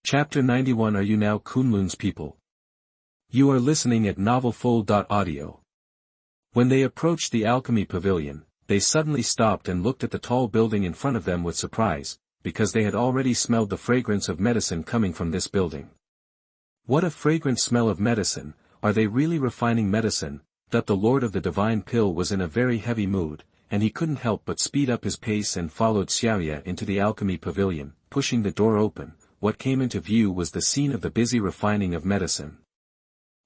Chapter 91. Are you now Kunlun's people? You are listening at novelfull.audio. When they approached the alchemy pavilion, they suddenly stopped and looked at the tall building in front of them with surprise, because they had already smelled the fragrance of medicine coming from this building. What a fragrant smell of medicine! Are they really refining medicine? That the Lord of the Divine Pill was in a very heavy mood, and he couldn't help but speed up his pace and followed Xiaoya into the alchemy pavilion. Pushing the door open, what came into view was the scene of the busy refining of medicine.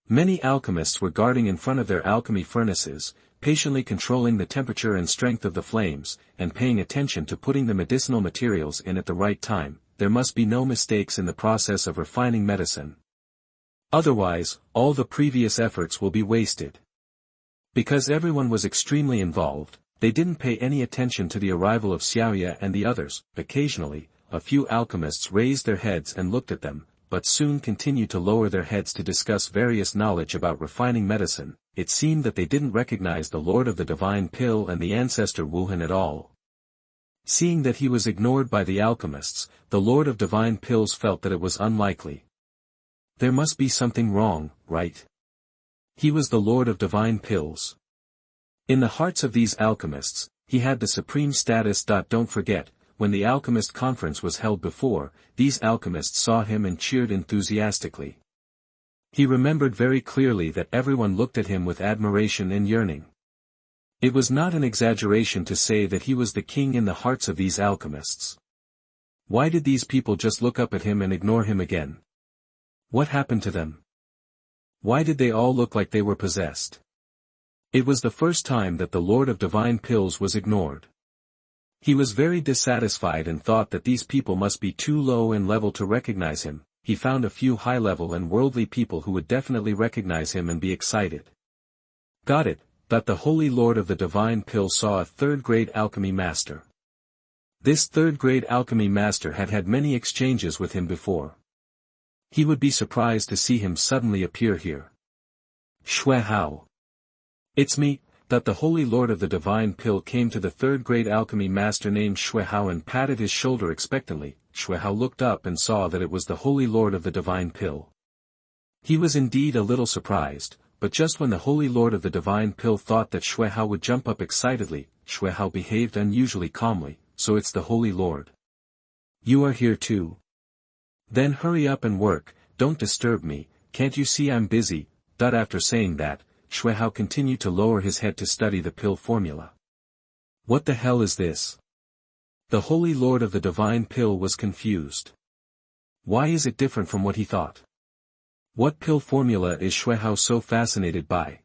Many alchemists were guarding in front of their alchemy furnaces, patiently controlling the temperature and strength of the flames, and paying attention to putting the medicinal materials in at the right time. There must be no mistakes in the process of refining medicine. Otherwise, all the previous efforts will be wasted. Because everyone was extremely involved, they didn't pay any attention to the arrival of Xiaoya and the others. Occasionally, a few alchemists raised their heads and looked at them, but soon continued to lower their heads to discuss various knowledge about refining medicine. It seemed that they didn't recognize the Lord of the Divine Pill and the ancestor Wuhan at all. Seeing that he was ignored by the alchemists, the Lord of Divine Pills felt that it was unlikely. There must be something wrong, right? He was the Lord of Divine Pills. In the hearts of these alchemists, he had the supreme status. Don't forget, when the alchemist conference was held before, these alchemists saw him and cheered enthusiastically. He remembered very clearly that everyone looked at him with admiration and yearning. It was not an exaggeration to say that he was the king in the hearts of these alchemists. Why did these people just look up at him and ignore him again? What happened to them? Why did they all look like they were possessed? It was the first time that the Lord of Divine Pills was ignored. He was very dissatisfied and thought that these people must be too low in level to recognize him. He found a few high-level and worldly people who would definitely recognize him and be excited. Got it, that the Holy Lord of the Divine Pill saw a third-grade alchemy master. This third-grade alchemy master had had many exchanges with him before. He would be surprised to see him suddenly appear here. Xuanhuan. It's me. That the Holy Lord of the Divine Pill came to the third-grade alchemy master named Xuanhuan and patted his shoulder expectantly. Xuanhuan looked up and saw that it was the Holy Lord of the Divine Pill. He was indeed a little surprised, but just when the Holy Lord of the Divine Pill thought that Xuanhuan would jump up excitedly, Xuanhuan behaved unusually calmly. So it's the Holy Lord. You are here too? Then hurry up and work, don't disturb me, can't you see I'm busy? After saying that, Xuanhuan continued to lower his head to study the pill formula. What the hell is this? The Holy Lord of the Divine Pill was confused. Why is it different from what he thought? What pill formula is Xuanhuan so fascinated by?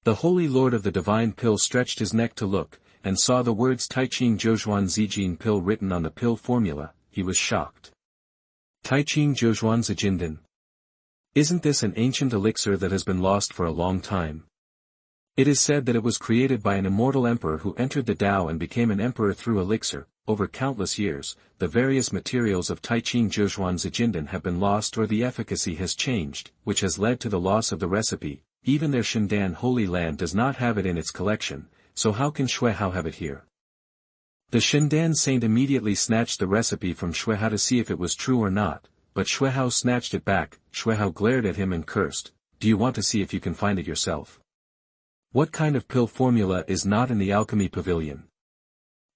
The Holy Lord of the Divine Pill stretched his neck to look, and saw the words Taiqing Zhozhuan Zijin Pill written on the pill formula. He was shocked. Taiqing Zhozhuan Zijin. Isn't this an ancient elixir that has been lost for a long time? It is said that it was created by an immortal emperor who entered the Tao and became an emperor through elixir. Over countless years, the various materials of Taiqing Zhozhuan Zijin have been lost or the efficacy has changed, which has led to the loss of the recipe. Even their Kunlun Holy Land does not have it in its collection, so how can Xuanhuan have it here? The Kunlun saint immediately snatched the recipe from Xuanhuan to see if it was true or not. But Xuanhuan snatched it back. Xuanhuan glared at him and cursed. Do you want to see if you can find it yourself? What kind of pill formula is not in the alchemy pavilion?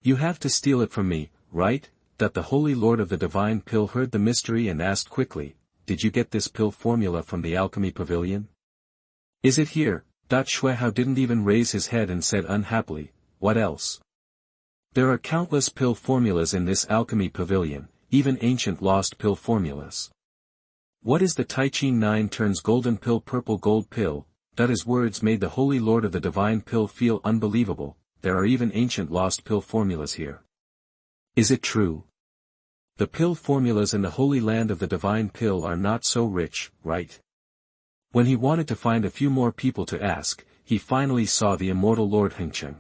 You have to steal it from me, right? That the Holy Lord of the Divine Pill heard the mystery and asked quickly, did you get this pill formula from the alchemy pavilion? Is it here? Xuanhuan didn't even raise his head and said unhappily, what else? There are countless pill formulas in this alchemy pavilion. Even ancient lost pill formulas. What is the Taiqing 9 turns golden pill purple gold pill? His words made the Holy Lord of the Divine Pill feel unbelievable. There are even ancient lost pill formulas here. Is it true? The pill formulas in the Holy Land of the Divine Pill are not so rich, right? When he wanted to find a few more people to ask, he finally saw the immortal Lord Hengcheng.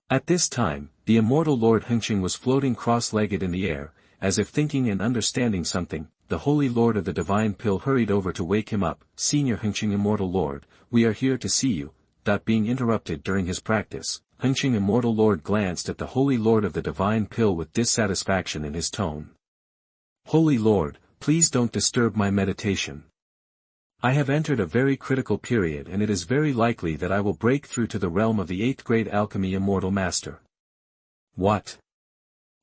At this time, the immortal Lord Hengcheng was floating cross-legged in the air. As if thinking and understanding something, the Holy Lord of the Divine Pill hurried over to wake him up. Senior Hengcheng Immortal Lord, we are here to see you. Being interrupted during his practice, Hengcheng Immortal Lord glanced at the Holy Lord of the Divine Pill with dissatisfaction in his tone. Holy Lord, please don't disturb my meditation. I have entered a very critical period and it is very likely that I will break through to the realm of the 8th grade alchemy immortal master. What?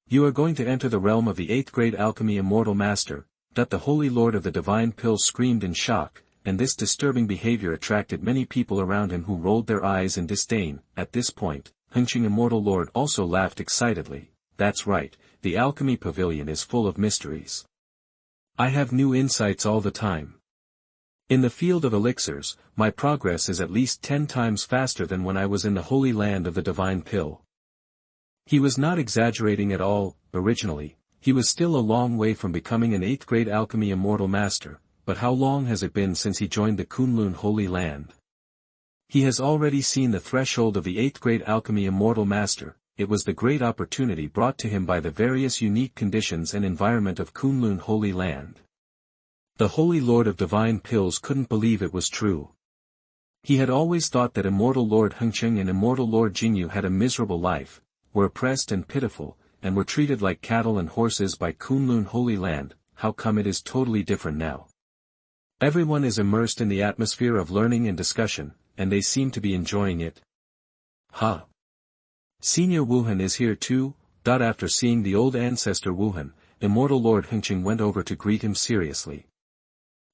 You are going to enter the realm of the 8th grade alchemy immortal master, that the Holy Lord of the Divine Pill screamed in shock, and this disturbing behavior attracted many people around him who rolled their eyes in disdain. At this point, Qin Immortal Lord also laughed excitedly. That's right, the alchemy pavilion is full of mysteries. I have new insights all the time. In the field of elixirs, my progress is at least 10 times faster than when I was in the Holy Land of the Divine Pill. He was not exaggerating at all. Originally, he was still a long way from becoming an 8th grade alchemy immortal master, but how long has it been since he joined the Kunlun Holy Land? He has already seen the threshold of the 8th grade alchemy immortal master. It was the great opportunity brought to him by the various unique conditions and environment of Kunlun Holy Land. The Holy Lord of Divine Pills couldn't believe it was true. He had always thought that Immortal Lord Qin and Immortal Lord Qingyun had a miserable life, were oppressed and pitiful, and were treated like cattle and horses by Kunlun Holy Land. How come it is totally different now? Everyone is immersed in the atmosphere of learning and discussion, and they seem to be enjoying it. Huh. Senior Wuhan is here too. After seeing the old ancestor Wuhan, Immortal Lord Qin went over to greet him seriously.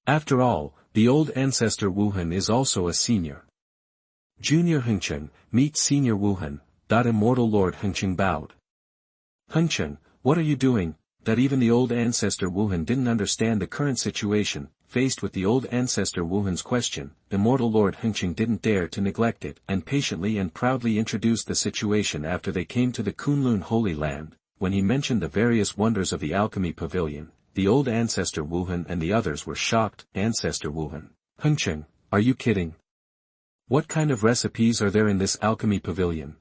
After all, the old ancestor Wuhan is also a senior. Junior Qin, meet Senior Wuhan. Immortal Lord Qin bowed. Qin, what are you doing? That even the old ancestor Wuhan didn't understand the current situation. Faced with the old ancestor Wuhan's question, Immortal Lord Qin didn't dare to neglect it and patiently and proudly introduced the situation after they came to the Kunlun Holy Land. When he mentioned the various wonders of the alchemy pavilion, the old ancestor Wuhan and the others were shocked. Ancestor Wuhan, Qin, are you kidding? What kind of recipes are there in this alchemy pavilion?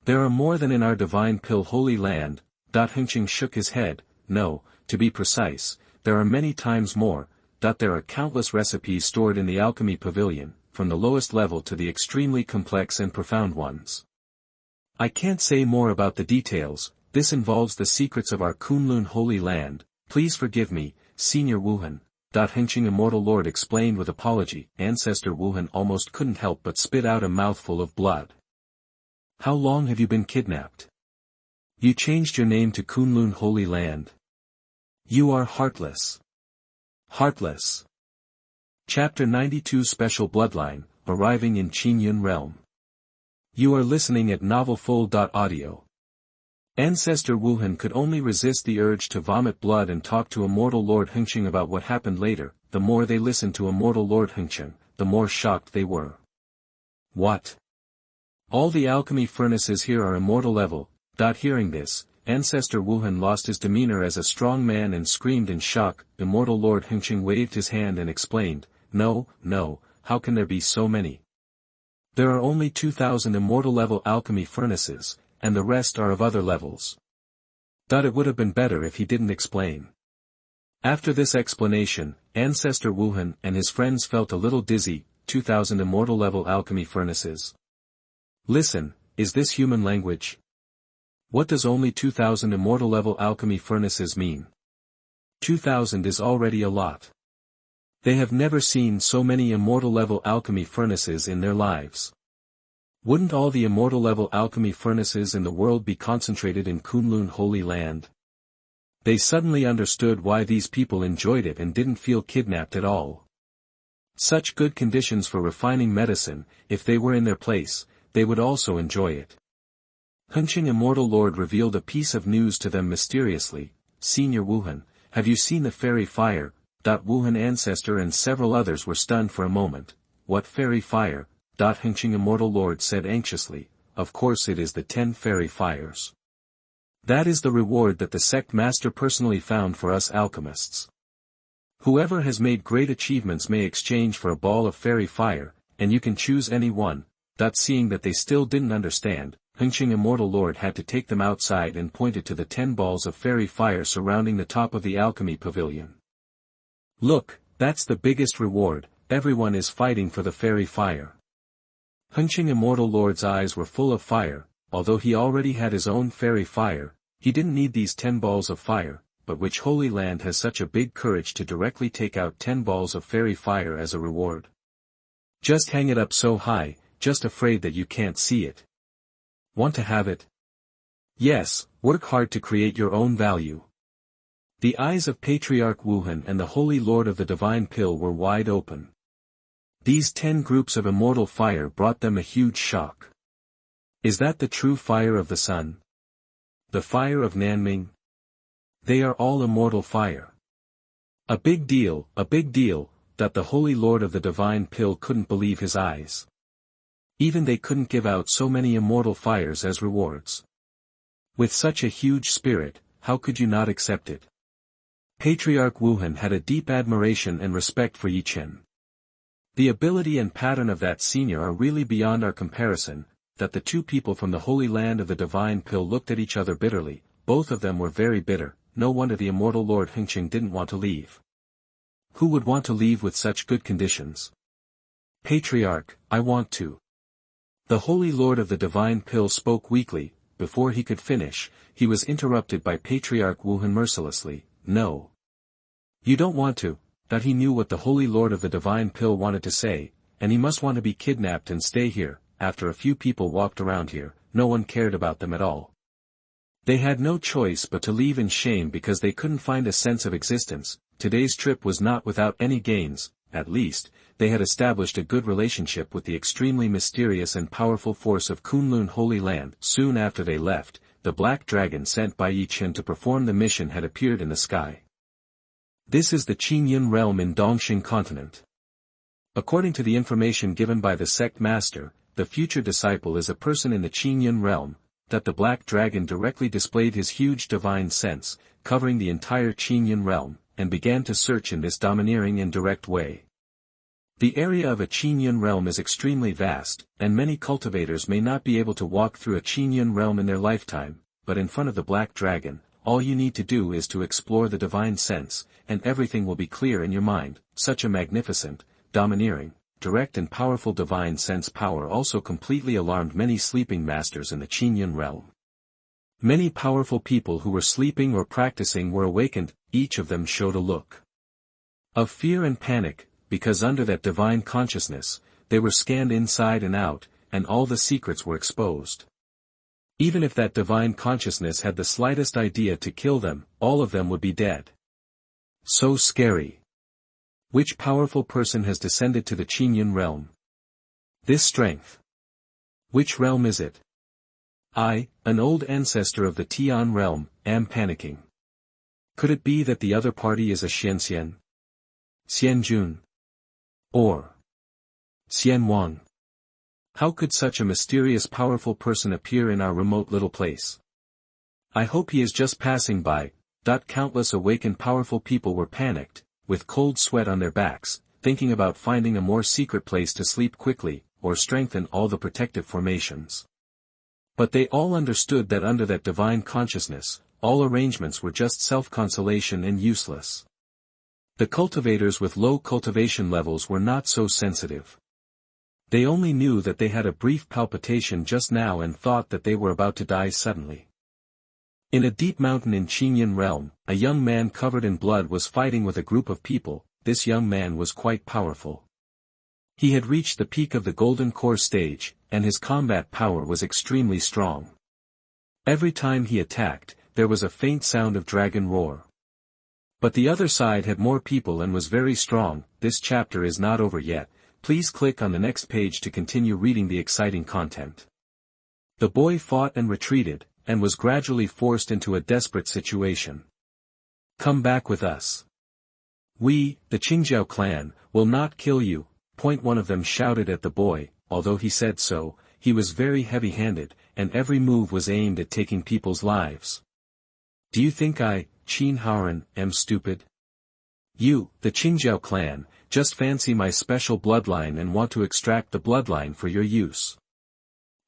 There are more than in our Divine Pill Holy Land. Qin shook his head. No, to be precise, there are many times more. There are countless recipes stored in the alchemy pavilion, from the lowest level to the extremely complex and profound ones. I can't say more about the details. This involves the secrets of our Kunlun Holy Land. Please forgive me, Senior Wuhan. Qin Immortal Lord explained with apology. Ancestor Wuhan almost couldn't help but spit out a mouthful of blood. How long have you been kidnapped? You changed your name to Kunlun Holy Land. You are heartless. Heartless. Chapter 92 Special Bloodline, arriving in Qingyun realm. You are listening at novelfull.audio. Ancestor Wuhan could only resist the urge to vomit blood and talk to Immortal Lord Qin about what happened later. The more they listened to Immortal Lord Qin, the more shocked they were. What? All the alchemy furnaces here are immortal level. Hearing this, Ancestor Wuhan lost his demeanor as a strong man and screamed in shock. Immortal Lord Qin waved his hand and explained, No, how can there be so many? There are only 2,000 immortal level alchemy furnaces, and the rest are of other levels. It would have been better if he didn't explain. After this explanation, Ancestor Wuhan and his friends felt a little dizzy. 2,000 immortal level alchemy furnaces. Listen, is this human language? What does only 2,000 immortal level alchemy furnaces mean? 2,000 is already a lot. They have never seen so many immortal level alchemy furnaces in their lives. Wouldn't all the immortal level alchemy furnaces in the world be concentrated in Kunlun Holy Land? They suddenly understood why these people enjoyed it and didn't feel kidnapped at all. Such good conditions for refining medicine. If they were in their place, they would also enjoy it. Qin Immortal Lord revealed a piece of news to them mysteriously. Senior Wuhan, have you seen the fairy fire? Wuhan ancestor and several others were stunned for a moment. What fairy fire? Qin Immortal Lord said anxiously. Of course it is the 10 fairy fires. That is the reward that the sect master personally found for us alchemists. Whoever has made great achievements may exchange for a ball of fairy fire, and you can choose any one. Seeing that they still didn't understand, Qin Immortal Lord had to take them outside and pointed to the 10 balls of fairy fire surrounding the top of the alchemy pavilion. Look, that's the biggest reward. Everyone is fighting for the fairy fire. Qin Immortal Lord's eyes were full of fire. Although he already had his own fairy fire, he didn't need these 10 balls of fire. but which Holy Land has such a big courage to directly take out 10 balls of fairy fire as a reward? Just hang it up so high, just afraid that you can't see it. Want to have it? Yes, work hard to create your own value. The eyes of Patriarch Wuhan and the Holy Lord of the Divine Pill were wide open. These 10 groups of immortal fire brought them a huge shock. Is that the true fire of the sun? The fire of Nanming? They are all immortal fire. A big deal, that the Holy Lord of the Divine Pill couldn't believe his eyes. Even they couldn't give out so many immortal fires as rewards. With such a huge spirit, how could you not accept it? Patriarch Wuhan had a deep admiration and respect for Ye Chen. The ability and pattern of that senior are really beyond our comparison, that the two people from the Holy Land of the Divine Pill looked at each other bitterly. Both of them were very bitter. No wonder the immortal Lord Hengqing didn't want to leave. Who would want to leave with such good conditions? Patriarch, I want to. The Holy Lord of the Divine Pill spoke weakly. Before he could finish, he was interrupted by Patriarch Wuhan mercilessly. No. You don't want to. That he knew what the Holy Lord of the Divine Pill wanted to say, and he must want to be kidnapped and stay here. After a few people walked around here, no one cared about them at all. They had no choice but to leave in shame because they couldn't find a sense of existence. Today's trip was not without any gains. At least, they had established a good relationship with the extremely mysterious and powerful force of Kunlun Holy Land. Soon after they left, the black dragon sent by Ye Chen to perform the mission had appeared in the sky. This is the Qingyun realm in Dongxing continent. According to the information given by the sect master, the future disciple is a person in the Qingyun realm, that the black dragon directly displayed his huge divine sense, covering the entire Qingyun realm, and began to search in this domineering and direct way. The area of a Qingyun realm is extremely vast, and many cultivators may not be able to walk through a Qingyun realm in their lifetime, but in front of the black dragon, all you need to do is to explore the divine sense, and everything will be clear in your mind. Such a magnificent, domineering, direct and powerful divine sense power also completely alarmed many sleeping masters in the Qingyun realm. Many powerful people who were sleeping or practicing were awakened. Each of them showed a look of fear and panic, because under that divine consciousness, they were scanned inside and out, and all the secrets were exposed. Even if that divine consciousness had the slightest idea to kill them, all of them would be dead. So scary. Which powerful person has descended to the Qingyun realm? This strength. Which realm is it? I, an old ancestor of the Tian realm, am panicking. Could it be that the other party is a Xianxian? Xianjun? Or Xuanhuan? How could such a mysterious powerful person appear in our remote little place? I hope he is just passing by. Countless awakened powerful people were panicked, with cold sweat on their backs, thinking about finding a more secret place to sleep quickly, or strengthen all the protective formations. But they all understood that under that divine consciousness, all arrangements were just self-consolation and useless. The cultivators with low cultivation levels were not so sensitive. They only knew that they had a brief palpitation just now and thought that they were about to die suddenly. In a deep mountain in Qingyun realm, a young man covered in blood was fighting with a group of people. This young man was quite powerful. He had reached the peak of the golden core stage, and his combat power was extremely strong. Every time he attacked, there was a faint sound of dragon roar. But the other side had more people and was very strong. This chapter is not over yet. Please click on the next page to continue reading the exciting content. The boy fought and retreated, and was gradually forced into a desperate situation. Come back with us. We, the Qingjiao clan, will not kill you. One of them shouted at the boy. Although he said so, he was very heavy-handed, and every move was aimed at taking people's lives. Do you think I, Qin Haoran, am stupid? You, the Qingjiao clan, just fancy my special bloodline and want to extract the bloodline for your use.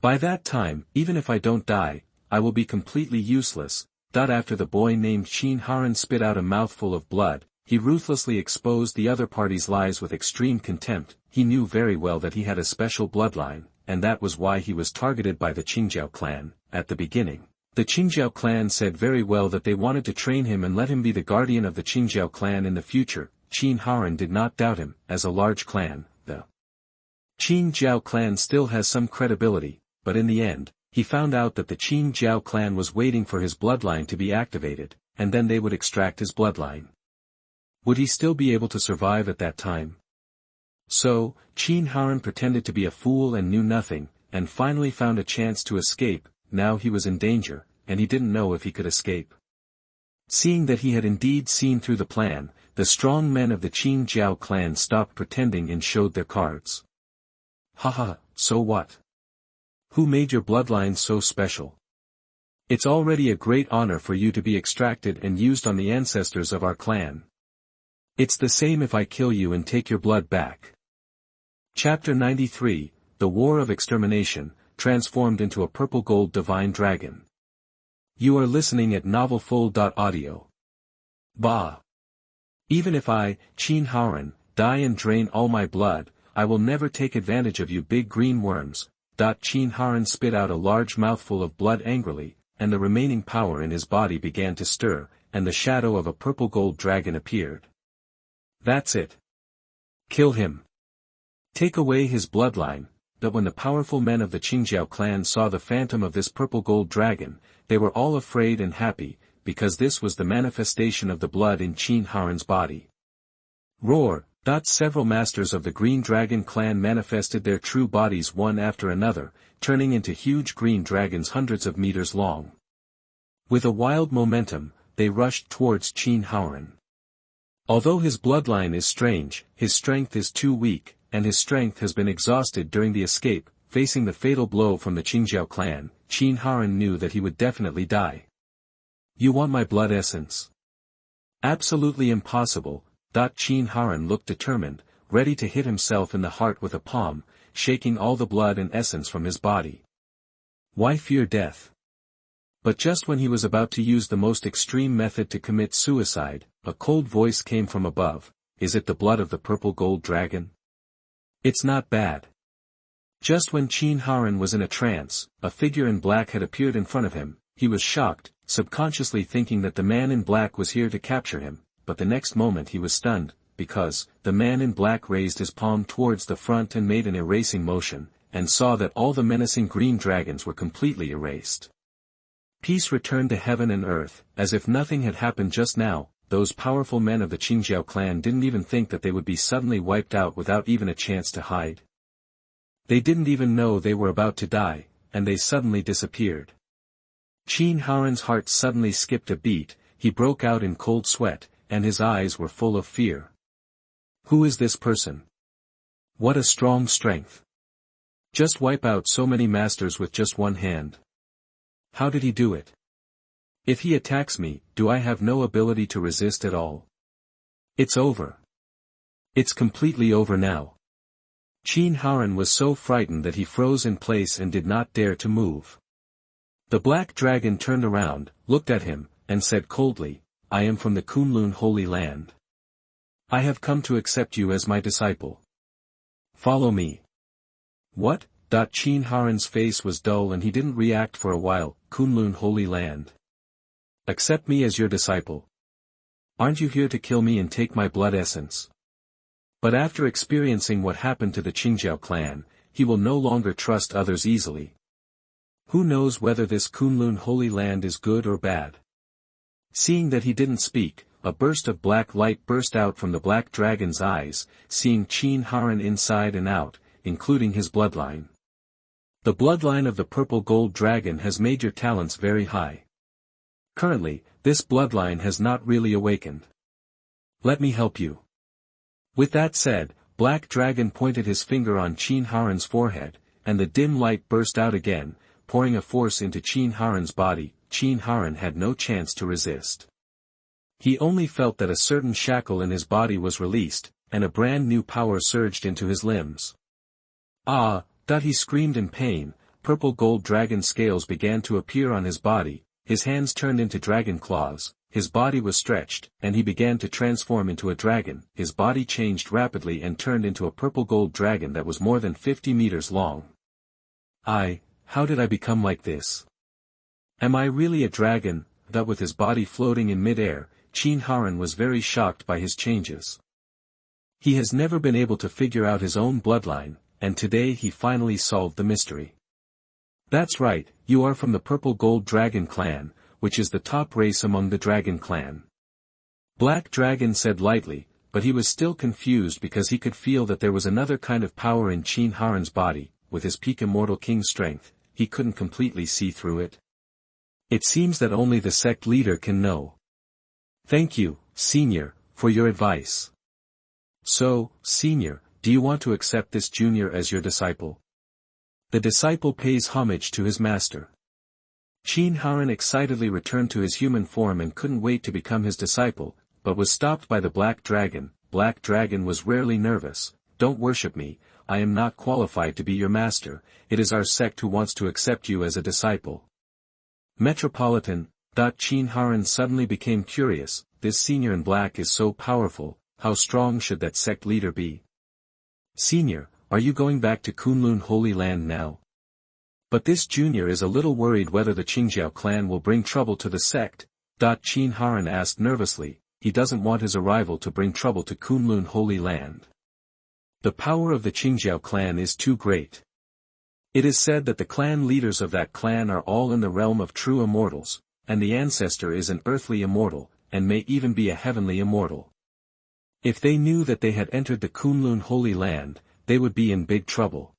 By that time, even if I don't die, I will be completely useless. After the boy named Qin Haoran spit out a mouthful of blood, he ruthlessly exposed the other party's lies with extreme contempt. He knew very well that he had a special bloodline, and that was why he was targeted by the Qingjiao clan. At the beginning, The Qingyun clan said very well that they wanted to train him and let him be the guardian of the Qingyun clan in the future. Qin Haoran did not doubt him. As a large clan, the Qingyun clan still has some credibility, but in the end, he found out that the Qingyun clan was waiting for his bloodline to be activated, and then they would extract his bloodline. Would he still be able to survive at that time? So, Qin Haoran pretended to be a fool and knew nothing, and finally found a chance to escape. Now he was in danger, and he didn't know if he could escape. Seeing that he had indeed seen through the plan, the strong men of the Qingyun clan stopped pretending and showed their cards. Haha, so what? Who made your bloodline so special? It's already a great honor for you to be extracted and used on the ancestors of our clan. It's the same if I kill you and take your blood back. Chapter 93, The War of Extermination, transformed into a purple-gold divine dragon. You are listening at novelfull.audio. Bah! Even if I, Qin Haoran, die and drain all my blood, I will never take advantage of you big green worms. Qin Haoran spit out a large mouthful of blood angrily, and the remaining power in his body began to stir, and the shadow of a purple-gold dragon appeared. That's it. Kill him. Take away his bloodline. But when the powerful men of the Qingyun clan saw the phantom of this purple-gold dragon, they were all afraid and happy, because this was the manifestation of the blood in Qin Haoran's body. Roar! Several masters of the Green Dragon clan manifested their true bodies one after another, turning into huge green dragons hundreds of meters long. With a wild momentum, they rushed towards Qin Haoran. Although his bloodline is strange, his strength is too weak, and his strength has been exhausted during the escape. Facing the fatal blow from the Qingyun clan, Qin Haoran knew that he would definitely die. You want my blood essence? Absolutely impossible. Qin Haoran looked determined, ready to hit himself in the heart with a palm, shaking all the blood and essence from his body. Why fear death? But just when he was about to use the most extreme method to commit suicide, a cold voice came from above. Is it the blood of the purple gold dragon? It's not bad. Just when Qin Haoran was in a trance, a figure in black had appeared in front of him. He was shocked, subconsciously thinking that the man in black was here to capture him, but the next moment he was stunned, because the man in black raised his palm towards the front and made an erasing motion, and saw that all the menacing green dragons were completely erased. Peace returned to heaven and earth, as if nothing had happened just now. Those powerful men of the Qingyun clan didn't even think that they would be suddenly wiped out without even a chance to hide. They didn't even know they were about to die, and they suddenly disappeared. Qin Haoran's heart suddenly skipped a beat, he broke out in cold sweat, and his eyes were full of fear. Who is this person? What a strong strength. Just wipe out so many masters with just one hand. How did he do it? If he attacks me, do I have no ability to resist at all? It's over. It's completely over now. Qin Haoran was so frightened that he froze in place and did not dare to move. The black dragon turned around, looked at him, and said coldly, I am from the Kunlun Holy Land. I have come to accept you as my disciple. Follow me. What? Qin Haoran's face was dull and he didn't react for a while. Kunlun Holy Land. Accept me as your disciple. Aren't you here to kill me and take my blood essence? But after experiencing what happened to the Qingyun clan, he will no longer trust others easily. Who knows whether this Kunlun Holy Land is good or bad? Seeing that he didn't speak, a burst of black light burst out from the black dragon's eyes, seeing Qin Haoran inside and out, including his bloodline. The bloodline of the purple gold dragon has made your talents very high. Currently, this bloodline has not really awakened. Let me help you. With that said, Black Dragon pointed his finger on Qin Haoran's forehead, and the dim light burst out again, pouring a force into Qin Haoran's body. Qin Haoran had no chance to resist. He only felt that a certain shackle in his body was released, and a brand new power surged into his limbs. Ah! He screamed in pain. Purple gold dragon scales began to appear on his body, his hands turned into dragon claws, his body was stretched, and he began to transform into a dragon. His body changed rapidly and turned into a purple gold dragon that was more than 50 meters long. How did I become like this? Am I really a dragon? That with his body floating in mid-air, Qin Haoran was very shocked by his changes. He has never been able to figure out his own bloodline, and today he finally solved the mystery. That's right, you are from the Purple Gold Dragon clan, which is the top race among the Dragon clan. Black Dragon said lightly, but he was still confused because he could feel that there was another kind of power in Qin Haoran's body. With his peak Immortal King strength, he couldn't completely see through it. It seems that only the sect leader can know. Thank you, Senior, for your advice. So, Senior, do you want to accept this junior as your disciple? The disciple pays homage to his master. Qin Haoran excitedly returned to his human form and couldn't wait to become his disciple, but was stopped by the Black Dragon. Black Dragon was rarely nervous. Don't worship me, I am not qualified to be your master, it is our sect who wants to accept you as a disciple. Metropolitan. Qin Haoran suddenly became curious, this senior in black is so powerful, how strong should that sect leader be? Senior, are you going back to Kunlun Holy Land now? But this junior is a little worried whether the Qingyun clan will bring trouble to the sect. Qin Haoran asked nervously, he doesn't want his arrival to bring trouble to Kunlun Holy Land. The power of the Qingyun clan is too great. It is said that the clan leaders of that clan are all in the realm of true immortals, and the ancestor is an earthly immortal, and may even be a heavenly immortal. If they knew that they had entered the Kunlun Holy Land, they would be in big trouble.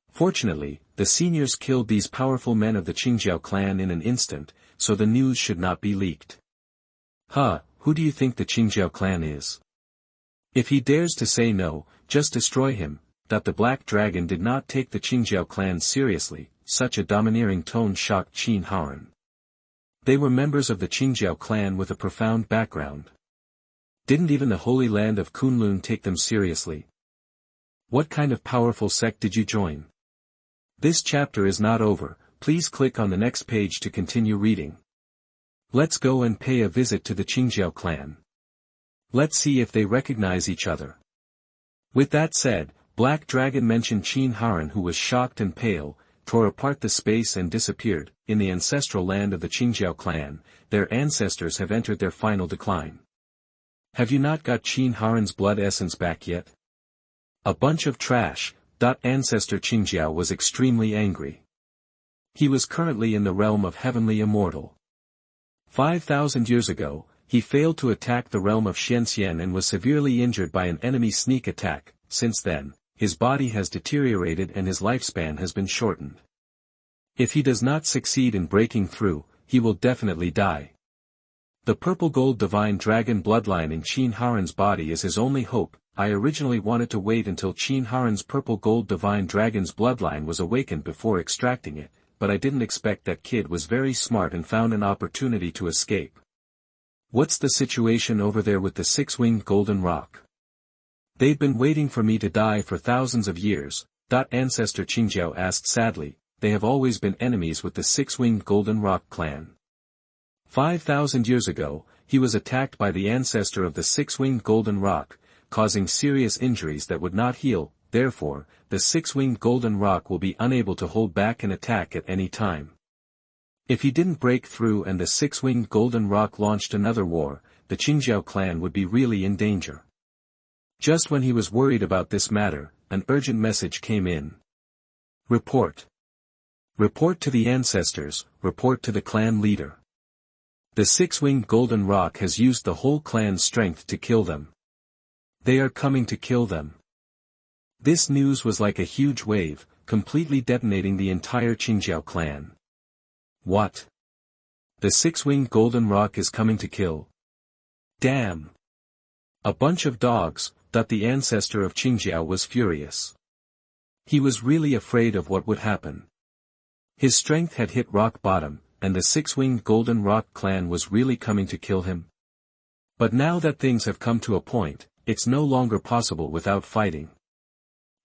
Fortunately, the seniors killed these powerful men of the Qingyun clan in an instant, so the news should not be leaked. Who do you think the Qingyun clan is? If he dares to say no, just destroy him. The Black Dragon did not take the Qingyun clan seriously, such a domineering tone shocked Qin Haoran. They were members of the Qingyun clan with a profound background. Didn't even the Holy Land of Kunlun take them seriously? What kind of powerful sect did you join? This chapter is not over, please click on the next page to continue reading. Let's go and pay a visit to the Qingyun clan. Let's see if they recognize each other. With that said, Black Dragon mentioned Qin Haoran, who was shocked and pale, tore apart the space and disappeared. In the ancestral land of the Qingyun clan, their ancestors have entered their final decline. Have you not got Qin Haoran's blood essence back yet? A bunch of trash. Ancestor Qingyun was extremely angry. He was currently in the realm of heavenly immortal. 5,000 years ago, he failed to attack the realm of Xianxian and was severely injured by an enemy sneak attack. Since then, his body has deteriorated and his lifespan has been shortened. If he does not succeed in breaking through, he will definitely die. The purple gold divine dragon bloodline in Qin Haoran's body is his only hope. I originally wanted to wait until Qin Haoran's purple gold divine dragon's bloodline was awakened before extracting it, but I didn't expect that kid was very smart and found an opportunity to escape. What's the situation over there with the six-winged golden rock? They've been waiting for me to die for thousands of years. Ancestor Qingyun asked sadly, they have always been enemies with the six-winged golden rock clan. 5,000 years ago, he was attacked by the ancestor of the six-winged golden rock, causing serious injuries that would not heal. Therefore, the six-winged golden rock will be unable to hold back an attack at any time. If he didn't break through and the six-winged golden rock launched another war, the Qingyun clan would be really in danger. Just when he was worried about this matter, an urgent message came in. Report. Report to the ancestors, report to the clan leader. The six-winged golden rock has used the whole clan's strength to kill them. They are coming to kill them. This news was like a huge wave, completely detonating the entire Qingyun clan. What? The six-winged golden rock is coming to kill. Damn. A bunch of dogs. The ancestor of Qingyun was furious. He was really afraid of what would happen. His strength had hit rock bottom, and the six-winged golden rock clan was really coming to kill him. But now that things have come to a point, it's no longer possible without fighting.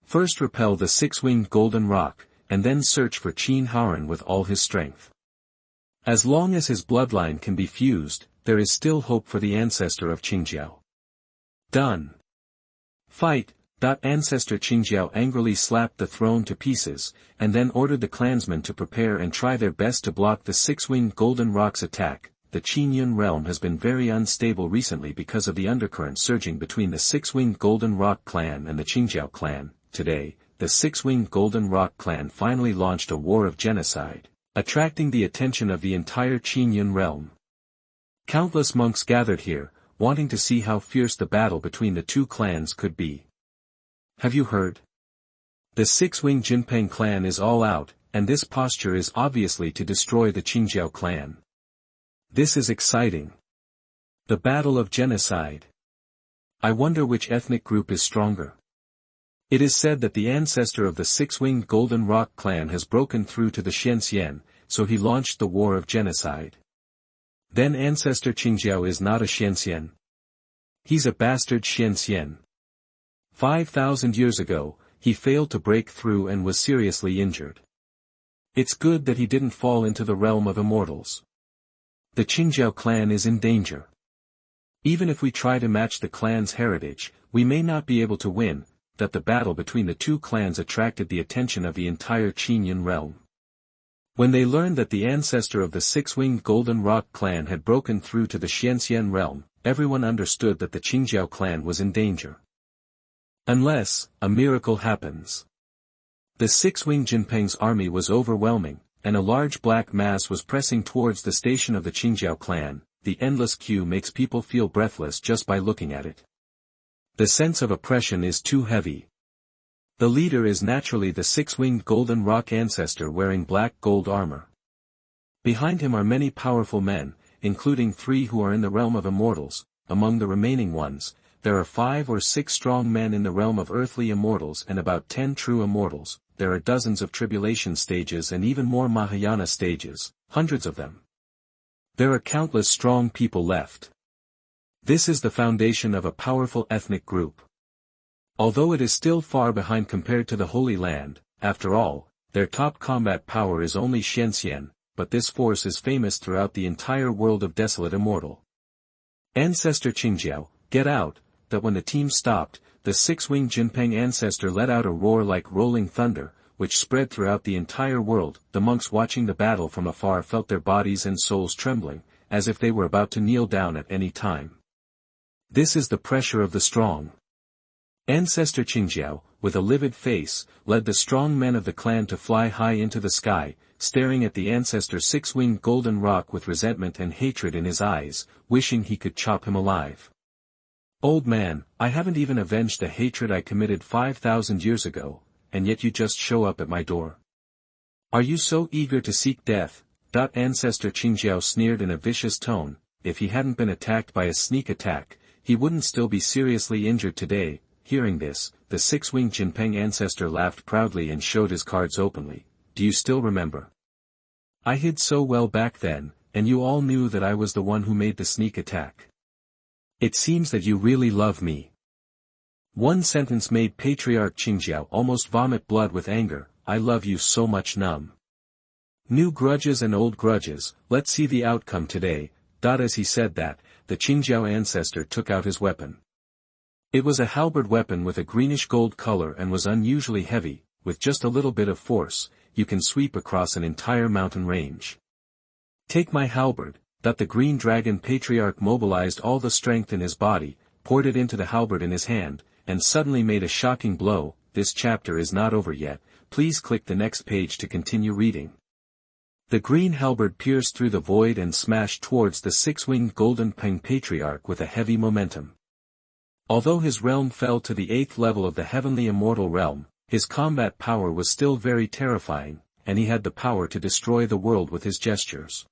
First repel the six-winged golden rock, and then search for Qin Haoran with all his strength. As long as his bloodline can be fused, there is still hope for the ancestor of Qingyun. Done. Fight. Ancestor Qingyun angrily slapped the throne to pieces, and then ordered the clansmen to prepare and try their best to block the six-winged golden rock's attack. The Qingyun realm has been very unstable recently because of the undercurrent surging between the six-winged golden rock clan and the Qingyun clan. Today, the six-winged golden rock clan finally launched a war of genocide, attracting the attention of the entire Qingyun realm. Countless monks gathered here, wanting to see how fierce the battle between the two clans could be. Have you heard? The six-winged Jinpeng clan is all out, and this posture is obviously to destroy the Qingyun clan. This is exciting. The battle of genocide. I wonder which ethnic group is stronger. It is said that the ancestor of the six-winged Golden Rock clan has broken through to the Xianxian, so he launched the war of genocide. Then ancestor Qingyun is not a Xianxian. He's a bastard Xianxian. 5,000 years ago, he failed to break through and was seriously injured. It's good that he didn't fall into the realm of immortals. The Qingyun clan is in danger. Even if we try to match the clan's heritage, we may not be able to win. That the battle between the two clans attracted the attention of the entire Qingyun realm. When they learned that the ancestor of the six-winged Golden Rock clan had broken through to the Xianxian realm, everyone understood that the Qingyun clan was in danger. Unless a miracle happens. The six-winged Jinpeng's army was overwhelming, and a large black mass was pressing towards the station of the Qingyun clan. The endless queue makes people feel breathless just by looking at it. The sense of oppression is too heavy. The leader is naturally the six-winged Golden Rock ancestor wearing black gold armor. Behind him are many powerful men, including 3 who are in the realm of immortals. Among the remaining ones, there are 5 or 6 strong men in the realm of earthly immortals and about 10 true immortals. There are dozens of tribulation stages and even more Mahayana stages, hundreds of them. There are countless strong people left. This is the foundation of a powerful ethnic group. Although it is still far behind compared to the Holy Land, after all, their top combat power is only Xianxian, but this force is famous throughout the entire world of Desolate Immortal. Ancestor Qingyun, get out. That when the team stopped, the six-winged Jinpeng ancestor let out a roar like rolling thunder, which spread throughout the entire world. The monks watching the battle from afar felt their bodies and souls trembling, as if they were about to kneel down at any time. This is the pressure of the strong. Ancestor Qingyun, with a livid face, led the strong men of the clan to fly high into the sky, staring at the ancestor six-winged Golden Rock with resentment and hatred in his eyes, wishing he could chop him alive. Old man, I haven't even avenged the hatred I committed 5,000 years ago, and yet you just show up at my door. Are you so eager to seek death? Ancestor Qingyun sneered in a vicious tone. If he hadn't been attacked by a sneak attack, he wouldn't still be seriously injured today. Hearing this, the six-winged Jinpeng ancestor laughed proudly and showed his cards openly. Do you still remember? I hid so well back then, and you all knew that I was the one who made the sneak attack. It seems that you really love me. One sentence made Patriarch Qingyun almost vomit blood with anger. I love you so much. New grudges and old grudges, let's see the outcome today. As he said that, the Qingyun ancestor took out his weapon. It was a halberd weapon with a greenish-gold color and was unusually heavy. With just a little bit of force, you can sweep across an entire mountain range. Take my halberd. The green dragon patriarch mobilized all the strength in his body, poured it into the halberd in his hand, and suddenly made a shocking blow. This chapter is not over yet. Please click the next page to continue reading. The green halberd pierced through the void and smashed towards the six-winged Golden Peng patriarch with a heavy momentum. Although his realm fell to the 8th level of the heavenly immortal realm, his combat power was still very terrifying, and he had the power to destroy the world with his gestures.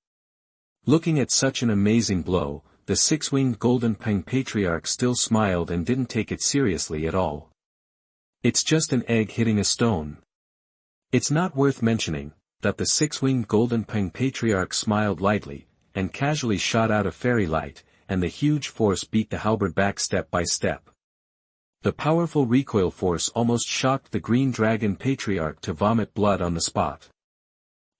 Looking at such an amazing blow, the six-winged Golden Peng patriarch still smiled and didn't take it seriously at all. It's just an egg hitting a stone. It's not worth mentioning that the six-winged Golden Peng patriarch smiled lightly, and casually shot out a fairy light, and the huge force beat the halberd back step by step. The powerful recoil force almost shocked the green dragon patriarch to vomit blood on the spot.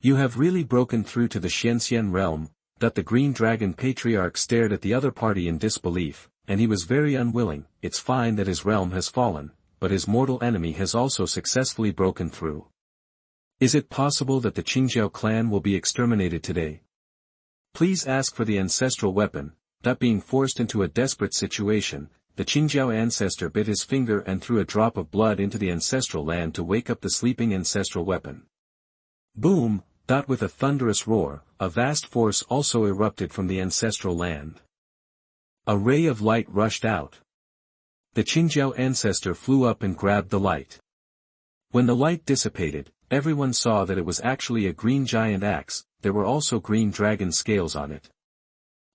You have really broken through to the Xianxian realm. The green dragon patriarch stared at the other party in disbelief, and he was very unwilling. It's fine that his realm has fallen, but his mortal enemy has also successfully broken through. Is it possible that the Qingyun clan will be exterminated today? Please ask for the ancestral weapon. That being forced into a desperate situation, the Qingyun ancestor bit his finger and threw a drop of blood into the ancestral land to wake up the sleeping ancestral weapon. Boom! With a thunderous roar, a vast force also erupted from the ancestral land. A ray of light rushed out. The Qingyun ancestor flew up and grabbed the light. When the light dissipated, everyone saw that it was actually a green giant axe. There were also green dragon scales on it.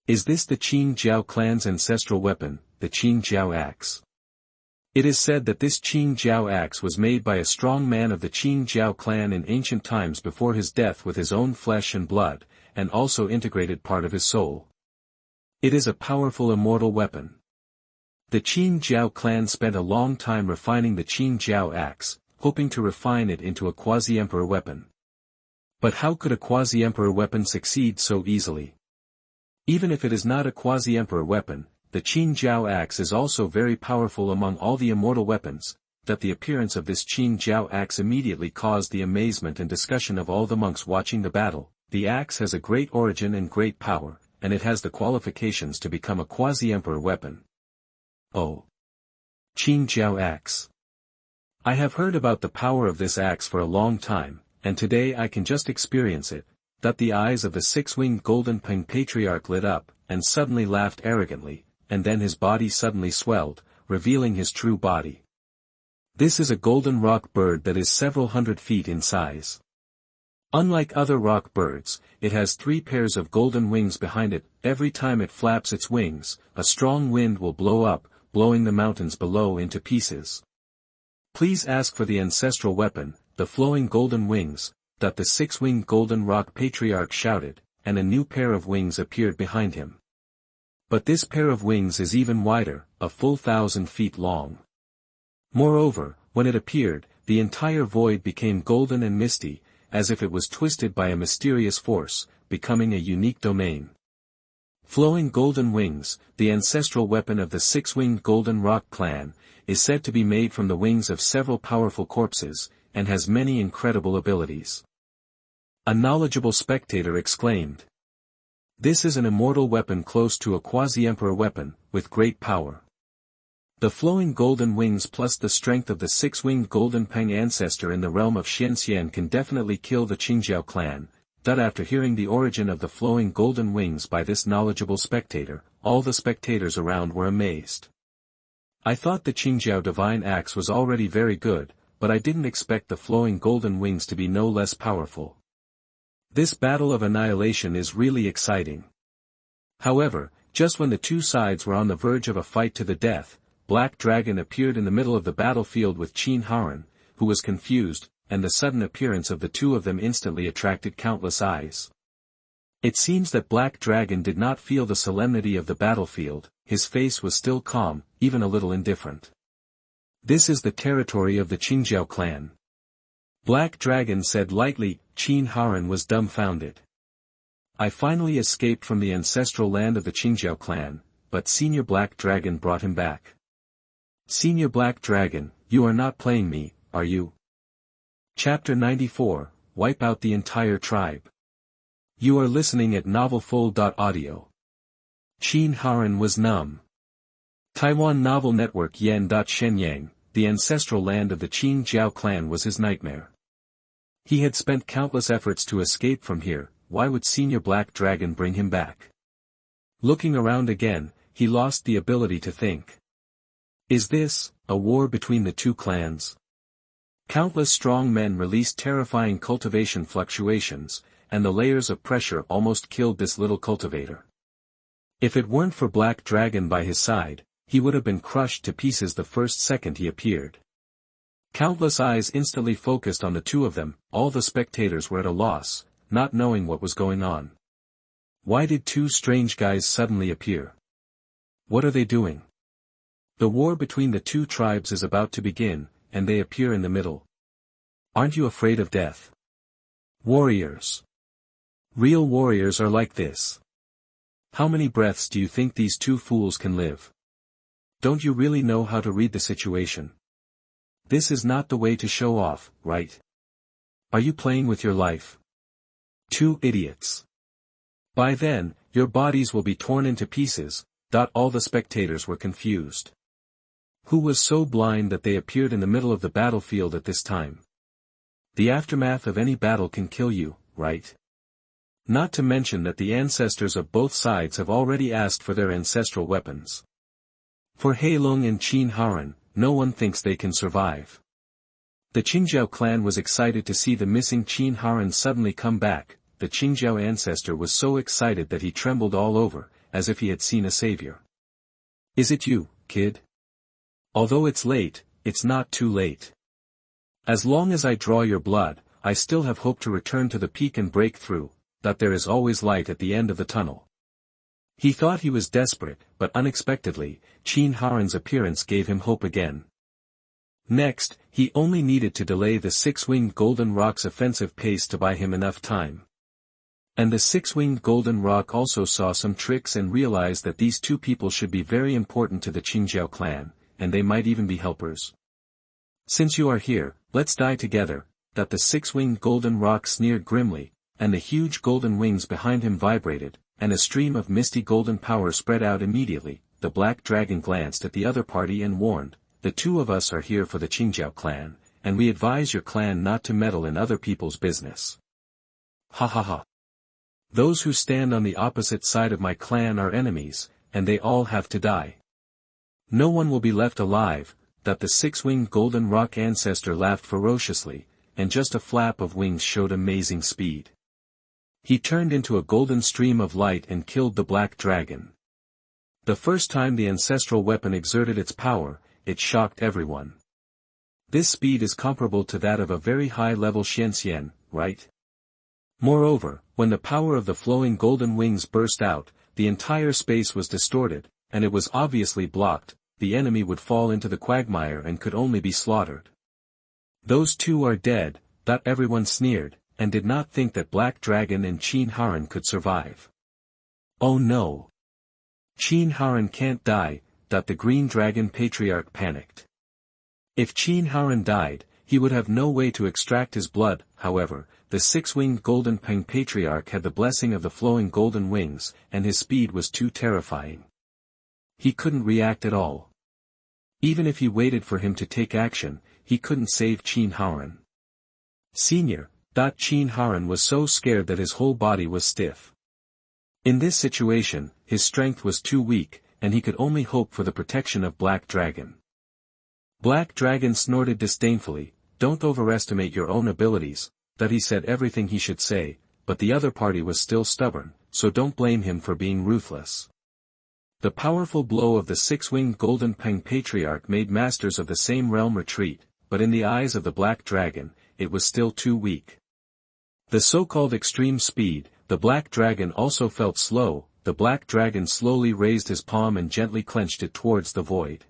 Is this the Qingyun clan's ancestral weapon, the Qingyun axe? It is said that this Qingyun axe was made by a strong man of the Qingyun clan in ancient times before his death with his own flesh and blood, and also integrated part of his soul. It is a powerful immortal weapon. The Qingyun clan spent a long time refining the Qingyun axe, hoping to refine it into a quasi-emperor weapon. But how could a quasi-emperor weapon succeed so easily? Even if it is not a quasi-emperor weapon, the Qingyun axe is also very powerful among all the immortal weapons. That the appearance of this Qingyun axe immediately caused the amazement and discussion of all the monks watching the battle. The axe has a great origin and great power, and it has the qualifications to become a quasi-emperor weapon. Oh! Qingyun axe. I have heard about the power of this axe for a long time, and today I can just experience it. That the eyes of the six-winged golden Peng patriarch lit up, and suddenly laughed arrogantly, and then his body suddenly swelled, revealing his true body. This is a golden rock bird that is several hundred feet in size. Unlike other rock birds, it has 3 pairs of golden wings behind it. Every time it flaps its wings, a strong wind will blow up, blowing the mountains below into pieces. Please ask for the ancestral weapon, the flowing golden wings, that the 6-winged golden rock patriarch shouted, and a new pair of wings appeared behind him. But this pair of wings is even wider, a full 1,000 feet long. Moreover, when it appeared, the entire void became golden and misty, as if it was twisted by a mysterious force, becoming a unique domain. Flowing golden wings, the ancestral weapon of the 6-winged golden rock clan, is said to be made from the wings of several powerful corpses, and has many incredible abilities. A knowledgeable spectator exclaimed. This is an immortal weapon close to a quasi-emperor weapon, with great power. The flowing golden wings plus the strength of the 6-winged golden Peng ancestor in the realm of Shenzhen can definitely kill the Qingyun clan. That after hearing the origin of the flowing golden wings by this knowledgeable spectator, all the spectators around were amazed. I thought the Qingyun divine axe was already very good, but I didn't expect the flowing golden wings to be no less powerful. This battle of annihilation is really exciting. However, just when the two sides were on the verge of a fight to the death, Black Dragon appeared in the middle of the battlefield with Qin Haoran, who was confused, and the sudden appearance of the two of them instantly attracted countless eyes. It seems that Black Dragon did not feel the solemnity of the battlefield, his face was still calm, even a little indifferent. This is the territory of the Qingyun clan. Black Dragon said lightly. Qin Haoran was dumbfounded. I finally escaped from the ancestral land of the Qingyun clan, but Senior Black Dragon brought him back. Senior Black Dragon, you are not playing me, are you? Chapter 94, Wipe out the entire tribe. You are listening at novelfull.audio. Qin Haoran was numb. Taiwan Novel Network Yan.Shenyang, the ancestral land of the Qingyun clan was his nightmare. He had spent countless efforts to escape from here, why would Senior Black Dragon bring him back? Looking around again, he lost the ability to think. Is this, a war between the two clans? Countless strong men released terrifying cultivation fluctuations, and the layers of pressure almost killed this little cultivator. If it weren't for Black Dragon by his side, he would have been crushed to pieces the first second he appeared. Countless eyes instantly focused on the two of them, all the spectators were at a loss, not knowing what was going on. Why did two strange guys suddenly appear? What are they doing? The war between the two tribes is about to begin, and they appear in the middle. Aren't you afraid of death? Warriors. Real warriors are like this. How many breaths do you think these two fools can live? Don't you really know how to read the situation? This is not the way to show off, right? Are you playing with your life? Two idiots. By then, your bodies will be torn into pieces. All the spectators were confused. Who was so blind that they appeared in the middle of the battlefield at this time? The aftermath of any battle can kill you, right? Not to mention that the ancestors of both sides have already asked for their ancestral weapons. For Heilong and Qin Haoran, no one thinks they can survive. The Qingjiao clan was excited to see the missing Qin Haoran suddenly come back. The Qingjiao ancestor was so excited that he trembled all over, as if he had seen a savior. Is it you, kid? Although it's late, it's not too late. As long as I draw your blood, I still have hope to return to the peak and break through, that there is always light at the end of the tunnel. He thought he was desperate, but unexpectedly, Qin Haoran's appearance gave him hope again. Next, he only needed to delay the six-winged golden rock's offensive pace to buy him enough time. And the six-winged golden rock also saw some tricks and realized that these two people should be very important to the Qingjiao clan, and they might even be helpers. Since you are here, let's die together. That the six-winged golden rock sneered grimly, and the huge golden wings behind him vibrated, and a stream of misty golden power spread out immediately. The black dragon glanced at the other party and warned, "The two of us are here for the Qingjiao clan, and we advise your clan not to meddle in other people's business." Ha ha ha. Those who stand on the opposite side of my clan are enemies, and they all have to die. No one will be left alive. That the six-winged golden rock ancestor laughed ferociously, and just a flap of wings showed amazing speed. He turned into a golden stream of light and killed the black dragon. The first time the ancestral weapon exerted its power, it shocked everyone. This speed is comparable to that of a very high-level Xianxian, right? Moreover, when the power of the flowing golden wings burst out, the entire space was distorted, and it was obviously blocked. The enemy would fall into the quagmire and could only be slaughtered. Those two are dead. Everyone sneered, and did not think that Black Dragon and Qin Haoran could survive. Oh no! Qin Haoran can't die. The Green Dragon Patriarch panicked. If Qin Haoran died, he would have no way to extract his blood. However, the six-winged Golden Peng Patriarch had the blessing of the flowing golden wings, and his speed was too terrifying. He couldn't react at all. Even if he waited for him to take action, he couldn't save Qin Haoran. Senior. Qin Haoran was so scared that his whole body was stiff. In this situation, his strength was too weak, and he could only hope for the protection of Black Dragon. Black Dragon snorted disdainfully, "Don't overestimate your own abilities." That he said everything he should say, but the other party was still stubborn, so don't blame him for being ruthless. The powerful blow of the six-winged Golden Peng Patriarch made masters of the same realm retreat, but in the eyes of the Black Dragon, it was still too weak. The so-called extreme speed, the Black Dragon also felt slow. The Black Dragon slowly raised his palm and gently clenched it towards the void.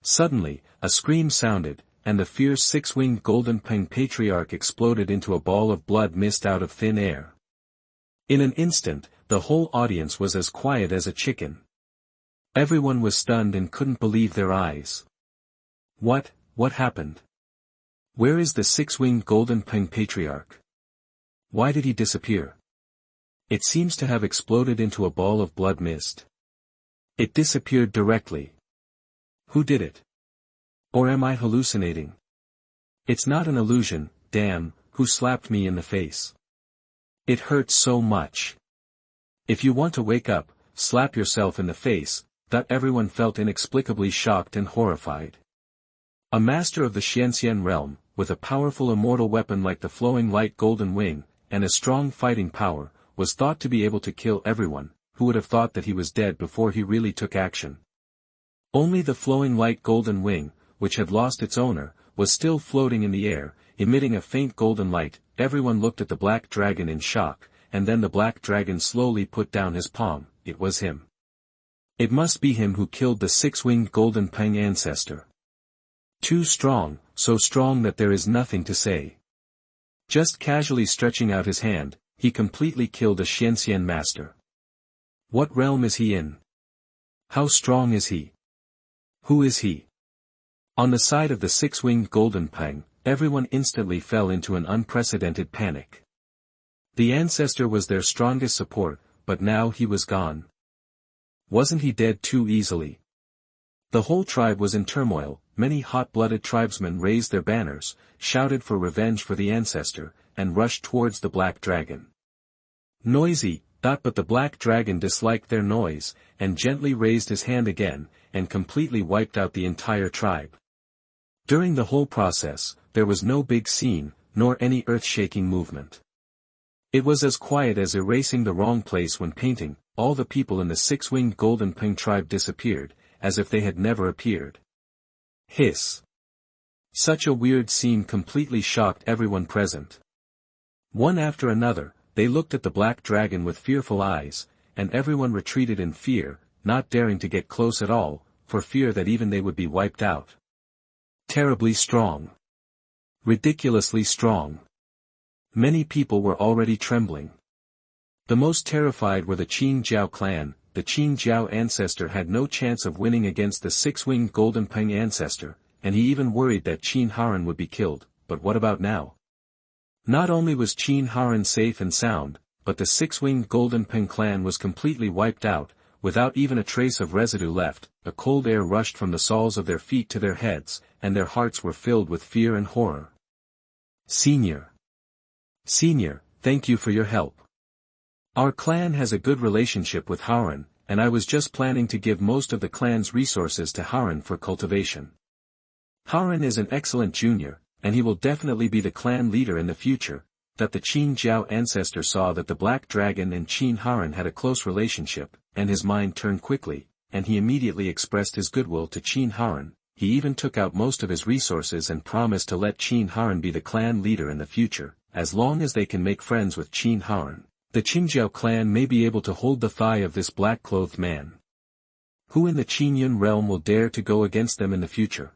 Suddenly, a scream sounded, and the fierce six-winged Golden Peng Patriarch exploded into a ball of blood mist out of thin air. In an instant, the whole audience was as quiet as a chicken. Everyone was stunned and couldn't believe their eyes. What happened? Where is the six-winged Golden Peng Patriarch? Why did he disappear? It seems to have exploded into a ball of blood mist. It disappeared directly. Who did it? Or am I hallucinating? It's not an illusion. Damn, who slapped me in the face? It hurts so much. If you want to wake up, slap yourself in the face. Everyone felt inexplicably shocked and horrified. A master of the Xianxian realm, with a powerful immortal weapon like the flowing light golden wing, and a strong fighting power, was thought to be able to kill everyone. Who would have thought that he was dead before he really took action? Only the flowing light golden wing, which had lost its owner, was still floating in the air, emitting a faint golden light. Everyone looked at the Black Dragon in shock, and then the Black Dragon slowly put down his palm. It was him. It must be him who killed the six-winged Golden Peng ancestor. Too strong, so strong that there is nothing to say. Just casually stretching out his hand, he completely killed a Xianxian master. What realm is he in? How strong is he? Who is he? On the side of the six-winged golden pang, everyone instantly fell into an unprecedented panic. The ancestor was their strongest support, but now he was gone. Wasn't he dead too easily? The whole tribe was in turmoil. Many hot-blooded tribesmen raised their banners, shouted for revenge for the ancestor, and rushed towards the black dragon. Noisy, but the black dragon disliked their noise, and gently raised his hand again, and completely wiped out the entire tribe. During the whole process, there was no big scene, nor any earth-shaking movement. It was as quiet as erasing the wrong place when painting. All the people in the six-winged golden ping tribe disappeared, as if they had never appeared. Hiss. Such a weird scene completely shocked everyone present. One after another, they looked at the black dragon with fearful eyes, and everyone retreated in fear, not daring to get close at all, for fear that even they would be wiped out. Terribly strong. Ridiculously strong. Many people were already trembling. The most terrified were the Qingyun clan. The Qingyun ancestor had no chance of winning against the six-winged golden peng ancestor, and he even worried that Qin Haoran would be killed. But what about now? Not only was Qin Haoran safe and sound, but the six-winged golden peng clan was completely wiped out, without even a trace of residue left. A cold air rushed from the soles of their feet to their heads, and their hearts were filled with fear and horror. Senior, thank you for your help. Our clan has a good relationship with Haoran, and I was just planning to give most of the clan's resources to Haoran for cultivation. Haoran is an excellent junior, and he will definitely be the clan leader in the future. That the Qingyun ancestor saw that the black dragon and Qin Haoran had a close relationship, and his mind turned quickly, and he immediately expressed his goodwill to Qin Haoran. He even took out most of his resources and promised to let Qin Haoran be the clan leader in the future, as long as they can make friends with Qin Haoran. The Qingyun clan may be able to hold the thigh of this black-clothed man. Who in the Qingyun realm will dare to go against them in the future?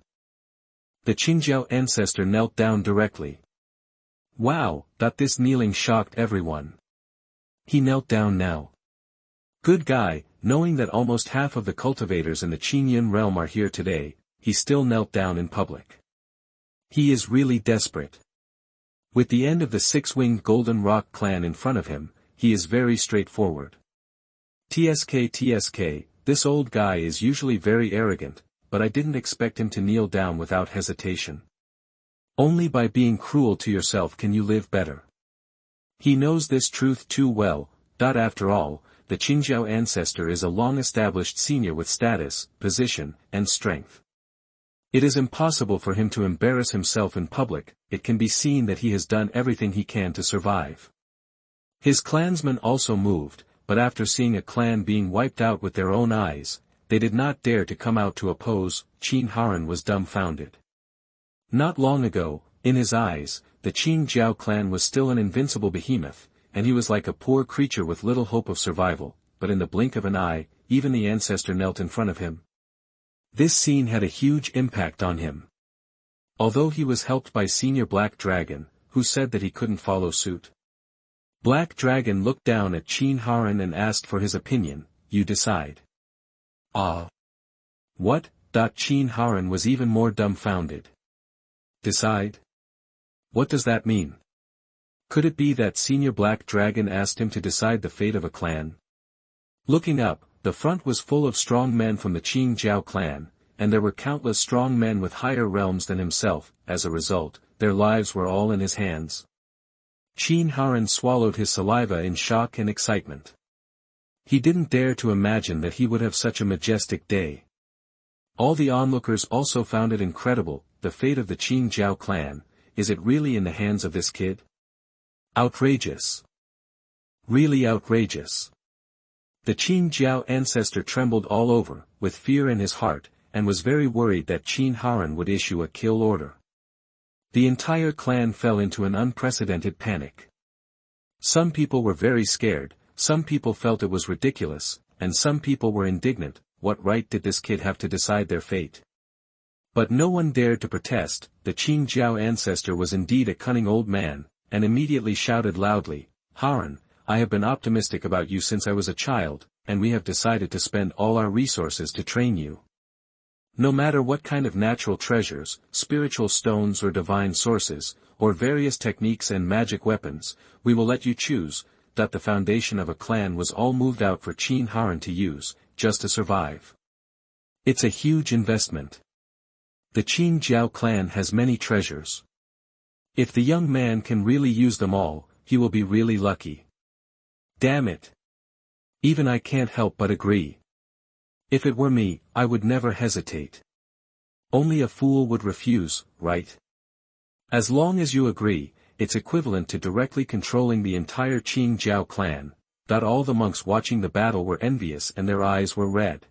The Qingyun ancestor knelt down directly. Wow, this kneeling shocked everyone. He knelt down now. Good guy, knowing that almost half of the cultivators in the Qingyun realm are here today, he still knelt down in public. He is really desperate. With the end of the six-winged golden rock clan in front of him, he is very straightforward. TSK, this old guy is usually very arrogant, but I didn't expect him to kneel down without hesitation. Only by being cruel to yourself can you live better. He knows this truth too well. After all, the Qingyun ancestor is a long-established senior with status, position, and strength. It is impossible for him to embarrass himself in public. It can be seen that he has done everything he can to survive. His clansmen also moved, but after seeing a clan being wiped out with their own eyes, they did not dare to come out to oppose. Qin Haoran was dumbfounded. Not long ago, in his eyes, the Qingyun clan was still an invincible behemoth, and he was like a poor creature with little hope of survival, but in the blink of an eye, even the ancestor knelt in front of him. This scene had a huge impact on him. Although he was helped by Senior Black Dragon, who said that he couldn't follow suit. Black Dragon looked down at Qin Haoran and asked for his opinion. You decide. What? Qin Haoran was even more dumbfounded. Decide? What does that mean? Could it be that Senior Black Dragon asked him to decide the fate of a clan? Looking up, the front was full of strong men from the Qingyun clan, and there were countless strong men with higher realms than himself. As a result, their lives were all in his hands. Qin Haoran swallowed his saliva in shock and excitement. He didn't dare to imagine that he would have such a majestic day. All the onlookers also found it incredible. The fate of the Qingyun clan, is it really in the hands of this kid? Outrageous. Really outrageous. The Qingyun ancestor trembled all over, with fear in his heart, and was very worried that Qin Haoran would issue a kill order. The entire clan fell into an unprecedented panic. Some people were very scared, some people felt it was ridiculous, and some people were indignant. What right did this kid have to decide their fate? But no one dared to protest. The Qingyun ancestor was indeed a cunning old man, and immediately shouted loudly, Haoran, I have been optimistic about you since I was a child, and we have decided to spend all our resources to train you. No matter what kind of natural treasures, spiritual stones or divine sources, or various techniques and magic weapons, we will let you choose, that the foundation of a clan was all moved out for Qin Haoran to use, just to survive. It's a huge investment. The Qingyun clan has many treasures. If the young man can really use them all, he will be really lucky. Damn it. Even I can't help but agree. If it were me, I would never hesitate. Only a fool would refuse, right? As long as you agree, it's equivalent to directly controlling the entire Qingyun clan. All the monks watching the battle were envious and their eyes were red.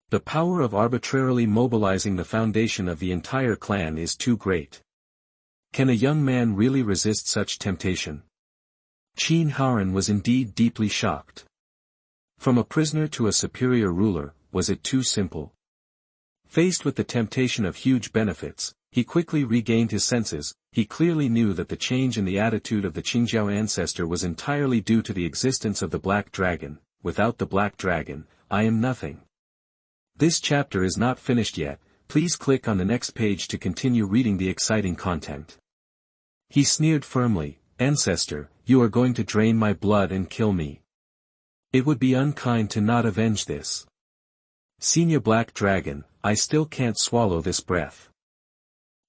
The power of arbitrarily mobilizing the foundation of the entire clan is too great. Can a young man really resist such temptation? Qin Haoran was indeed deeply shocked. From a prisoner to a superior ruler, was it too simple? Faced with the temptation of huge benefits, he quickly regained his senses. He clearly knew that the change in the attitude of the Qingyun ancestor was entirely due to the existence of the Black Dragon. Without the Black Dragon, I am nothing. This chapter is not finished yet. Please click on the next page to continue reading the exciting content. He sneered firmly, "Ancestor, you are going to drain my blood and kill me. It would be unkind to not avenge this. Senior Black Dragon, I still can't swallow this breath."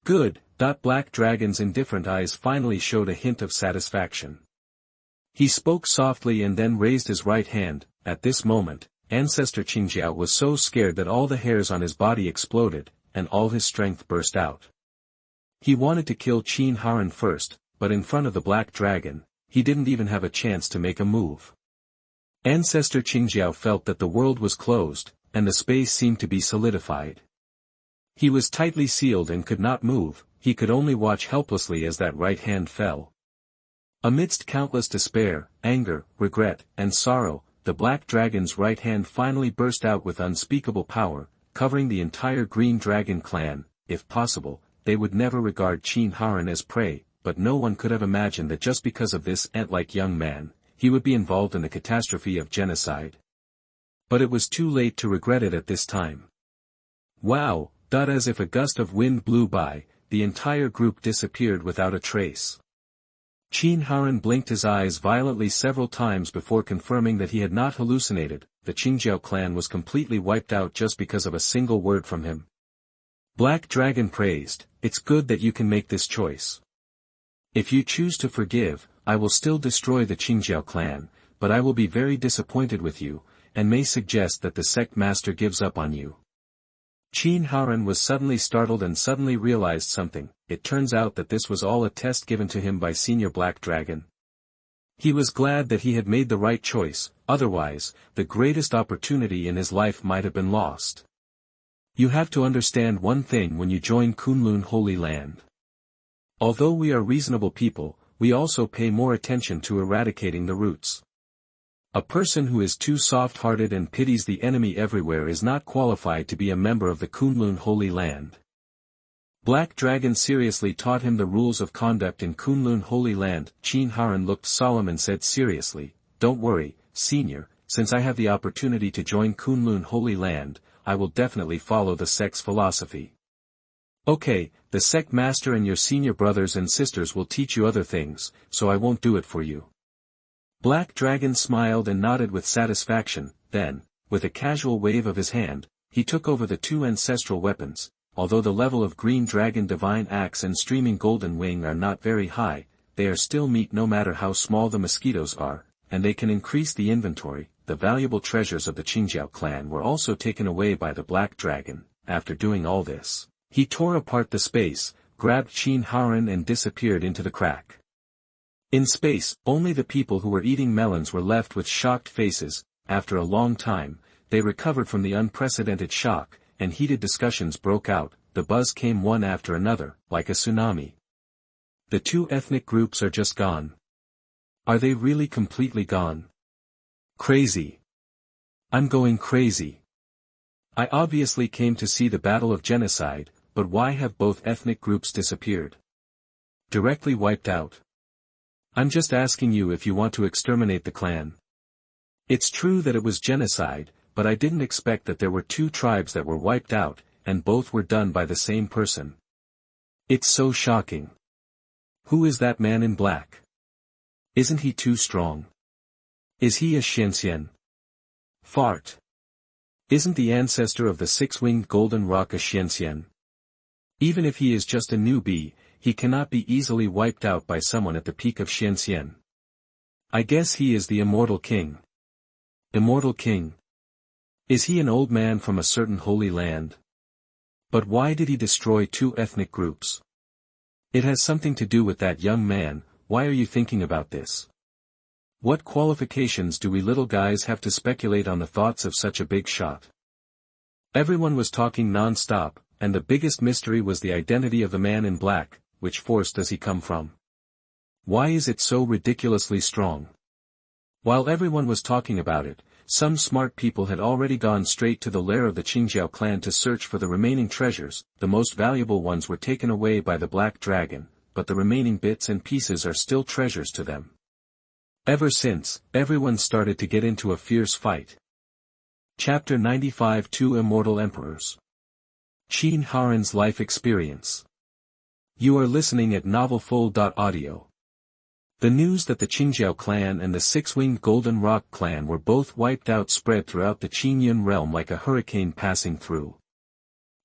Good. Black Dragon's indifferent eyes finally showed a hint of satisfaction. He spoke softly and then raised his right hand. At this moment, Ancestor Qingyun was so scared that all the hairs on his body exploded, and all his strength burst out. He wanted to kill Qin Haoran first, but in front of the Black Dragon, he didn't even have a chance to make a move. Ancestor Qingyun felt that the world was closed, and the space seemed to be solidified. He was tightly sealed and could not move. He could only watch helplessly as that right hand fell. Amidst countless despair, anger, regret, and sorrow, the Black Dragon's right hand finally burst out with unspeakable power, covering the entire Green Dragon clan. If possible, they would never regard Qin Haoran as prey, but no one could have imagined that just because of this ant-like young man, he would be involved in the catastrophe of genocide. But it was too late to regret it at this time. Wow! As if a gust of wind blew by, the entire group disappeared without a trace. Qin Haoran blinked his eyes violently several times before confirming that he had not hallucinated. The Qingyun clan was completely wiped out just because of a single word from him. Black Dragon praised, "It's good that you can make this choice. If you choose to forgive, I will still destroy the Qingyun clan, but I will be very disappointed with you, and may suggest that the sect master gives up on you." Qin Haoran was suddenly startled and suddenly realized something. It turns out that this was all a test given to him by Senior Black Dragon. He was glad that he had made the right choice, otherwise, the greatest opportunity in his life might have been lost. You have to understand one thing when you join Kunlun Holy Land. Although we are reasonable people, we also pay more attention to eradicating the roots. A person who is too soft-hearted and pities the enemy everywhere is not qualified to be a member of the Kunlun Holy Land. Black Dragon seriously taught him the rules of conduct in Kunlun Holy Land. Qin Haoran looked solemn and said seriously, "Don't worry, Senior, since I have the opportunity to join Kunlun Holy Land, I will definitely follow the sect's philosophy." "Okay, the sect master and your senior brothers and sisters will teach you other things, so I won't do it for you." Black Dragon smiled and nodded with satisfaction. Then, with a casual wave of his hand, he took over the two ancestral weapons. Although the level of Green Dragon Divine Axe and Streaming Golden Wing are not very high, they are still meat no matter how small the mosquitoes are, and they can increase the inventory. The valuable treasures of the Qingyun clan were also taken away by the Black Dragon. After doing all this, he tore apart the space, grabbed Qin Haoran and disappeared into the crack. In space, only the people who were eating melons were left with shocked faces. After a long time, they recovered from the unprecedented shock, and heated discussions broke out. The buzz came one after another, like a tsunami. The two ethnic groups are just gone. Are they really completely gone? Crazy. I'm going crazy. I obviously came to see the battle of genocide, but why have both ethnic groups disappeared? Directly wiped out. I'm just asking you if you want to exterminate the clan. It's true that it was genocide, but I didn't expect that there were two tribes that were wiped out, and both were done by the same person. It's so shocking. Who is that man in black? Isn't he too strong? Is he a Xianxian? Fart. Isn't the ancestor of the six-winged golden rock a Xianxian? Even if he is just a newbie, he cannot be easily wiped out by someone at the peak of Xianxian. I guess he is the Immortal King. Immortal King. Is he an old man from a certain holy land? But why did he destroy two ethnic groups? It has something to do with that young man. Why are you thinking about this? What qualifications do we little guys have to speculate on the thoughts of such a big shot? Everyone was talking non-stop, and the biggest mystery was the identity of the man in black. Which force does he come from? Why is it so ridiculously strong? While everyone was talking about it, some smart people had already gone straight to the lair of the Qingyun clan to search for the remaining treasures. The most valuable ones were taken away by the Black Dragon, but the remaining bits and pieces are still treasures to them. Ever since, everyone started to get into a fierce fight. Chapter 95 Two Immortal Emperors. Qin Haoran's Life Experience. You are listening at novelfull.audio. The news that the Qingyun clan and the six-winged Golden Rock clan were both wiped out spread throughout the Qingyun realm like a hurricane passing through.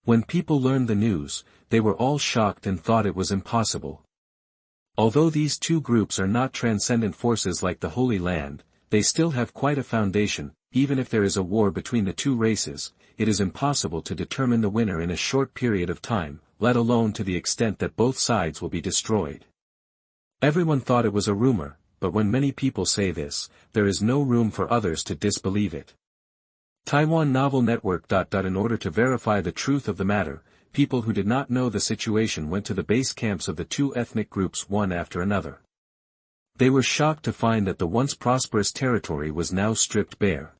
When people learned the news, they were all shocked and thought it was impossible. Although these two groups are not transcendent forces like the Holy Land, they still have quite a foundation. Even if there is a war between the two races, it is impossible to determine the winner in a short period of time, let alone to the extent that both sides will be destroyed. Everyone thought it was a rumor, but when many people say this, there is no room for others to disbelieve it. Taiwan Novel Network. In order to verify the truth of the matter, people who did not know the situation went to the base camps of the two ethnic groups one after another. They were shocked to find that the once prosperous territory was now stripped bare.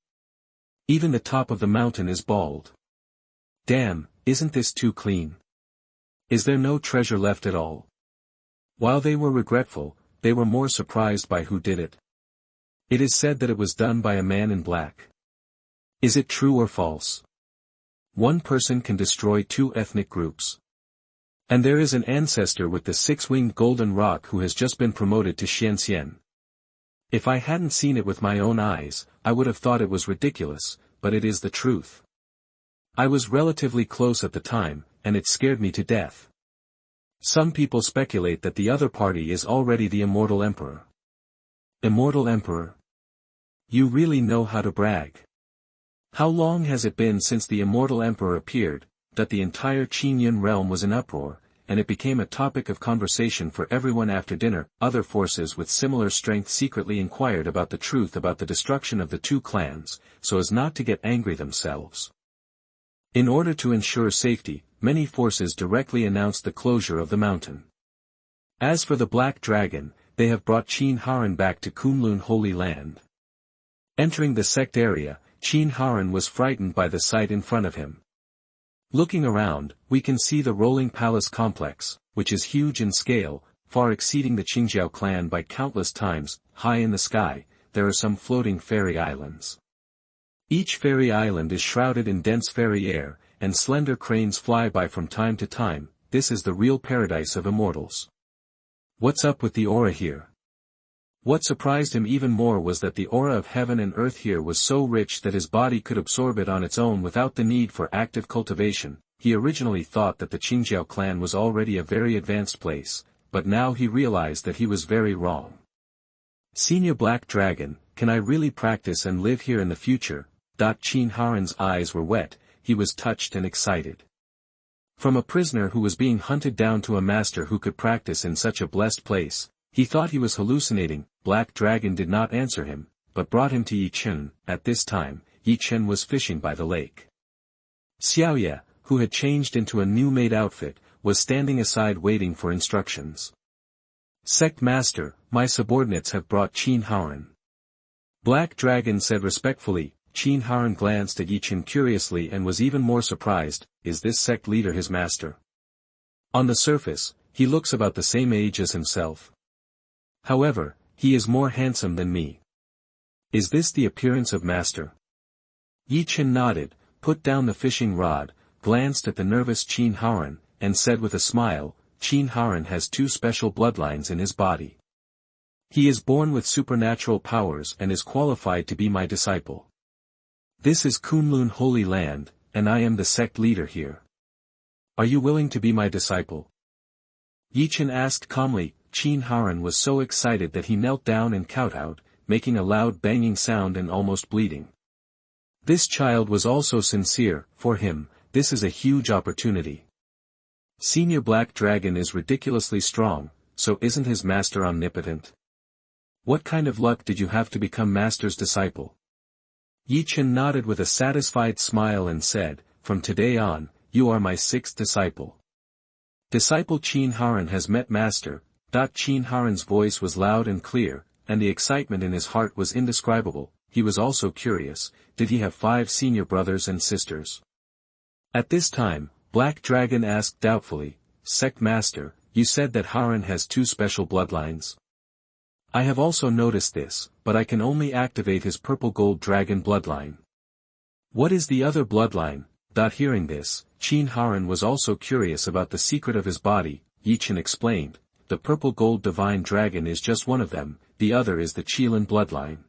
Even the top of the mountain is bald. Damn, isn't this too clean? Is there no treasure left at all? While they were regretful, they were more surprised by who did it. It is said that it was done by a man in black. Is it true or false? One person can destroy two ethnic groups. And there is an ancestor with the six-winged golden rock who has just been promoted to Xianxian. If I hadn't seen it with my own eyes, I would have thought it was ridiculous, but it is the truth. I was relatively close at the time, and it scared me to death. Some people speculate that the other party is already the Immortal Emperor. Immortal Emperor? You really know how to brag. How long has it been since the Immortal Emperor appeared, that the entire Qingyun realm was in uproar, and it became a topic of conversation for everyone after dinner? Other forces with similar strength secretly inquired about the truth about the destruction of the two clans, so as not to get angry themselves. In order to ensure safety, many forces directly announced the closure of the mountain. As for the Black Dragon, they have brought Qin Haoran back to Kunlun Holy Land. Entering the Sect area, Qin Haoran was frightened by the sight in front of him. Looking around, we can see the rolling palace complex, which is huge in scale, far exceeding the Qingyun clan by countless times. High in the sky, there are some floating fairy islands. Each fairy island is shrouded in dense fairy air, and slender cranes fly by from time to time. This is the real paradise of immortals. What's up with the aura here? What surprised him even more was that the aura of heaven and earth here was so rich that his body could absorb it on its own without the need for active cultivation. He originally thought that the Qingyun clan was already a very advanced place, but now he realized that he was very wrong. Senior Black Dragon, can I really practice and live here in the future? Qin Haoran's eyes were wet, he was touched and excited. From a prisoner who was being hunted down to a master who could practice in such a blessed place, he thought he was hallucinating. Black Dragon did not answer him, but brought him to Ye Chen. At this time, Ye Chen was fishing by the lake. Xiaoye, who had changed into a new-made outfit, was standing aside waiting for instructions. Sect Master, my subordinates have brought Qin Haoran. Black Dragon said respectfully. Qin Haoran glanced at Ye Chen curiously and was even more surprised. Is this sect leader his master? On the surface, he looks about the same age as himself. However, he is more handsome than me. Is this the appearance of master? Ye Chen nodded, put down the fishing rod, glanced at the nervous Qin Haoran, and said with a smile, Qin Haoran has two special bloodlines in his body. He is born with supernatural powers and is qualified to be my disciple. This is Kunlun Holy Land, and I am the sect leader here. Are you willing to be my disciple? Ye Chen asked calmly. Qin Haoran was so excited that he knelt down and kowtowed, making a loud banging sound and almost bleeding. This child was also sincere. For him, this is a huge opportunity. Senior Black Dragon is ridiculously strong, so isn't his master omnipotent? What kind of luck did you have to become master's disciple? Ye Chen nodded with a satisfied smile and said, from today on, you are my sixth disciple. Disciple Qin Haoran has met master. Qin Haoran's voice was loud and clear, and the excitement in his heart was indescribable. He was also curious, did he have 5 senior brothers and sisters? At this time, Black Dragon asked doubtfully, Sect Master, you said that Haoran has 2 special bloodlines. I have also noticed this, but I can only activate his purple gold dragon bloodline. What is the other bloodline? Hearing this, Qin Haoran was also curious about the secret of his body. Ye Chen explained, the purple gold divine dragon is just one of them, the other is the Qilin bloodline.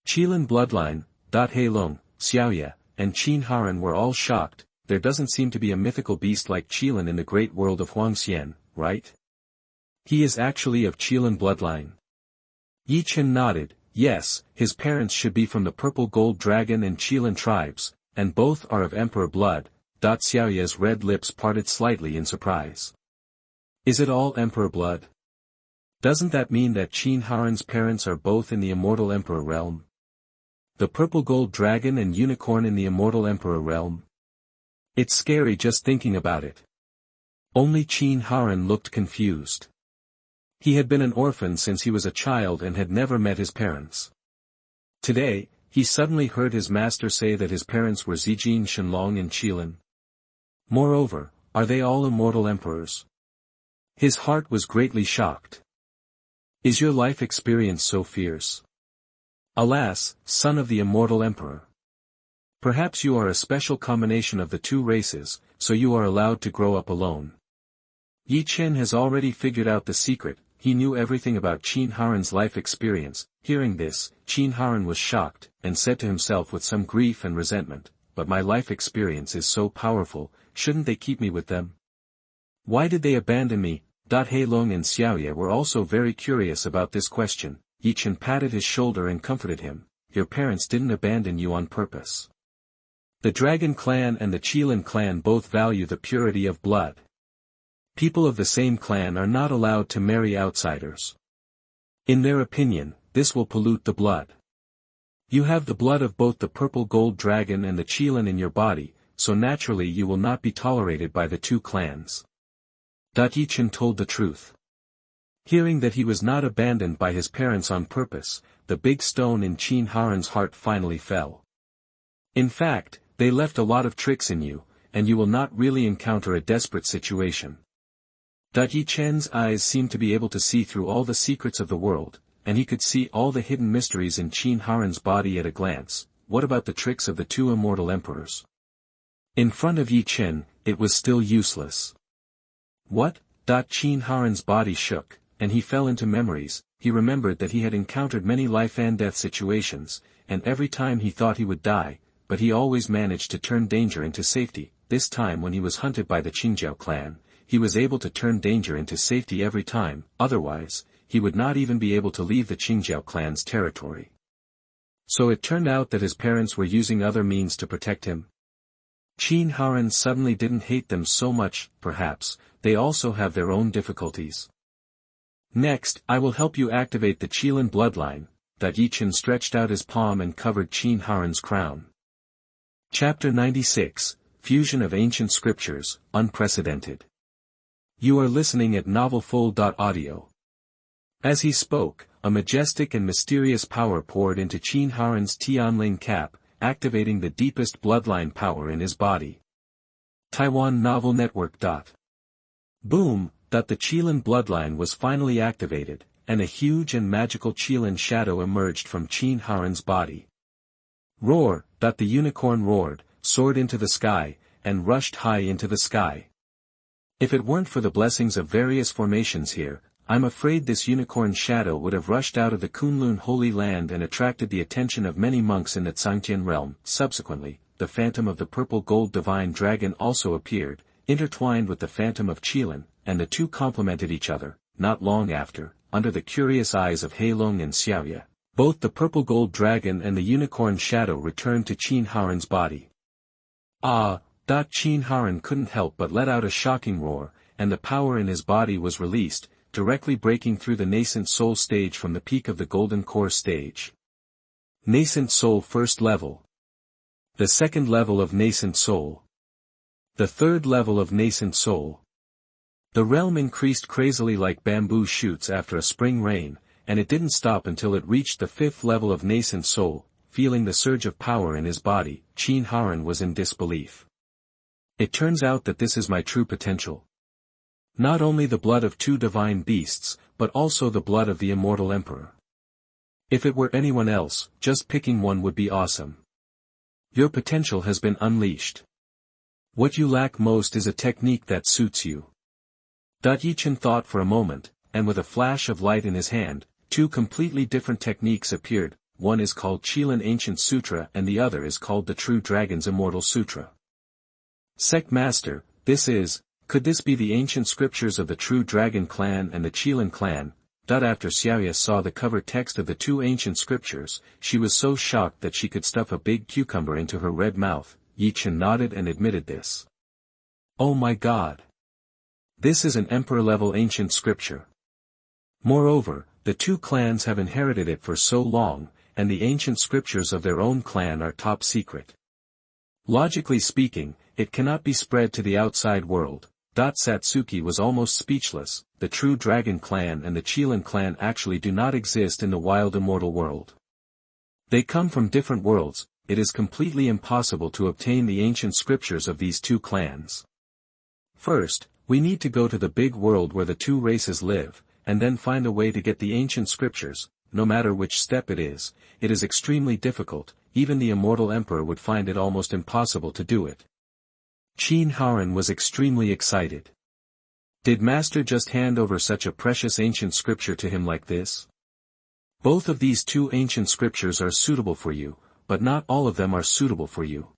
Qilin bloodline, Heilong, Xiaoye, and Qin Haoran were all shocked. There doesn't seem to be a mythical beast like Qilin in the great world of Huangxian, right? He is actually of Qilin bloodline. Ye Chen nodded, yes, his parents should be from the purple gold dragon and Qilin tribes, and both are of emperor blood. Xiaoye's red lips parted slightly in surprise. Is it all emperor blood? Doesn't that mean that Qin Haoran's parents are both in the Immortal Emperor realm? The purple gold dragon and unicorn in the Immortal Emperor realm? It's scary just thinking about it. Only Qin Haoran looked confused. He had been an orphan since he was a child and had never met his parents. Today, he suddenly heard his master say that his parents were Zijin Shenlong and Qilin. Moreover, are they all immortal emperors? His heart was greatly shocked. Is your life experience so fierce? Alas, son of the Immortal Emperor. Perhaps you are a special combination of the 2 races, so you are allowed to grow up alone. Ye Chen has already figured out the secret. He knew everything about Qin Haoran's life experience. Hearing this, Qin Haoran was shocked, and said to himself with some grief and resentment, but my life experience is so powerful, shouldn't they keep me with them? Why did they abandon me? Heilong and Xiaoye were also very curious about this question. Ye Chen patted his shoulder and comforted him, your parents didn't abandon you on purpose. The Dragon clan and the Qilin clan both value the purity of blood. People of the same clan are not allowed to marry outsiders. In their opinion, this will pollute the blood. You have the blood of both the purple gold dragon and the Qilin in your body, so naturally you will not be tolerated by the 2 clans. Ye Chen told the truth. Hearing that he was not abandoned by his parents on purpose, the big stone in Qin Haoran's heart finally fell. In fact, they left a lot of tricks in you, and you will not really encounter a desperate situation. Ye Chen's eyes seemed to be able to see through all the secrets of the world, and he could see all the hidden mysteries in Qin Haoran's body at a glance. What about the tricks of the 2 Immortal Emperors? In front of Ye Chen, it was still useless. What? Qin Haoran's body shook, and he fell into memories. He remembered that he had encountered many life and death situations, and every time he thought he would die, but he always managed to turn danger into safety. This time when he was hunted by the Qingjiao clan, he was able to turn danger into safety every time, otherwise, he would not even be able to leave the Qingjiao clan's territory. So it turned out that his parents were using other means to protect him. Qin Haoran suddenly didn't hate them so much. Perhaps, they also have their own difficulties. Next, I will help you activate the Qilin bloodline. Ye Chen stretched out his palm and covered Qin Haoran's crown. Chapter 96, Fusion of Ancient Scriptures, Unprecedented. You are listening at novelfull.audio. As he spoke, a majestic and mysterious power poured into Qin Haoran's Tianling cap, activating the deepest bloodline power in his body. Taiwan Novel Network. Boom! The Qilin bloodline was finally activated, and a huge and magical Qilin shadow emerged from Qin Haoran's body. Roar! The unicorn roared, soared into the sky, and rushed high into the sky. If it weren't for the blessings of various formations here, I'm afraid this unicorn shadow would have rushed out of the Kunlun Holy Land and attracted the attention of many monks in the Xiangtian realm. Subsequently, the phantom of the purple gold divine dragon also appeared, intertwined with the phantom of Qilin, and the two complemented each other. Not long after, under the curious eyes of Heilong and Xiaoye, both the purple gold dragon and the unicorn shadow returned to Qin Haoran's body. Qin Haoran couldn't help but let out a shocking roar, and the power in his body was released, directly breaking through the nascent soul stage from the peak of the golden core stage. Nascent soul first level. The second level of nascent soul. The third level of nascent soul. The realm increased crazily like bamboo shoots after a spring rain, and it didn't stop until it reached the fifth level of nascent soul. Feeling the surge of power in his body, Qin Haoran was in disbelief. It turns out that this is my true potential. Not only the blood of two divine beasts, but also the blood of the Immortal Emperor. If it were anyone else, just picking one would be awesome. Your potential has been unleashed. What you lack most is a technique that suits you. Ye Chen thought for a moment, and with a flash of light in his hand, two completely different techniques appeared. One is called Qilin Ancient Sutra and the other is called the True Dragon's Immortal Sutra. Sect Master, could this be the ancient scriptures of the True Dragon clan and the Qilin clan? After Xiaoye saw the cover text of the two ancient scriptures, she was so shocked that she could stuff a big cucumber into her red mouth. Ye Chen nodded and admitted this. Oh my God! This is an emperor-level ancient scripture. Moreover, the two clans have inherited it for so long, and the ancient scriptures of their own clan are top secret. Logically speaking, it cannot be spread to the outside world. Satsuki was almost speechless. The True Dragon clan and the Qilin clan actually do not exist in the wild immortal world. They come from different worlds. It is completely impossible to obtain the ancient scriptures of these two clans. First, we need to go to the big world where the two races live, and then find a way to get the ancient scriptures. No matter which step it is extremely difficult. Even the Immortal Emperor would find it almost impossible to do it. Qin Haoran was extremely excited. Did Master just hand over such a precious ancient scripture to him like this? Both of these two ancient scriptures are suitable for you, but not all of them are suitable for you.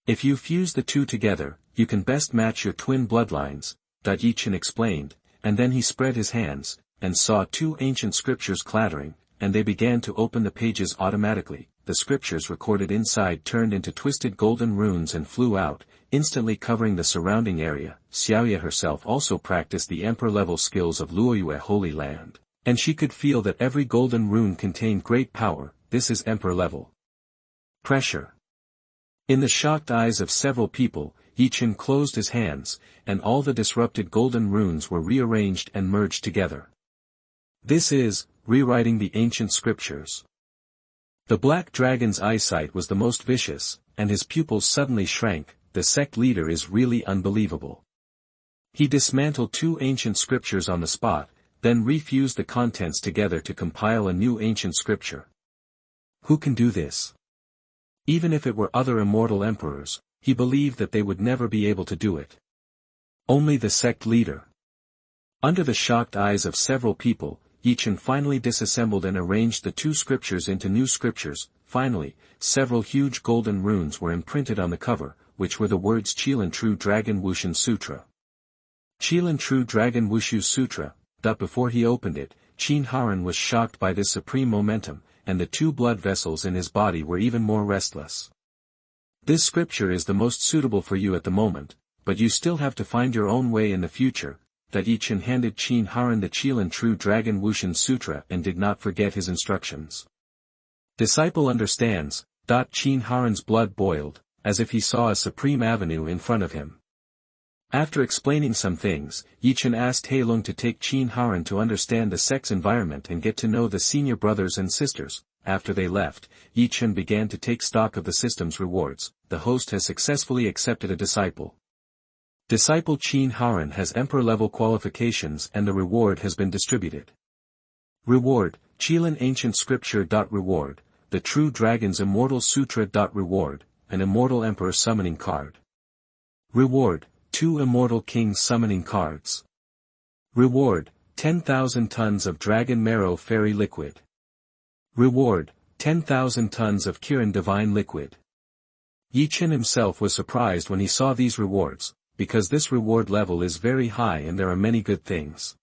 If you fuse the two together, you can best match your twin bloodlines, Ye Chen explained, and then he spread his hands, and saw two ancient scriptures clattering, and they began to open the pages automatically. The scriptures recorded inside turned into twisted golden runes and flew out, instantly covering the surrounding area. Xiaoye herself also practiced the emperor-level skills of Luoyue Holy Land, and she could feel that every golden rune contained great power. This is emperor-level. Pressure. In the shocked eyes of several people, Ye Chen closed his hands, and all the disrupted golden runes were rearranged and merged together. This is rewriting the ancient scriptures. The black dragon's eyesight was the most vicious, and his pupils suddenly shrank. The sect leader is really unbelievable. He dismantled two ancient scriptures on the spot, then refused the contents together to compile a new ancient scripture. Who can do this? Even if it were other immortal emperors, he believed that they would never be able to do it. Only the sect leader. Under the shocked eyes of several people, Ye Chen finally disassembled and arranged the two scriptures into new scriptures. Finally, several huge golden runes were imprinted on the cover, which were the words Qilin True Dragon Wushan Sutra. Qilin True Dragon Wushu Sutra. Before he opened it, Qin Haoran was shocked by this supreme momentum, and the two blood vessels in his body were even more restless. This scripture is the most suitable for you at the moment, but you still have to find your own way in the future. Ye Chen handed Qin Haoran the Qilin True Dragon Wushan Sutra and did not forget his instructions. Disciple understands. Qin Haoran's blood boiled, as if he saw a supreme avenue in front of him. After explaining some things, Ye Chen asked Heilong to take Qin Haoran to understand the sect's environment and get to know the senior brothers and sisters. After they left, Ye Chen began to take stock of the system's rewards. The host has successfully accepted a disciple. Disciple Qin Haoran has emperor-level qualifications and the reward has been distributed. Reward, Qilin Ancient Scripture. Reward, the True Dragon's Immortal Sutra. Reward, an Immortal Emperor summoning card. Reward, 2 Immortal King summoning cards. Reward, 10,000 tons of Dragon Marrow Fairy Liquid. Reward, 10,000 tons of Qin Divine Liquid. Ye Chen himself was surprised when he saw these rewards, because this reward level is very high and there are many good things.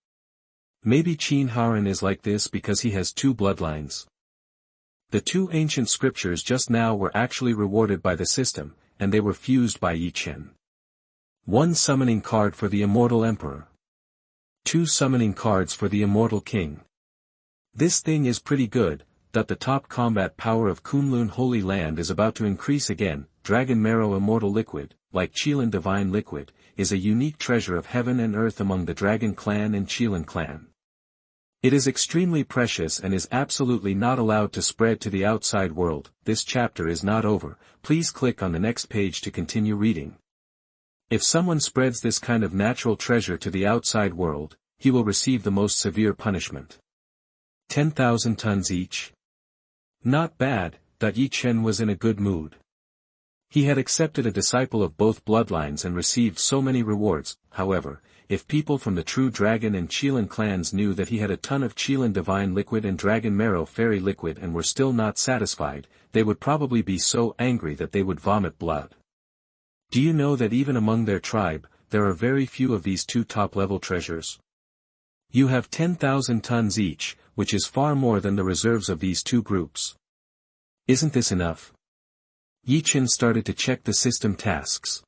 Maybe Qin Haoran is like this because he has 2 bloodlines. The 2 ancient scriptures just now were actually rewarded by the system, and they were fused by Ye Chen. 1 summoning card for the Immortal Emperor. 2 summoning cards for the Immortal King. This thing is pretty good, that the top combat power of Kunlun Holy Land is about to increase again. Dragon Marrow Immortal Liquid, like Qin Divine Liquid, is a unique treasure of heaven and earth among the Dragon Clan and Qin Clan. It is extremely precious and is absolutely not allowed to spread to the outside world. This chapter is not over, please click on the next page to continue reading. If someone spreads this kind of natural treasure to the outside world, he will receive the most severe punishment. 10,000 tons each. Not bad, that Ye Chen was in a good mood. He had accepted a disciple of both bloodlines and received so many rewards. However, if people from the true Dragon and Qin clans knew that he had a ton of Qin Divine Liquid and Dragon Marrow Fairy Liquid and were still not satisfied, they would probably be so angry that they would vomit blood. Do you know that even among their tribe, there are very few of these 2 top-level treasures? You have 10,000 tons each, which is far more than the reserves of these 2 groups. Isn't this enough? Ye Chen started to check the system tasks.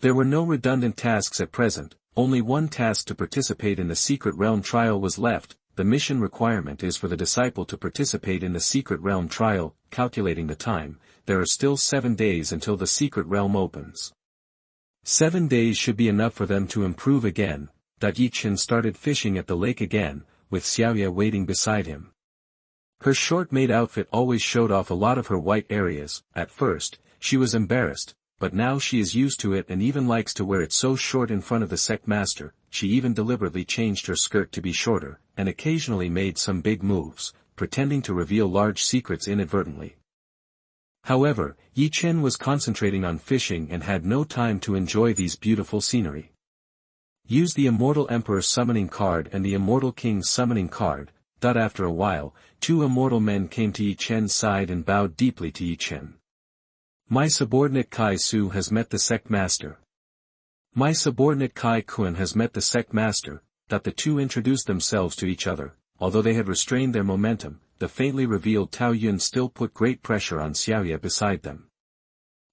There were no redundant tasks at present, only 1 task to participate in the Secret Realm trial was left. The mission requirement is for the disciple to participate in the Secret Realm trial. Calculating the time, there are still 7 days until the Secret Realm opens. 7 days should be enough for them to improve again. Ye Chen started fishing at the lake again, with Xiaoya waiting beside him. Her short-made outfit always showed off a lot of her white areas. At first, she was embarrassed, but now she is used to it and even likes to wear it so short in front of the sect master. She even deliberately changed her skirt to be shorter, and occasionally made some big moves, pretending to reveal large secrets inadvertently. However, Ye Chen was concentrating on fishing and had no time to enjoy these beautiful scenery. Use the Immortal Emperor summoning card and the Immortal King summoning card. After a while, 2 immortal men came to Ye Chen's side and bowed deeply to Ye Chen. My subordinate Kai Su has met the sect master. My subordinate Kai Kun has met the sect master. The 2 introduced themselves to each other. Although they had restrained their momentum, the faintly revealed Taoyuan still put great pressure on Xiaoya beside them.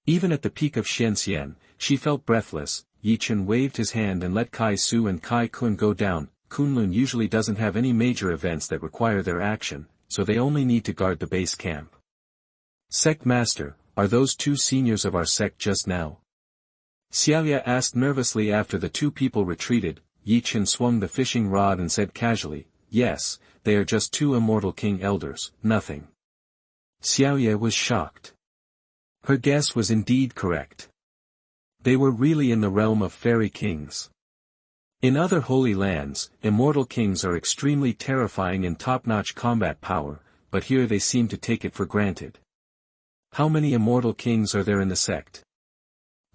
Even at the peak of Xian, she felt breathless. Ye Chen waved his hand and let Kai Su and Kai Kun go down. Kunlun usually doesn't have any major events that require their action, so they only need to guard the base camp. Sect Master, are those 2 seniors of our sect just now? Xiaoya asked nervously after the 2 people retreated. Ye Chen swung the fishing rod and said casually, yes, they are just 2 Immortal King elders, nothing. Xiaoya was shocked. Her guess was indeed correct. They were really in the realm of fairy kings. In other holy lands, immortal kings are extremely terrifying in top-notch combat power, but here they seem to take it for granted. How many immortal kings are there in the sect?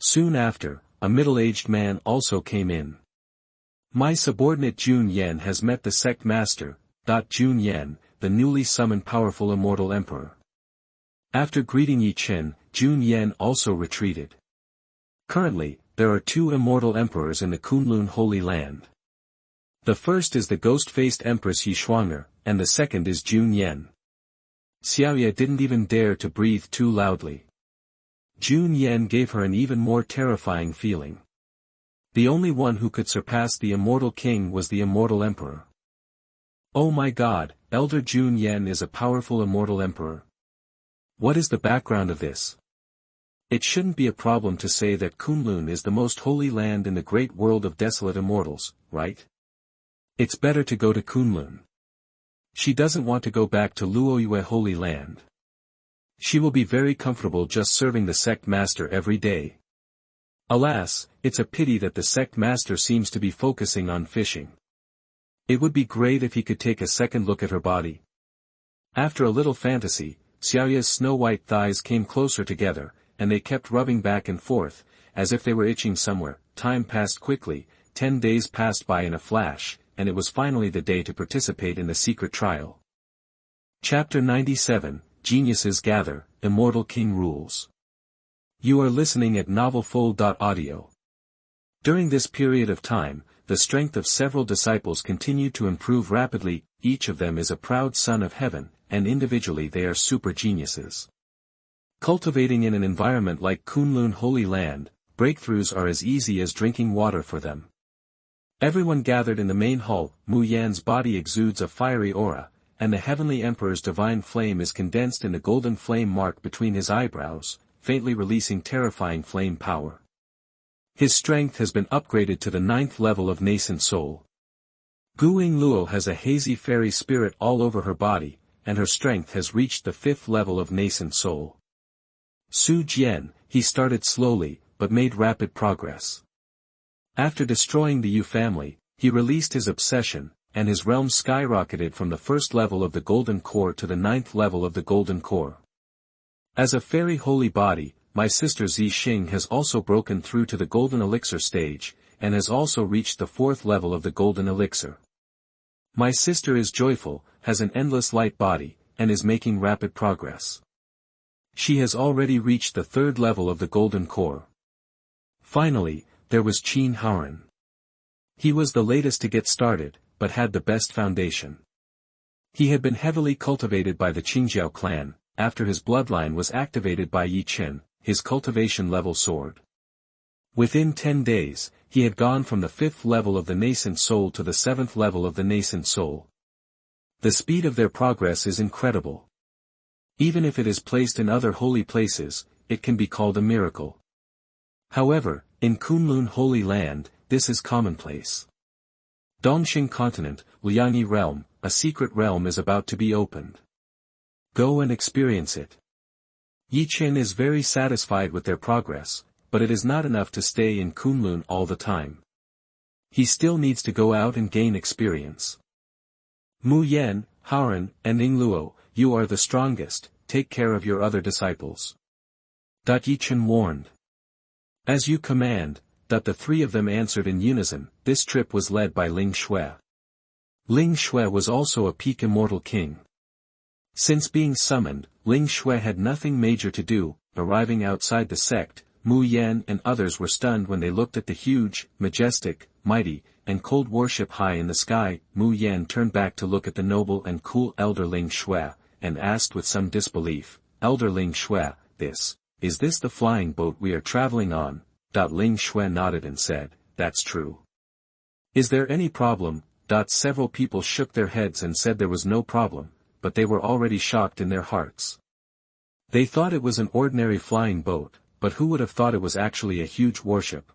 Soon after, a middle-aged man also came in. My subordinate Jun Yen has met the sect master. Jun Yen, the newly summoned powerful Immortal Emperor. After greeting Ye Chen, Jun Yen also retreated. Currently, there are 2 Immortal Emperors in the Kunlun Holy Land. The first is the ghost-faced Empress Xuanhuan, and the second is Jun Yen. Xiaoya didn't even dare to breathe too loudly. Jun Yen gave her an even more terrifying feeling. The only one who could surpass the Immortal King was the Immortal Emperor. Oh my god, Elder Jun Yen is a powerful Immortal Emperor. What is the background of this? It shouldn't be a problem to say that Kunlun is the most holy land in the great world of desolate immortals, right? It's better to go to Kunlun. She doesn't want to go back to Luoyue Holy Land. She will be very comfortable just serving the sect master every day. Alas, it's a pity that the sect master seems to be focusing on fishing. It would be great if he could take a second look at her body. After a little fantasy, Xiaoya's snow-white thighs came closer together, and they kept rubbing back and forth, as if they were itching somewhere. Time passed quickly, 10 days passed by in a flash, and it was finally the day to participate in the secret trial. Chapter 97, Geniuses Gather, Immortal King Rules. You are listening at novelfull.audio. During this period of time, the strength of several disciples continued to improve rapidly. Each of them is a proud son of heaven, and individually they are super geniuses. Cultivating in an environment like Kunlun Holy Land, breakthroughs are as easy as drinking water for them. Everyone gathered in the main hall. Mu Yan's body exudes a fiery aura, and the Heavenly Emperor's divine flame is condensed in a golden flame mark between his eyebrows, faintly releasing terrifying flame power. His strength has been upgraded to the 9th level of nascent soul. Guing Luo has a hazy fairy spirit all over her body, and her strength has reached the 5th level of nascent soul. Su Jian, he started slowly, but made rapid progress. After destroying the Yu family, he released his obsession, and his realm skyrocketed from the 1st level of the Golden Core to the 9th level of the Golden Core. As a fairy holy body, my sister Zixing has also broken through to the Golden Elixir stage, and has also reached the 4th level of the Golden Elixir. My sister is joyful, has an endless light body, and is making rapid progress. She has already reached the 3rd level of the Golden Core. Finally, there was Qin Haoran. He was the latest to get started, but had the best foundation. He had been heavily cultivated by the Qingyun clan, after his bloodline was activated by Ye Chen, his cultivation level sword. Within 10 days, he had gone from the 5th level of the nascent soul to the 7th level of the nascent soul. The speed of their progress is incredible. Even if it is placed in other holy places, it can be called a miracle. However, in Kunlun Holy Land, this is commonplace. Dongxing Continent, Liangyi Realm, a secret realm is about to be opened. Go and experience it. Ye Chen is very satisfied with their progress, but it is not enough to stay in Kunlun all the time. He still needs to go out and gain experience. Mu Yan, Haoran, and Yingluo, you are the strongest, take care of your other disciples. Ye Chen warned. As you command, the 3 of them answered in unison. This trip was led by Ling Shui. Ling Shui was also a peak Immortal King. Since being summoned, Ling Shui had nothing major to do. Arriving outside the sect, Mu Yan and others were stunned when they looked at the huge, majestic, mighty, and cold worship high in the sky. Mu Yan turned back to look at the noble and cool Elder Ling Shui, and asked with some disbelief, Elder Ling Shui, is this the flying boat we are traveling on? Ling Shui nodded and said, that's true. Is there any problem? Several people shook their heads and said there was no problem, but they were already shocked in their hearts. They thought it was an ordinary flying boat, but who would have thought it was actually a huge warship?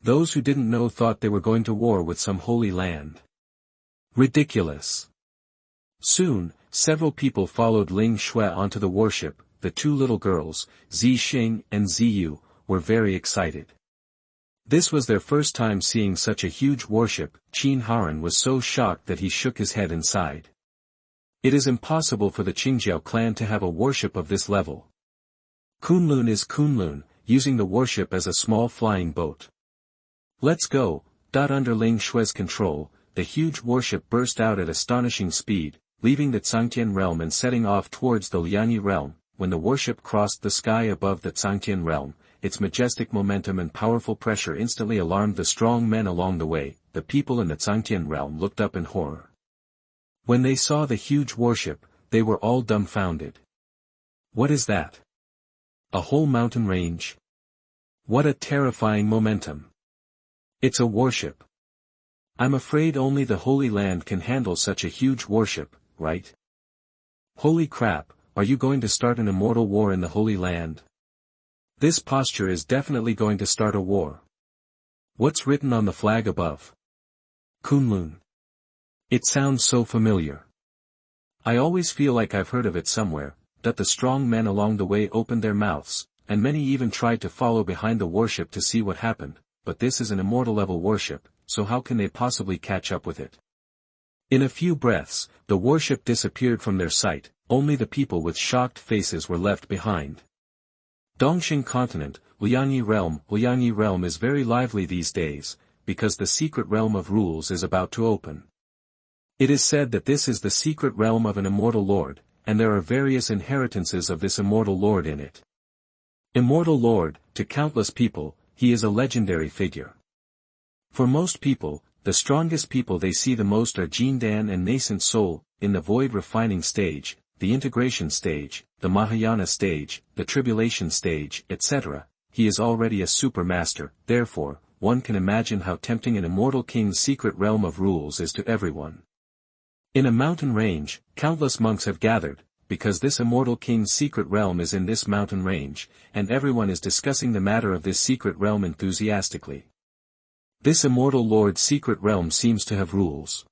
Those who didn't know thought they were going to war with some holy land. Ridiculous. Soon, several people followed Ling Shui onto the warship. The 2 little girls, Zixing and Ziyu, were very excited. This was their first time seeing such a huge warship. Qin Haoran was so shocked that he shook his head and sighed. It is impossible for the Qingyun clan to have a warship of this level. Kunlun is Kunlun, using the warship as a small flying boat. Let's go. Under Ling Shui's control, the huge warship burst out at astonishing speed, leaving the Zhangtian realm and setting off towards the Liangyi realm. When the warship crossed the sky above the Zhangtian realm, its majestic momentum and powerful pressure instantly alarmed the strong men along the way. The people in the Zhangtian realm looked up in horror. When they saw the huge warship, they were all dumbfounded. What is that? A whole mountain range? What a terrifying momentum. It's a warship. I'm afraid only the Holy Land can handle such a huge warship, right? Holy crap, are you going to start an immortal war in the Holy Land? This posture is definitely going to start a war. What's written on the flag above? Kunlun. It sounds so familiar. I always feel like I've heard of it somewhere. The strong men along the way opened their mouths, and many even tried to follow behind the warship to see what happened, but this is an immortal level warship, so how can they possibly catch up with it? In a few breaths, the warship disappeared from their sight, only the people with shocked faces were left behind. Dongxing Continent, Liangyi Realm. Liangyi Realm is very lively these days, because the secret realm of rules is about to open. It is said that this is the secret realm of an immortal lord, and there are various inheritances of this immortal lord in it. Immortal lord, to countless people, he is a legendary figure. For most people, the strongest people they see the most are Jindan and nascent soul, in the void refining stage, the integration stage, the Mahayana stage, the tribulation stage, etc. He is already a super master, therefore, one can imagine how tempting an immortal king's secret realm of rules is to everyone. In a mountain range, countless monks have gathered, because this immortal king's secret realm is in this mountain range, and everyone is discussing the matter of this secret realm enthusiastically. This immortal lord's secret realm seems to have rules.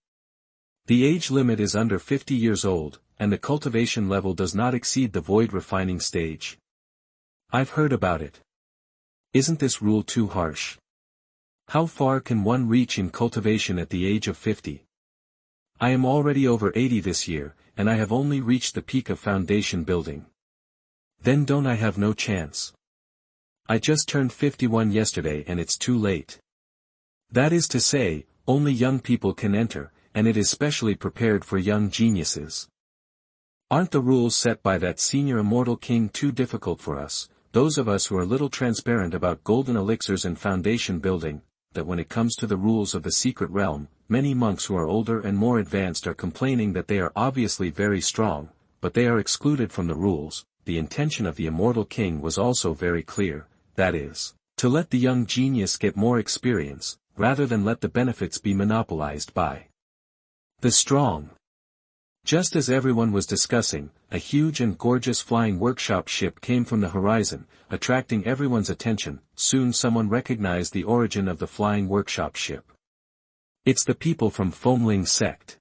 The age limit is under 50 years old, and the cultivation level does not exceed the void refining stage. I've heard about it. Isn't this rule too harsh? How far can one reach in cultivation at the age of 50? I am already over 80 this year, and I have only reached the peak of foundation building. Then don't I have no chance? I just turned 51 yesterday and it's too late. That is to say, only young people can enter, and it is specially prepared for young geniuses. Aren't the rules set by that senior immortal king too difficult for us, those of us who are little transparent about golden elixirs and foundation building, that when it comes to the rules of the secret realm, many monks who are older and more advanced are complaining that they are obviously very strong, but they are excluded from the rules. The intention of the immortal king was also very clear, that is, to let the young genius get more experience, rather than let the benefits be monopolized by the strong. Just as everyone was discussing, a huge and gorgeous flying workshop ship came from the horizon, attracting everyone's attention. Soon someone recognized the origin of the flying workshop ship. It's the people from Fengling Sect.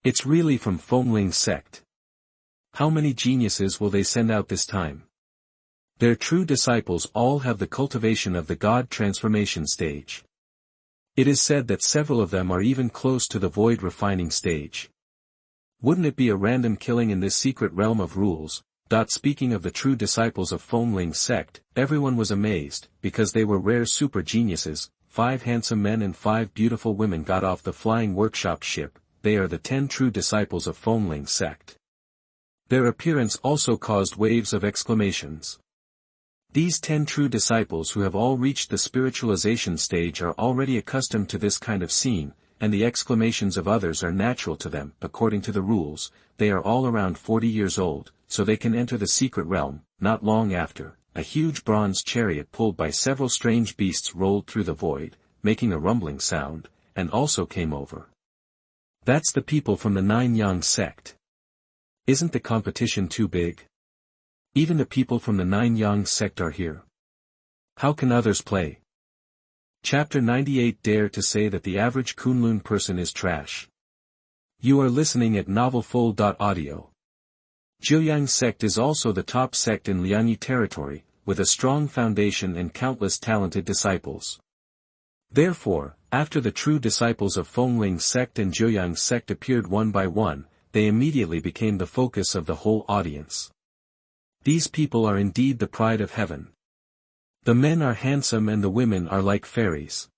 It's really from Fengling Sect. How many geniuses will they send out this time? Their true disciples all have the cultivation of the God transformation stage. It is said that several of them are even close to the void refining stage. Wouldn't it be a random killing in this secret realm of rules? Speaking of the true disciples of Fengling Sect, everyone was amazed, because they were rare super geniuses. 5 handsome men and 5 beautiful women got off the flying workshop ship. They are the 10 true disciples of Fengling Sect. Their appearance also caused waves of exclamations. These 10 true disciples who have all reached the spiritualization stage are already accustomed to this kind of scene, and the exclamations of others are natural to them. According to the rules, they are all around 40 years old, so they can enter the secret realm. Not long after, a huge bronze chariot pulled by several strange beasts rolled through the void, making a rumbling sound, and also came over. That's the people from the Nine-Yang sect. Isn't the competition too big? Even the people from the Nine-Yang sect are here. How can others play? Chapter 98. Dare to say that the average Kunlun person is trash. You are listening at novelfull.audio. Zhejiang sect is also the top sect in Liangyi territory, with a strong foundation and countless talented disciples. Therefore, after the true disciples of Fengling sect and Zhejiang sect appeared one by one, they immediately became the focus of the whole audience. These people are indeed the pride of heaven. The men are handsome and the women are like fairies.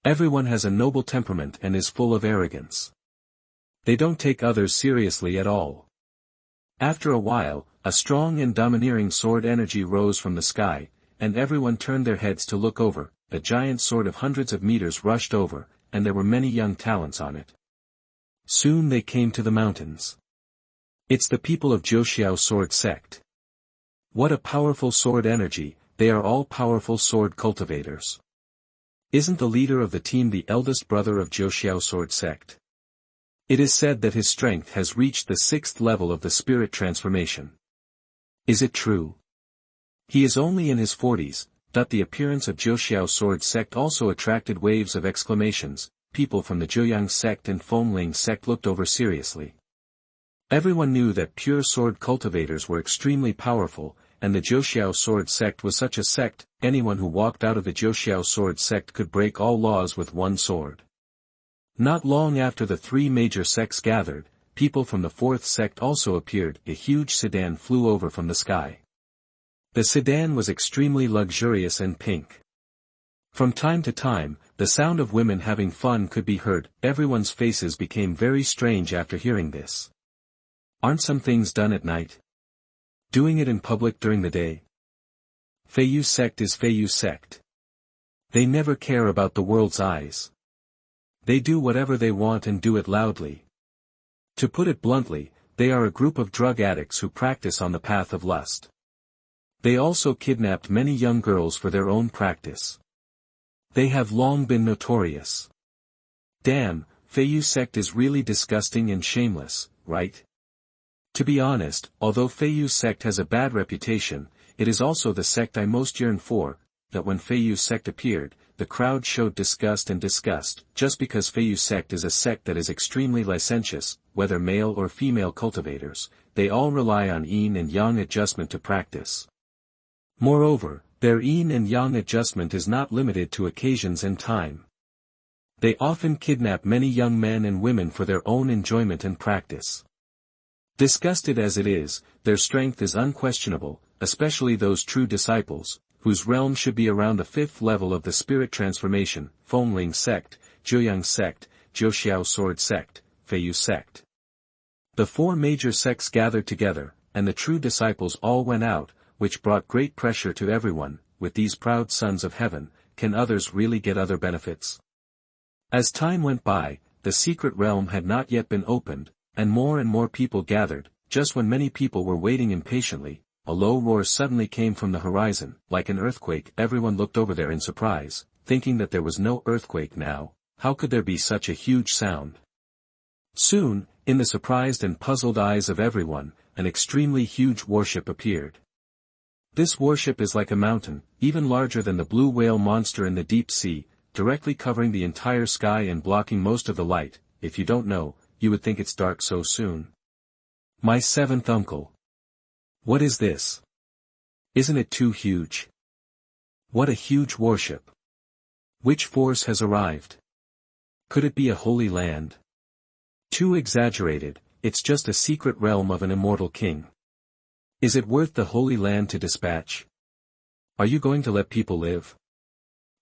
Everyone has a noble temperament and is full of arrogance. They don't take others seriously at all. After a while, a strong and domineering sword energy rose from the sky, and everyone turned their heads to look over. A giant sword of hundreds of meters rushed over, and there were many young talents on it. Soon they came to the mountains. It's the people of Zhouxiao sword sect. What a powerful sword energy, they are all powerful sword cultivators. Isn't the leader of the team the eldest brother of Zhouxiao sword sect? It is said that his strength has reached the 6th level of the spirit transformation. Is it true? He is only in his 40s. The appearance of Zhouxiao sword sect also attracted waves of exclamations. People from the Zhejiang sect and Fengling sect looked over seriously. Everyone knew that pure sword cultivators were extremely powerful, and the Zhouxiao sword sect was such a sect. Anyone who walked out of the Zhouxiao sword sect could break all laws with one sword. Not long after the 3 major sects gathered, people from the 4th sect also appeared. A huge sedan flew over from the sky. The sedan was extremely luxurious and pink. From time to time, the sound of women having fun could be heard. Everyone's faces became very strange after hearing this. Aren't some things done at night? Doing it in public during the day? Feiyu sect is Feiyu sect. They never care about the world's eyes. They do whatever they want and do it loudly. To put it bluntly, they are a group of drug addicts who practice on the path of lust. They also kidnapped many young girls for their own practice. They have long been notorious. Damn, Feiyu sect is really disgusting and shameless, right? To be honest, although Feiyu sect has a bad reputation, it is also the sect I most yearn for, that when Feiyu sect appeared, the crowd showed disgust and disgust, just because Feiyu sect is a sect that is extremely licentious, whether male or female cultivators, they all rely on yin and yang adjustment to practice. Moreover, their yin and yang adjustment is not limited to occasions and time. They often kidnap many young men and women for their own enjoyment and practice. Disgusted as it is, their strength is unquestionable, especially those true disciples, whose realm should be around the 5th level of the spirit transformation, Fengling sect, Jiuyang sect, Jiuxiao sword sect, Feiyu sect. The 4 major sects gathered together, and the true disciples all went out, which brought great pressure to everyone. With these proud sons of heaven, can others really get other benefits? As time went by, the secret realm had not yet been opened, and more people gathered. Just when many people were waiting impatiently, a low roar suddenly came from the horizon. Like an earthquake, everyone looked over there in surprise, thinking that there was no earthquake now. How could there be such a huge sound? Soon, in the surprised and puzzled eyes of everyone, an extremely huge warship appeared. This warship is like a mountain, even larger than the blue whale monster in the deep sea, directly covering the entire sky and blocking most of the light. If you don't know, you would think it's dark so soon. My 7th uncle. What is this? Isn't it too huge? What a huge warship. Which force has arrived? Could it be a holy land? Too exaggerated, it's just a secret realm of an immortal king. Is it worth the holy land to dispatch? Are you going to let people live?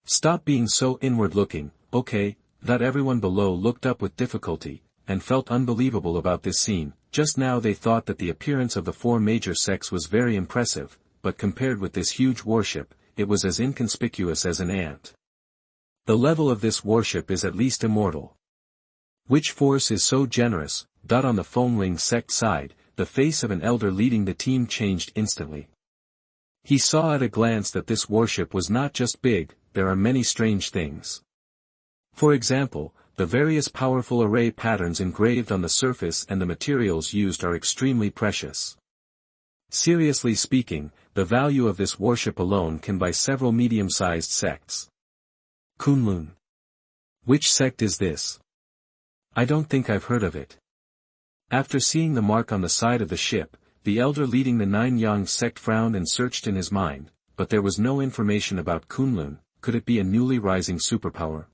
Stop being so inward-looking. Okay. Not everyone below looked up with difficulty, and felt unbelievable about this scene. Just now they thought that the appearance of the 4 major sects was very impressive, but compared with this huge warship, it was as inconspicuous as an ant. The level of this warship is at least immortal. Which force is so generous? On the Fengling sect side, the face of an elder leading the team changed instantly. He saw at a glance that this warship was not just big, there are many strange things. For example, the various powerful array patterns engraved on the surface and the materials used are extremely precious. Seriously speaking, the value of this warship alone can buy several medium-sized sects. Kunlun. Which sect is this? I don't think I've heard of it. After seeing the mark on the side of the ship, the elder leading the 9 Yang sect frowned and searched in his mind, but there was no information about Kunlun. Could it be a newly rising superpower?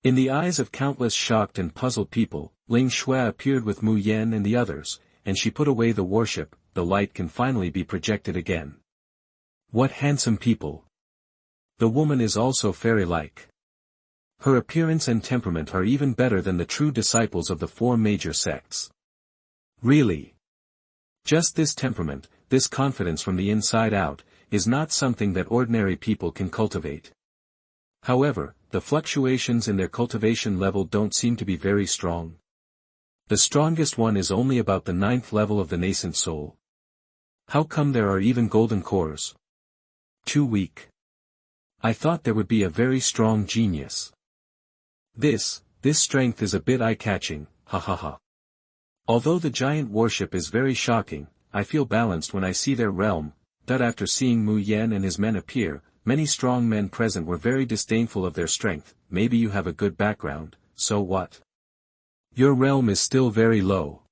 In the eyes of countless shocked and puzzled people, Ling Shui appeared with Mu Yan and the others, and she put away the warship. The light can finally be projected again. What handsome people! The woman is also fairy-like. Her appearance and temperament are even better than the true disciples of the 4 major sects. Really? Just this temperament, this confidence from the inside out, is not something that ordinary people can cultivate. However, the fluctuations in their cultivation level don't seem to be very strong. The strongest one is only about the 9th level of the nascent soul. How come there are even golden cores? Too weak. I thought there would be a very strong genius. This strength is a bit eye-catching, ha ha ha. Although the giant warship is very shocking, I feel balanced when I see their realm. After seeing Mu Yan and his men appear, many strong men present were very disdainful of their strength. Maybe you have a good background, so what? Your realm is still very low.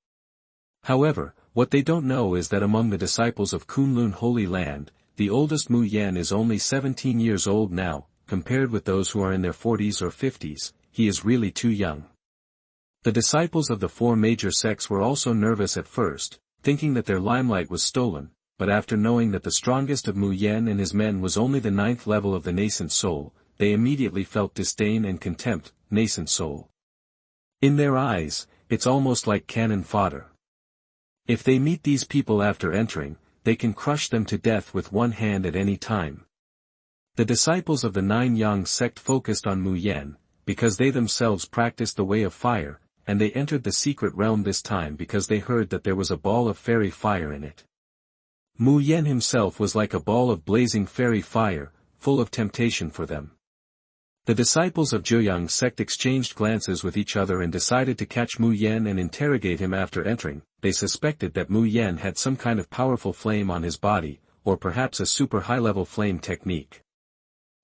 However, what they don't know is that among the disciples of Kunlun Holy Land, the oldest Mu Yan is only 17 years old now. Compared with those who are in their 40s or 50s, he is really too young. The disciples of the 4 major sects were also nervous at first, thinking that their limelight was stolen, but after knowing that the strongest of Mu Yen and his men was only the 9th level of the nascent soul, they immediately felt disdain and contempt. Nascent soul. In their eyes, it's almost like cannon fodder. If they meet these people after entering, they can crush them to death with one hand at any time. The disciples of the 9 Yang sect focused on Mu Yen, because they themselves practiced the way of fire, and they entered the secret realm this time because they heard that there was a ball of fairy fire in it. Mu Yen himself was like a ball of blazing fairy fire, full of temptation for them. The disciples of Zhejiang sect exchanged glances with each other and decided to catch Mu Yen and interrogate him after entering. They suspected that Mu Yen had some kind of powerful flame on his body, or perhaps a super high-level flame technique.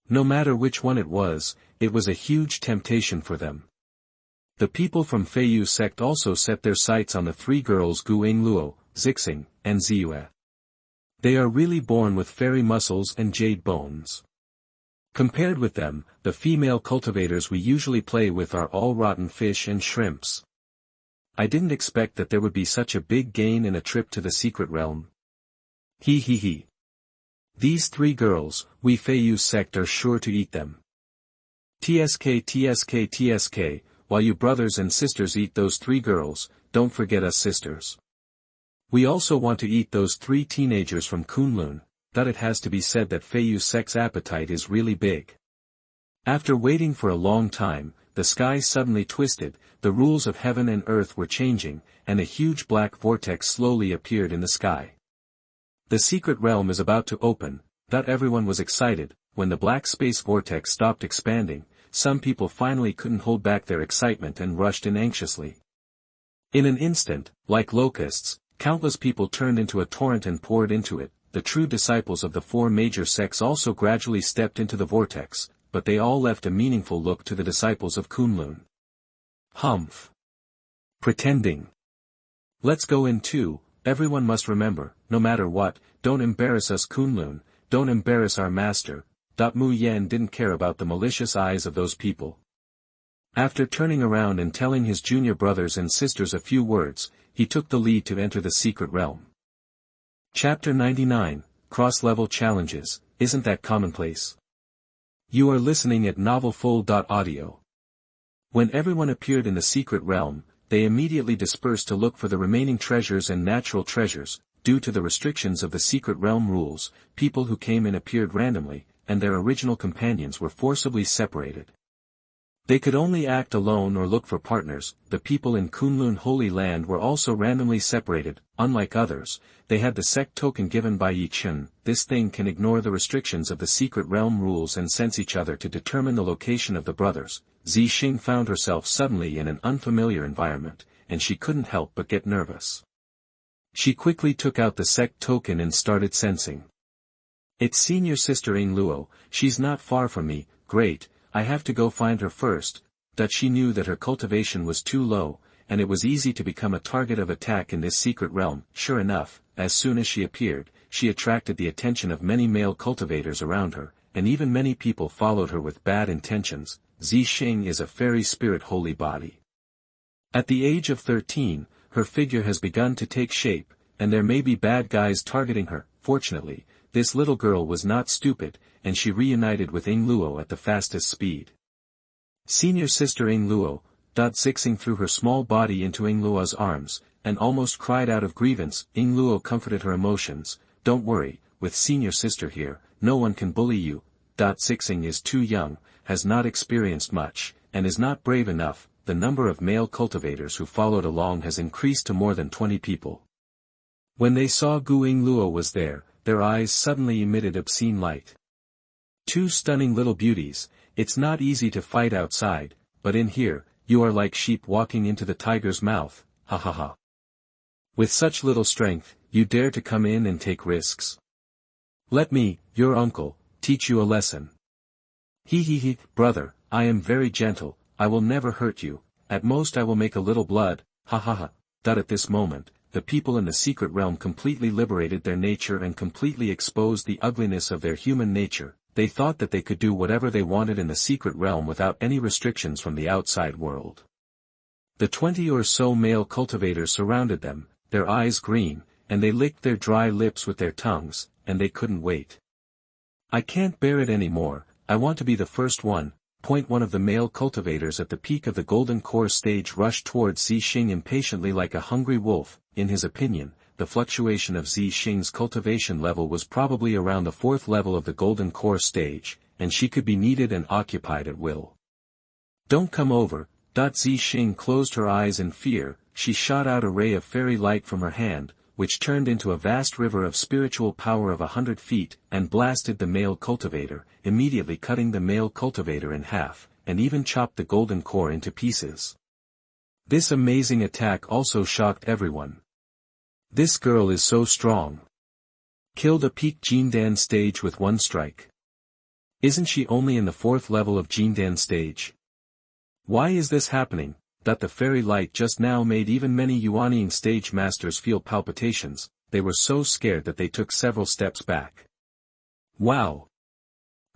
No matter which one it was a huge temptation for them. The people from Feiyu sect also set their sights on the 3 girls Gu Yingluo, Zixing, and Ziyue. They are really born with fairy muscles and jade bones. Compared with them, the female cultivators we usually play with are all rotten fish and shrimps. I didn't expect that there would be such a big gain in a trip to the secret realm. He. These 3 girls, we Feiyu sect are sure to eat them. TSK, while you brothers and sisters eat those 3 girls, don't forget us sisters. We also want to eat those 3 teenagers from Kunlun. That it has to be said that Feiyu sect's appetite is really big. After waiting for a long time, the sky suddenly twisted, the rules of heaven and earth were changing, and a huge black vortex slowly appeared in the sky. The secret realm is about to open. Everyone was excited. When the black space vortex stopped expanding, some people finally couldn't hold back their excitement and rushed in anxiously. In an instant, like locusts, countless people turned into a torrent and poured into it. The true disciples of the 4 major sects also gradually stepped into the vortex, but they all left a meaningful look to the disciples of Kunlun. Humph. Pretending. Let's go in too. Everyone must remember, no matter what, don't embarrass us Kunlun, don't embarrass our master. Mu Yen didn't care about the malicious eyes of those people. After turning around and telling his junior brothers and sisters a few words, he took the lead to enter the secret realm. Chapter 99, Cross-Level Challenges, Isn't That Commonplace? You are listening at novelfull.audio. When everyone appeared in the secret realm, they immediately dispersed to look for the remaining treasures and natural treasures. Due to the restrictions of the secret realm rules, people who came in appeared randomly, and their original companions were forcibly separated. They could only act alone or look for partners. The people in Kunlun Holy Land were also randomly separated. Unlike others, they had the sect token given by Ye Chen. This thing can ignore the restrictions of the secret realm rules and sense each other to determine the location of the brothers. Zixing found herself suddenly in an unfamiliar environment, and she couldn't help but get nervous. She quickly took out the sect token and started sensing. It's senior sister Yingluo, she's not far from me. Great. I have to go find her first. That she knew that her cultivation was too low, and it was easy to become a target of attack in this secret realm. Sure enough, as soon as she appeared, she attracted the attention of many male cultivators around her, and even many people followed her with bad intentions. Zixing is a fairy spirit holy body. At the age of 13, her figure has begun to take shape, and there may be bad guys targeting her. Fortunately, this little girl was not stupid, and she reunited with Yingluo at the fastest speed. Senior sister Yingluo, Zixing threw her small body into Yingluo's arms, and almost cried out of grievance. Yingluo comforted her emotions. Don't worry, with senior sister here, no one can bully you. Zixing is too young, has not experienced much, and is not brave enough. The number of male cultivators who followed along has increased to more than 20 people. When they saw Gu Yingluo was there, their eyes suddenly emitted obscene light. 2 stunning little beauties. It's not easy to fight outside, but in here, you are like sheep walking into the tiger's mouth. Ha ha ha. With such little strength, you dare to come in and take risks. Let me, your uncle, teach you a lesson. He, brother, I am very gentle, I will never hurt you, at most I will make a little blood. Ha ha ha. At this moment, the people in the secret realm completely liberated their nature and completely exposed the ugliness of their human nature. They thought that they could do whatever they wanted in the secret realm without any restrictions from the outside world. The 20 or so male cultivators surrounded them, their eyes green, and they licked their dry lips with their tongues, and they couldn't wait. I can't bear it anymore, I want to be the first one. One of the male cultivators at the peak of the Golden Core stage rushed towards Zixing impatiently like a hungry wolf. In his opinion, the fluctuation of Zixing's cultivation level was probably around the 4th level of the Golden Core stage, and she could be needed and occupied at will. Don't come over. Zixing closed her eyes in fear. She shot out a ray of fairy light from her hand, which turned into a vast river of spiritual power of 100 feet, and blasted the male cultivator, immediately cutting the male cultivator in half, and even chopped the Golden Core into pieces. This amazing attack also shocked everyone. This girl is so strong. Killed a peak Jindan stage with one strike. Isn't she only in the 4th level of Jindan stage? Why is this happening? The fairy light just now made even many Yuanying stage masters feel palpitations. They were so scared that they took several steps back. Wow!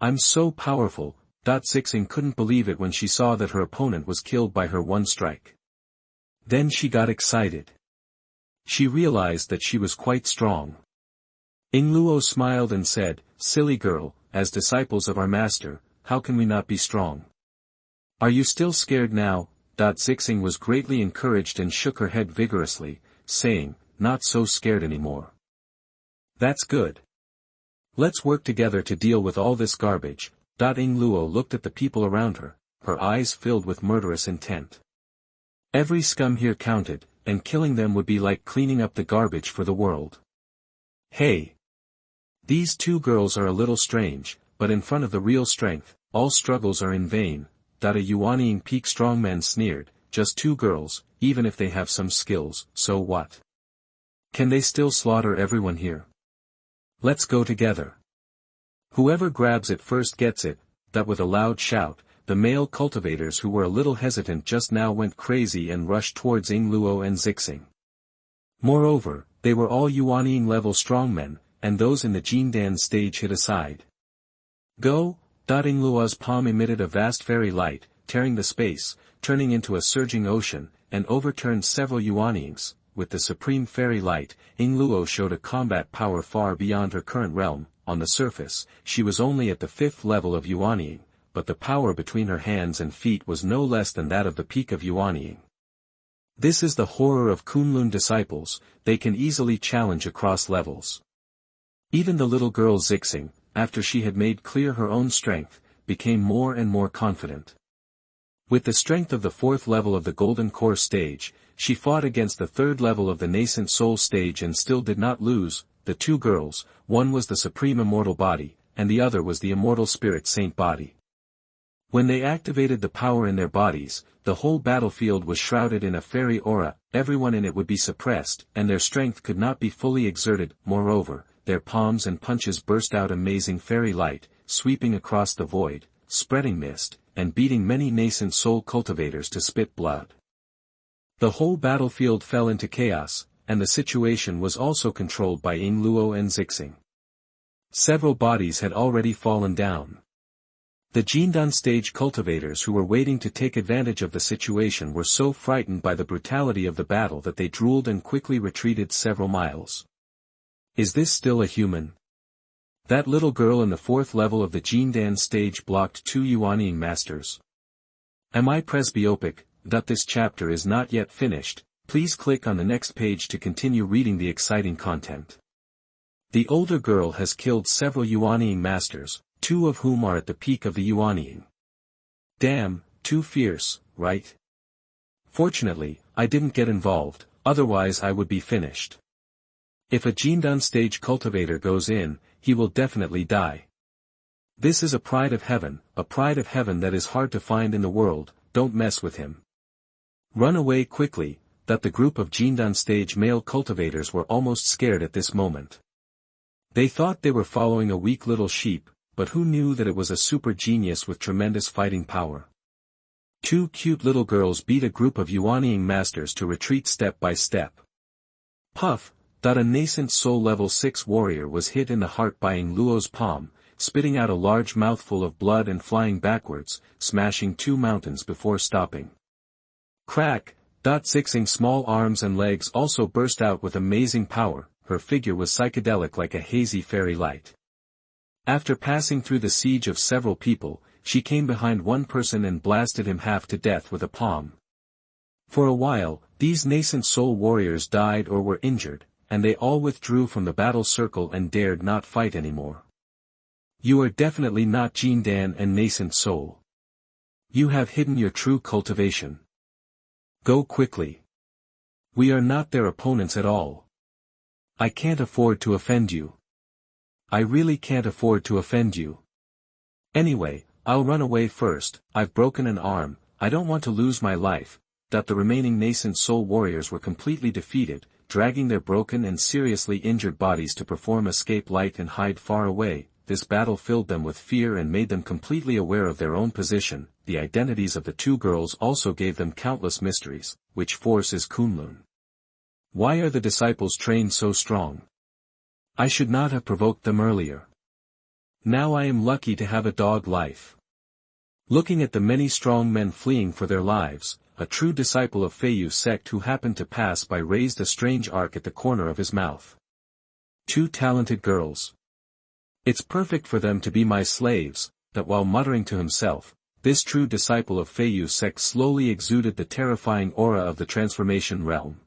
I'm so powerful. Zixing couldn't believe it when she saw that her opponent was killed by her one strike. Then she got excited. She realized that she was quite strong. Yingluo smiled and said, "Silly girl, as disciples of our master, how can we not be strong? Are you still scared now?" Zixing was greatly encouraged and shook her head vigorously, saying, "Not so scared anymore. That's good. Let's work together to deal with all this garbage." Yingluo looked at the people around her, her eyes filled with murderous intent. Every scum here counted, and killing them would be like cleaning up the garbage for the world. Hey! These two girls are a little strange, but in front of the real strength, all struggles are in vain. A Yuanying peak strongman sneered, "Just two girls, even if they have some skills, so what? Can they still slaughter everyone here? Let's go together. Whoever grabs it first gets it." With a loud shout, the male cultivators who were a little hesitant just now went crazy and rushed towards Yingluo and Zixing. Moreover, they were all Yuanying level strongmen, and those in the Jindan stage hid aside. Go! Yingluo's palm emitted a vast fairy light, tearing the space, turning into a surging ocean, and overturned several Yuanyings. With the supreme fairy light, Yingluo showed a combat power far beyond her current realm. On the surface, she was only at the 5th level of Yuanying, but the power between her hands and feet was no less than that of the peak of Yuanying. This is the horror of Kunlun disciples, they can easily challenge across levels. Even the little girl Zixing, after she had made clear her own strength, became more and more confident. With the strength of the 4th level of the Golden Core stage, she fought against the 3rd level of the Nascent Soul stage and still did not lose. The two girls, one was the Supreme Immortal Body, and the other was the Immortal Spirit Saint Body. When they activated the power in their bodies, the whole battlefield was shrouded in a fairy aura, everyone in it would be suppressed, and their strength could not be fully exerted. Moreover, their palms and punches burst out amazing fairy light, sweeping across the void, spreading mist, and beating many nascent soul cultivators to spit blood. The whole battlefield fell into chaos, and the situation was also controlled by Yingluo and Zixing. Several bodies had already fallen down. The Jindan stage cultivators who were waiting to take advantage of the situation were so frightened by the brutality of the battle that they drooled and quickly retreated several miles. Is this still a human? That little girl in the 4th level of the Jindan stage blocked two Yuanying masters. Am I presbyopic? This chapter is not yet finished, please click on the next page to continue reading the exciting content. The older girl has killed several Yuanying masters, two of whom are at the peak of the Yuanying. Damn, too fierce, right? Fortunately, I didn't get involved, otherwise I would be finished. If a Jindan stage cultivator goes in, he will definitely die. This is a pride of heaven that is hard to find in the world, don't mess with him. Run away quickly. The group of Jindan stage male cultivators were almost scared at this moment. They thought they were following a weak little sheep, but who knew that it was a super genius with tremendous fighting power. Two cute little girls beat a group of Yuanying masters to retreat step by step. Puff! A nascent soul level 6 warrior was hit in the heart by Yingluo's palm, spitting out a large mouthful of blood and flying backwards, smashing two mountains before stopping. Crack! Zixing's small arms and legs also burst out with amazing power, her figure was psychedelic like a hazy fairy light. After passing through the siege of several people, she came behind one person and blasted him half to death with a palm. For a while, these nascent soul warriors died or were injured, and they all withdrew from the battle circle and dared not fight anymore. You are definitely not Jin Dan and nascent soul. You have hidden your true cultivation. Go quickly. We are not their opponents at all. I can't afford to offend you. I really can't afford to offend you. Anyway, I'll run away first. I've broken an arm, I don't want to lose my life. That the remaining nascent soul warriors were completely defeated, dragging their broken and seriously injured bodies to perform escape light and hide far away. This battle filled them with fear and made them completely aware of their own position. The identities of the two girls also gave them countless mysteries. Which force is Kunlun? Why are the disciples trained so strong? I should not have provoked them earlier. Now I am lucky to have a dog life. Looking at the many strong men fleeing for their lives, a true disciple of Feiyu's sect who happened to pass by raised a strange arc at the corner of his mouth. Two talented girls. It's perfect for them to be my slaves. That while muttering to himself, this true disciple of Feiyu's sect slowly exuded the terrifying aura of the transformation realm.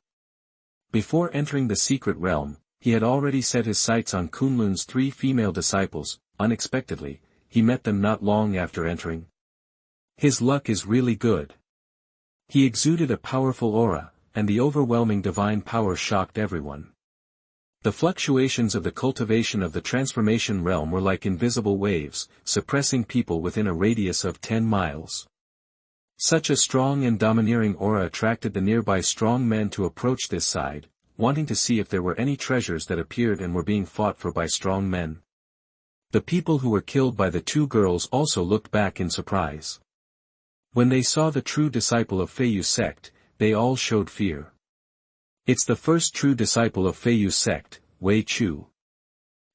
Before entering the secret realm, he had already set his sights on Kunlun's 3 female disciples. Unexpectedly, he met them not long after entering. His luck is really good. He exuded a powerful aura, and the overwhelming divine power shocked everyone. The fluctuations of the cultivation of the transformation realm were like invisible waves, suppressing people within a radius of 10 miles. Such a strong and domineering aura attracted the nearby strong men to approach this side, wanting to see if there were any treasures that appeared and were being fought for by strong men. The people who were killed by the two girls also looked back in surprise. When they saw the true disciple of Feiyu's sect, they all showed fear. It's the first true disciple of Feiyu's sect, Wei Chu.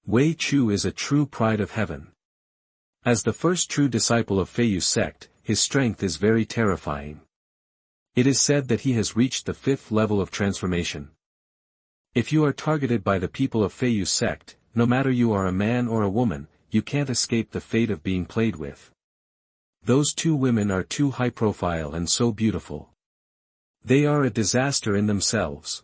Wei Chu is a true pride of heaven. As the first true disciple of Feiyu's sect, his strength is very terrifying. It is said that he has reached the 5th level of transformation. If you are targeted by the people of Feiyu's sect, no matter you are a man or a woman, you can't escape the fate of being played with. Those two women are too high profile and so beautiful. They are a disaster in themselves.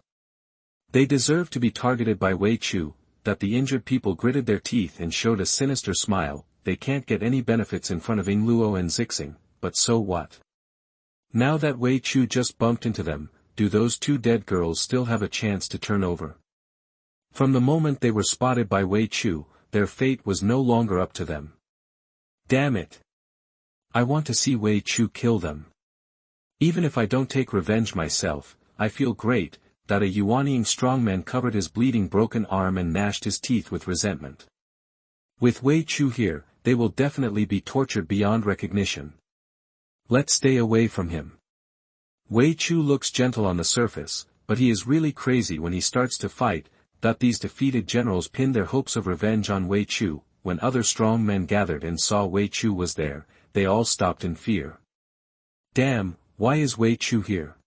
They deserve to be targeted by Wei Chu. That the injured people gritted their teeth and showed a sinister smile. They can't get any benefits in front of Yingluo and Zixing, but so what? Now that Wei Chu just bumped into them, do those two dead girls still have a chance to turn over? From the moment they were spotted by Wei Chu, their fate was no longer up to them. Damn it! I want to see Wei Chu kill them. Even if I don't take revenge myself, I feel great. That a Yuanying strongman covered his bleeding broken arm and gnashed his teeth with resentment. With Wei Chu here, they will definitely be tortured beyond recognition. Let's stay away from him. Wei Chu looks gentle on the surface, but he is really crazy when he starts to fight. That these defeated generals pinned their hopes of revenge on Wei Chu. When other strong men gathered and saw Wei Chu was there, they all stopped in fear. Damn, why is Wei Chu here?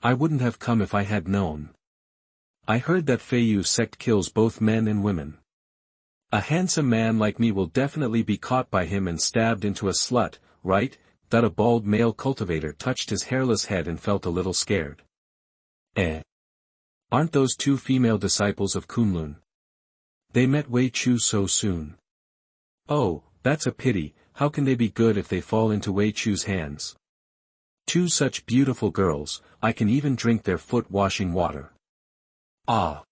I wouldn't have come if I had known. I heard that Feiyu's sect kills both men and women. A handsome man like me will definitely be caught by him and stabbed into a slut, right? That a bald male cultivator touched his hairless head and felt a little scared. Aren't those two female disciples of Kunlun? They met Wei Chu so soon. Oh, that's a pity. How can they be good if they fall into Wei Chu's hands? Two such beautiful girls, I can even drink their foot-washing water. Ah!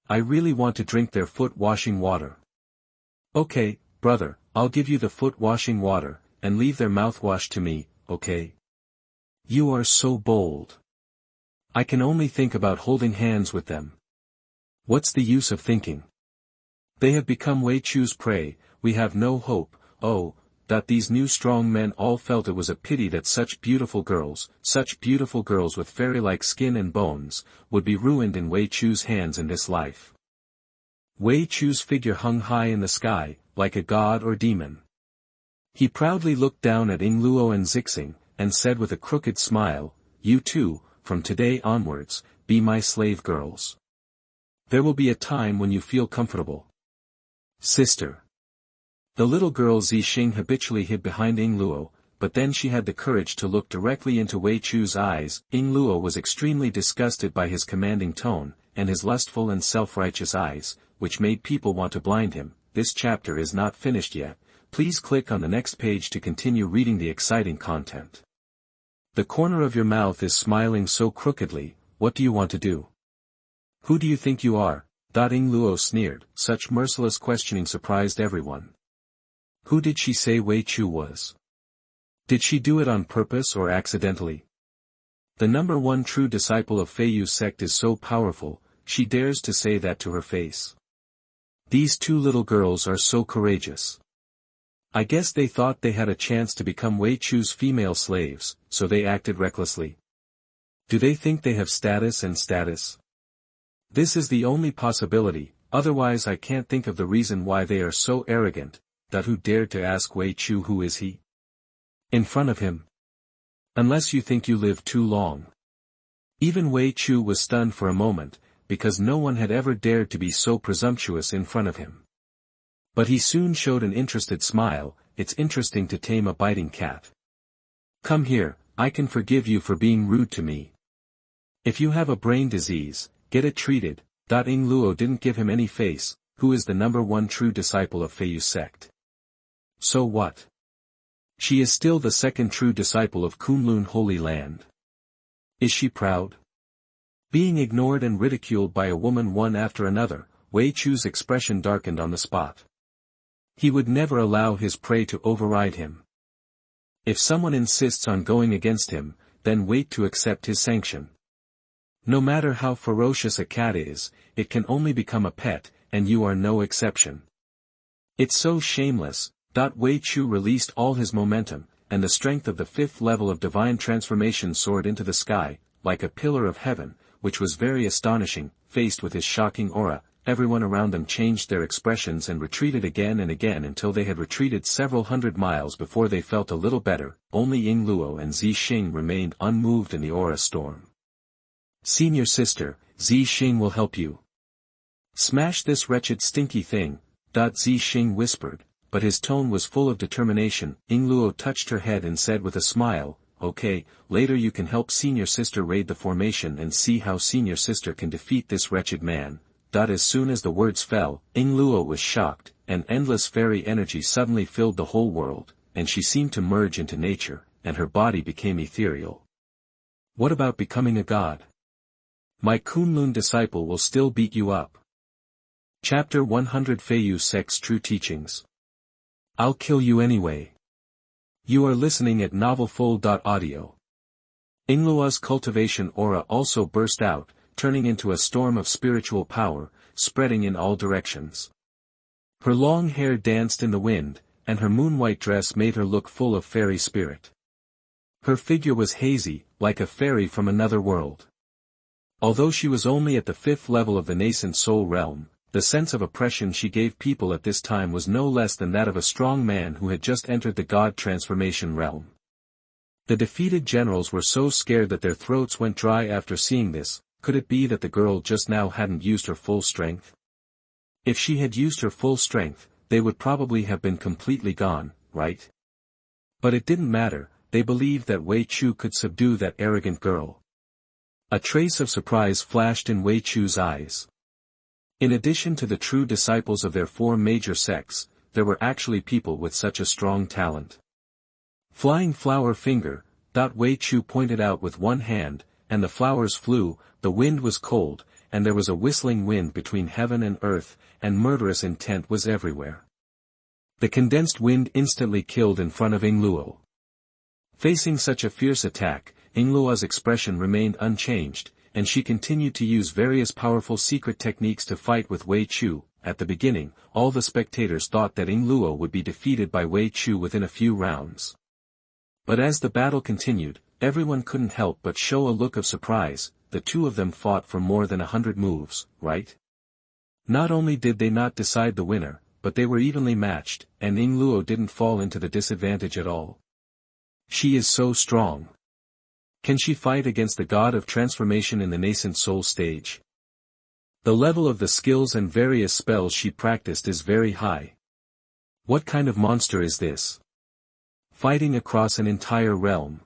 I really want to drink their foot-washing water. Okay, brother, I'll give you the foot-washing water, and leave their mouthwash to me, okay? You are so bold. I can only think about holding hands with them. What's the use of thinking? They have become Wei Chu's prey. We have no hope. Oh, that these new strong men all felt it was a pity that such beautiful girls with fairy-like skin and bones, would be ruined in Wei Chu's hands in this life. Wei Chu's figure hung high in the sky, like a god or demon. He proudly looked down at Yingluo and Zixing, and said with a crooked smile, "You two, from today onwards, be my slave girls." There will be a time when you feel comfortable. Sister. The little girl Zixing habitually hid behind Ying Luo, but then she had the courage to look directly into Wei Chu's eyes. Ying Luo was extremely disgusted by his commanding tone, and his lustful and self-righteous eyes, which made people want to blind him. This chapter is not finished yet. Please click on the next page to continue reading the exciting content. The corner of your mouth is smiling so crookedly, what do you want to do? Who do you think you are? Ying Luo sneered. Such merciless questioning surprised everyone. Who did she say Wei Chu was? Did she do it on purpose or accidentally? The number one true disciple of Feiyu's sect is so powerful, she dares to say that to her face. These two little girls are so courageous. I guess they thought they had a chance to become Wei Chu's female slaves, so they acted recklessly. Do they think they have status and status? This is the only possibility, otherwise I can't think of the reason why they are so arrogant. That who dared to ask Wei Chu who is he? In front of him. Unless you think you live too long. Even Wei Chu was stunned for a moment, because no one had ever dared to be so presumptuous in front of him. But he soon showed an interested smile. It's interesting to tame a biting cat. Come here, I can forgive you for being rude to me. If you have a brain disease, get it treated. Ying Luo didn't give him any face. Who is the number one true disciple of Feiyu's sect? So what? She is still the second true disciple of Kunlun Holy Land. Is she proud? Being ignored and ridiculed by a woman one after another, Wei Chu's expression darkened on the spot. He would never allow his prey to override him. If someone insists on going against him, then wait to accept his sanction. No matter how ferocious a cat is, it can only become a pet, and you are no exception. It's so shameless. Wei Chu released all his momentum, and the strength of the fifth level of divine transformation soared into the sky, like a pillar of heaven, which was very astonishing. Faced with his shocking aura, everyone around them changed their expressions and retreated again and again until they had retreated several hundred miles before they felt a little better. Only Ying Luo and Zixing remained unmoved in the aura storm. Senior sister, Zixing will help you. Smash this wretched stinky thing, Zixing whispered, but his tone was full of determination. Ying Luo touched her head and said with a smile, okay, later you can help senior sister raid the formation and see how senior sister can defeat this wretched man. As soon as the words fell, Ying Luo was shocked, and endless fairy energy suddenly filled the whole world, and she seemed to merge into nature, and her body became ethereal. What about becoming a god? My Kunlun disciple will still beat you up. Chapter 100 Feiyu Sect's True Teachings. I'll kill you anyway. You are listening at novelfull.audio. Ying Luo's cultivation aura also burst out, turning into a storm of spiritual power, spreading in all directions. Her long hair danced in the wind, and her moon-white dress made her look full of fairy spirit. Her figure was hazy, like a fairy from another world. Although she was only at the fifth level of the nascent soul realm, the sense of oppression she gave people at this time was no less than that of a strong man who had just entered the god transformation realm. The defeated generals were so scared that their throats went dry after seeing this. Could it be that the girl just now hadn't used her full strength? If she had used her full strength, they would probably have been completely gone, right? But it didn't matter. They believed that Wei Chu could subdue that arrogant girl. A trace of surprise flashed in Wei Chu's eyes. In addition to the true disciples of their four major sects, there were actually people with such a strong talent. Flying flower finger, Wei Chu pointed out with one hand, and the flowers flew. The wind was cold, and there was a whistling wind between heaven and earth, and murderous intent was everywhere. The condensed wind instantly killed in front of Ying Luo. Facing such a fierce attack, Ying Luo's expression remained unchanged, and she continued to use various powerful secret techniques to fight with Wei Chu. At the beginning, all the spectators thought that Ying Luo would be defeated by Wei Chu within a few rounds. But as the battle continued, everyone couldn't help but show a look of surprise. The two of them fought for more than 100 moves, right? Not only did they not decide the winner, but they were evenly matched, and Ying Luo didn't fall into the disadvantage at all. She is so strong. Can she fight against the god of transformation in the nascent soul stage? The level of the skills and various spells she practiced is very high. What kind of monster is this? Fighting across an entire realm.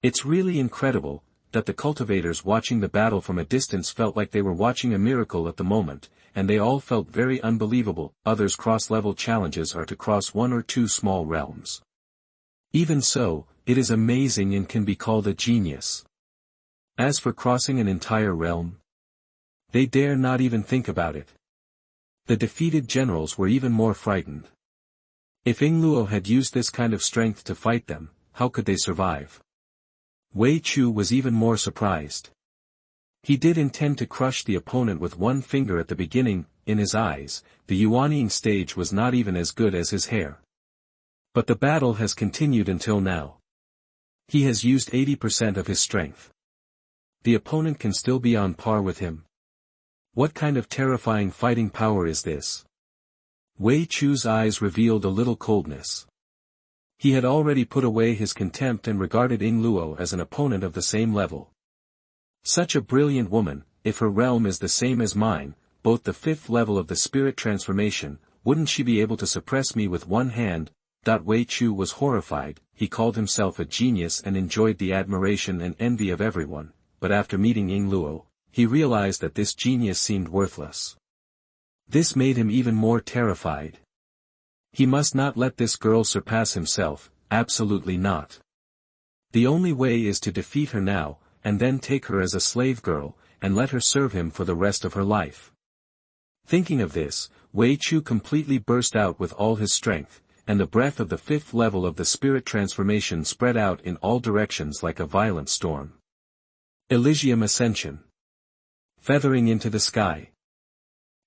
It's really incredible that the cultivators watching the battle from a distance felt like they were watching a miracle at the moment, and they all felt very unbelievable. Others' cross-level challenges are to cross one or two small realms. Even so, it is amazing and can be called a genius. As for crossing an entire realm, they dare not even think about it. The defeated generals were even more frightened. If Yingluo had used this kind of strength to fight them, how could they survive? Wei Chu was even more surprised. He did intend to crush the opponent with one finger at the beginning. In his eyes, the Yuanying stage was not even as good as his hair. But the battle has continued until now. He has used 80% of his strength. The opponent can still be on par with him. What kind of terrifying fighting power is this? Wei Chu's eyes revealed a little coldness. He had already put away his contempt and regarded Yingluo as an opponent of the same level. Such a brilliant woman, if her realm is the same as mine, both the 5th level of the spirit transformation, wouldn't she be able to suppress me with one hand? Wei Chu was horrified. He called himself a genius and enjoyed the admiration and envy of everyone, but after meeting Yingluo, he realized that this genius seemed worthless. This made him even more terrified. He must not let this girl surpass himself, absolutely not. The only way is to defeat her now, and then take her as a slave girl, and let her serve him for the rest of her life. Thinking of this, Wei Chu completely burst out with all his strength, and the breath of the 5th level of the spirit transformation spread out in all directions like a violent storm. Elysium Ascension. Feathering into the sky.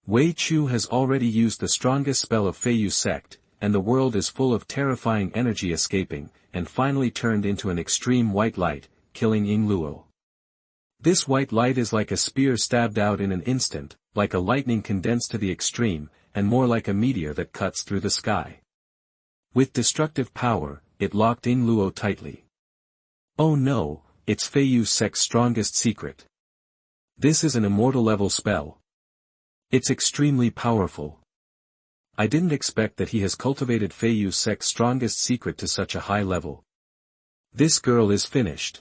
Wei Chu has already used the strongest spell of Feiyu's sect, and the world is full of terrifying energy escaping, and finally turned into an extreme white light, killing Yingluo. This white light is like a spear stabbed out in an instant, like a lightning condensed to the extreme, and more like a meteor that cuts through the sky. With destructive power, it locked Yingluo tightly. Oh no, it's Feiyu's sect's strongest secret. This is an immortal level spell. It's extremely powerful. I didn't expect that he has cultivated Feiyu's sect's strongest secret to such a high level. This girl is finished.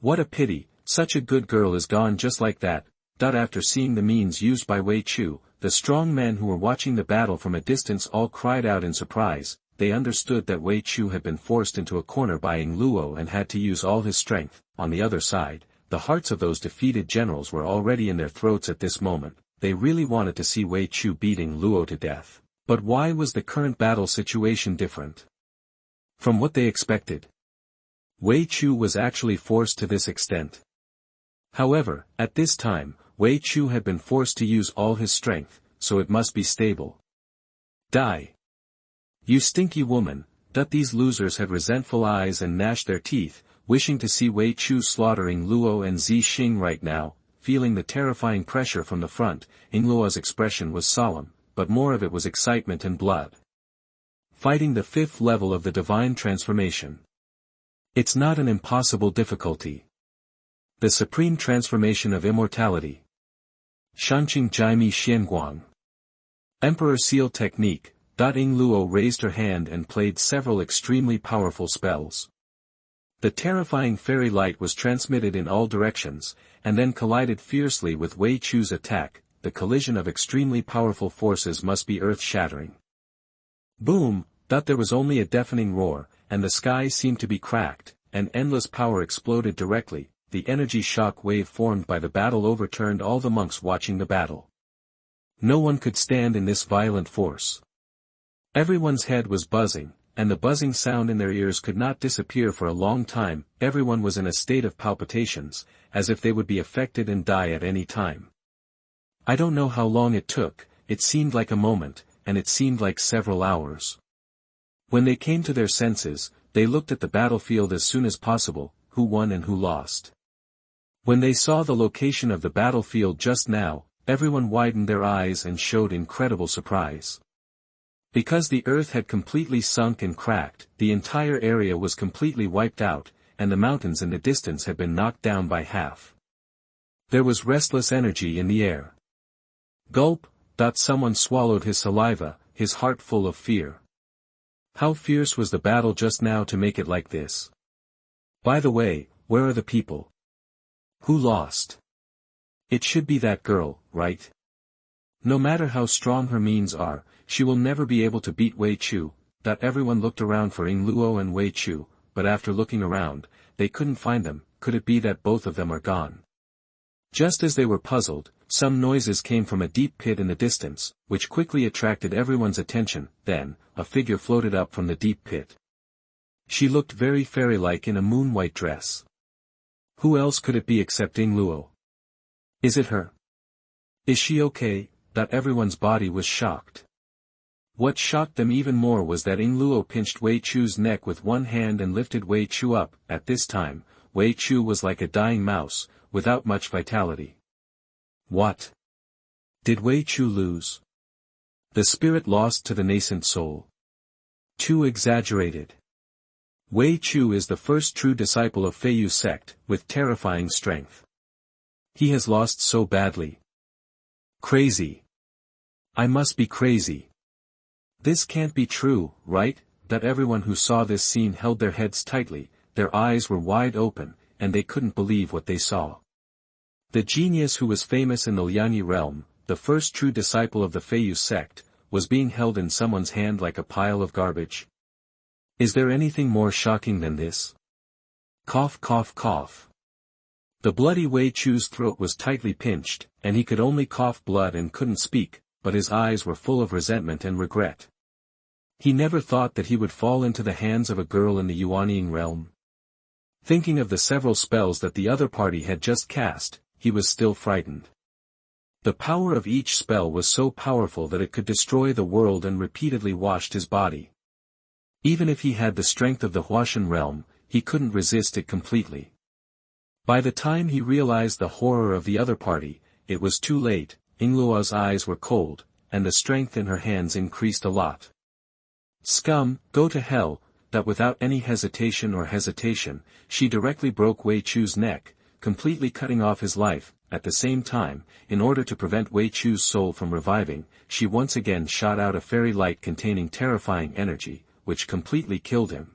What a pity, such a good girl is gone just like that. After seeing the means used by Wei Chu, the strong men who were watching the battle from a distance all cried out in surprise. They understood that Wei Chu had been forced into a corner by Yingluo and had to use all his strength. On the other side, the hearts of those defeated generals were already in their throats at this moment. They really wanted to see Wei Chu beating Luo to death. But why was the current battle situation different from what they expected? Wei Chu was actually forced to this extent. However, at this time, Wei Chu had been forced to use all his strength, so it must be stable. Die. You stinky woman. These losers had resentful eyes and gnashed their teeth, wishing to see Wei Chu slaughtering Luo and Zixing right now. Feeling the terrifying pressure from the front, Yingluo's expression was solemn, but more of it was excitement and blood. Fighting the 5th level of the divine transformation. It's not an impossible difficulty. The supreme transformation of immortality. Shanqing Jaimi Xianguang. Emperor Seal Technique. Yingluo raised her hand and played several extremely powerful spells. The terrifying fairy light was transmitted in all directions, and then collided fiercely with Wei Chu's attack. The collision of extremely powerful forces must be earth-shattering. Boom! There was only a deafening roar, and the sky seemed to be cracked, and endless power exploded directly. The energy shock wave formed by the battle overturned all the monks watching the battle. No one could stand in this violent force. Everyone's head was buzzing, and the buzzing sound in their ears could not disappear for a long time. Everyone was in a state of palpitations, as if they would be affected and die at any time. I don't know how long it took. It seemed like a moment, and it seemed like several hours. When they came to their senses, they looked at the battlefield as soon as possible. Who won and who lost? When they saw the location of the battlefield just now, everyone widened their eyes and showed incredible surprise. Because the earth had completely sunk and cracked, the entire area was completely wiped out, and the mountains in the distance had been knocked down by half. There was restless energy in the air. Gulp, someone swallowed his saliva, his heart full of fear. How fierce was the battle just now to make it like this? By the way, where are the people? Who lost? It should be that girl, right? No matter how strong her means are, she will never be able to beat Wei Chu. Everyone looked around for Ying Luo and Wei Chu, but after looking around, they couldn't find them. Could it be that both of them are gone? Just as they were puzzled, some noises came from a deep pit in the distance, which quickly attracted everyone's attention. Then, a figure floated up from the deep pit. She looked very fairy-like in a moon-white dress. Who else could it be except Ying Luo? Is it her? Is she okay? Everyone's body was shocked. What shocked them even more was that Ying Luo pinched Wei Chu's neck with one hand and lifted Wei Chu up. At this time, Wei Chu was like a dying mouse, without much vitality. What? Did Wei Chu lose? The spirit lost to the nascent soul? Too exaggerated. Wei Chu is the first true disciple of Feiyu sect, with terrifying strength. He has lost so badly. Crazy. I must be crazy. This can't be true, right? Everyone who saw this scene held their heads tightly, their eyes were wide open, and they couldn't believe what they saw. The genius who was famous in the Liangyi realm, the first true disciple of the Feiyu sect, was being held in someone's hand like a pile of garbage. Is there anything more shocking than this? Cough, cough, cough. The bloody Wei Chu's throat was tightly pinched, and he could only cough blood and couldn't speak, but his eyes were full of resentment and regret. He never thought that he would fall into the hands of a girl in the Yuanying realm. Thinking of the several spells that the other party had just cast, he was still frightened. The power of each spell was so powerful that it could destroy the world and repeatedly washed his body. Even if he had the strength of the Huashan realm, he couldn't resist it completely. By the time he realized the horror of the other party, it was too late. Ying Luo's eyes were cold, and the strength in her hands increased a lot. Scum, go to hell! Without any hesitation, she directly broke Wei Chu's neck, completely cutting off his life. At the same time, in order to prevent Wei Chu's soul from reviving, she once again shot out a fairy light containing terrifying energy, which completely killed him.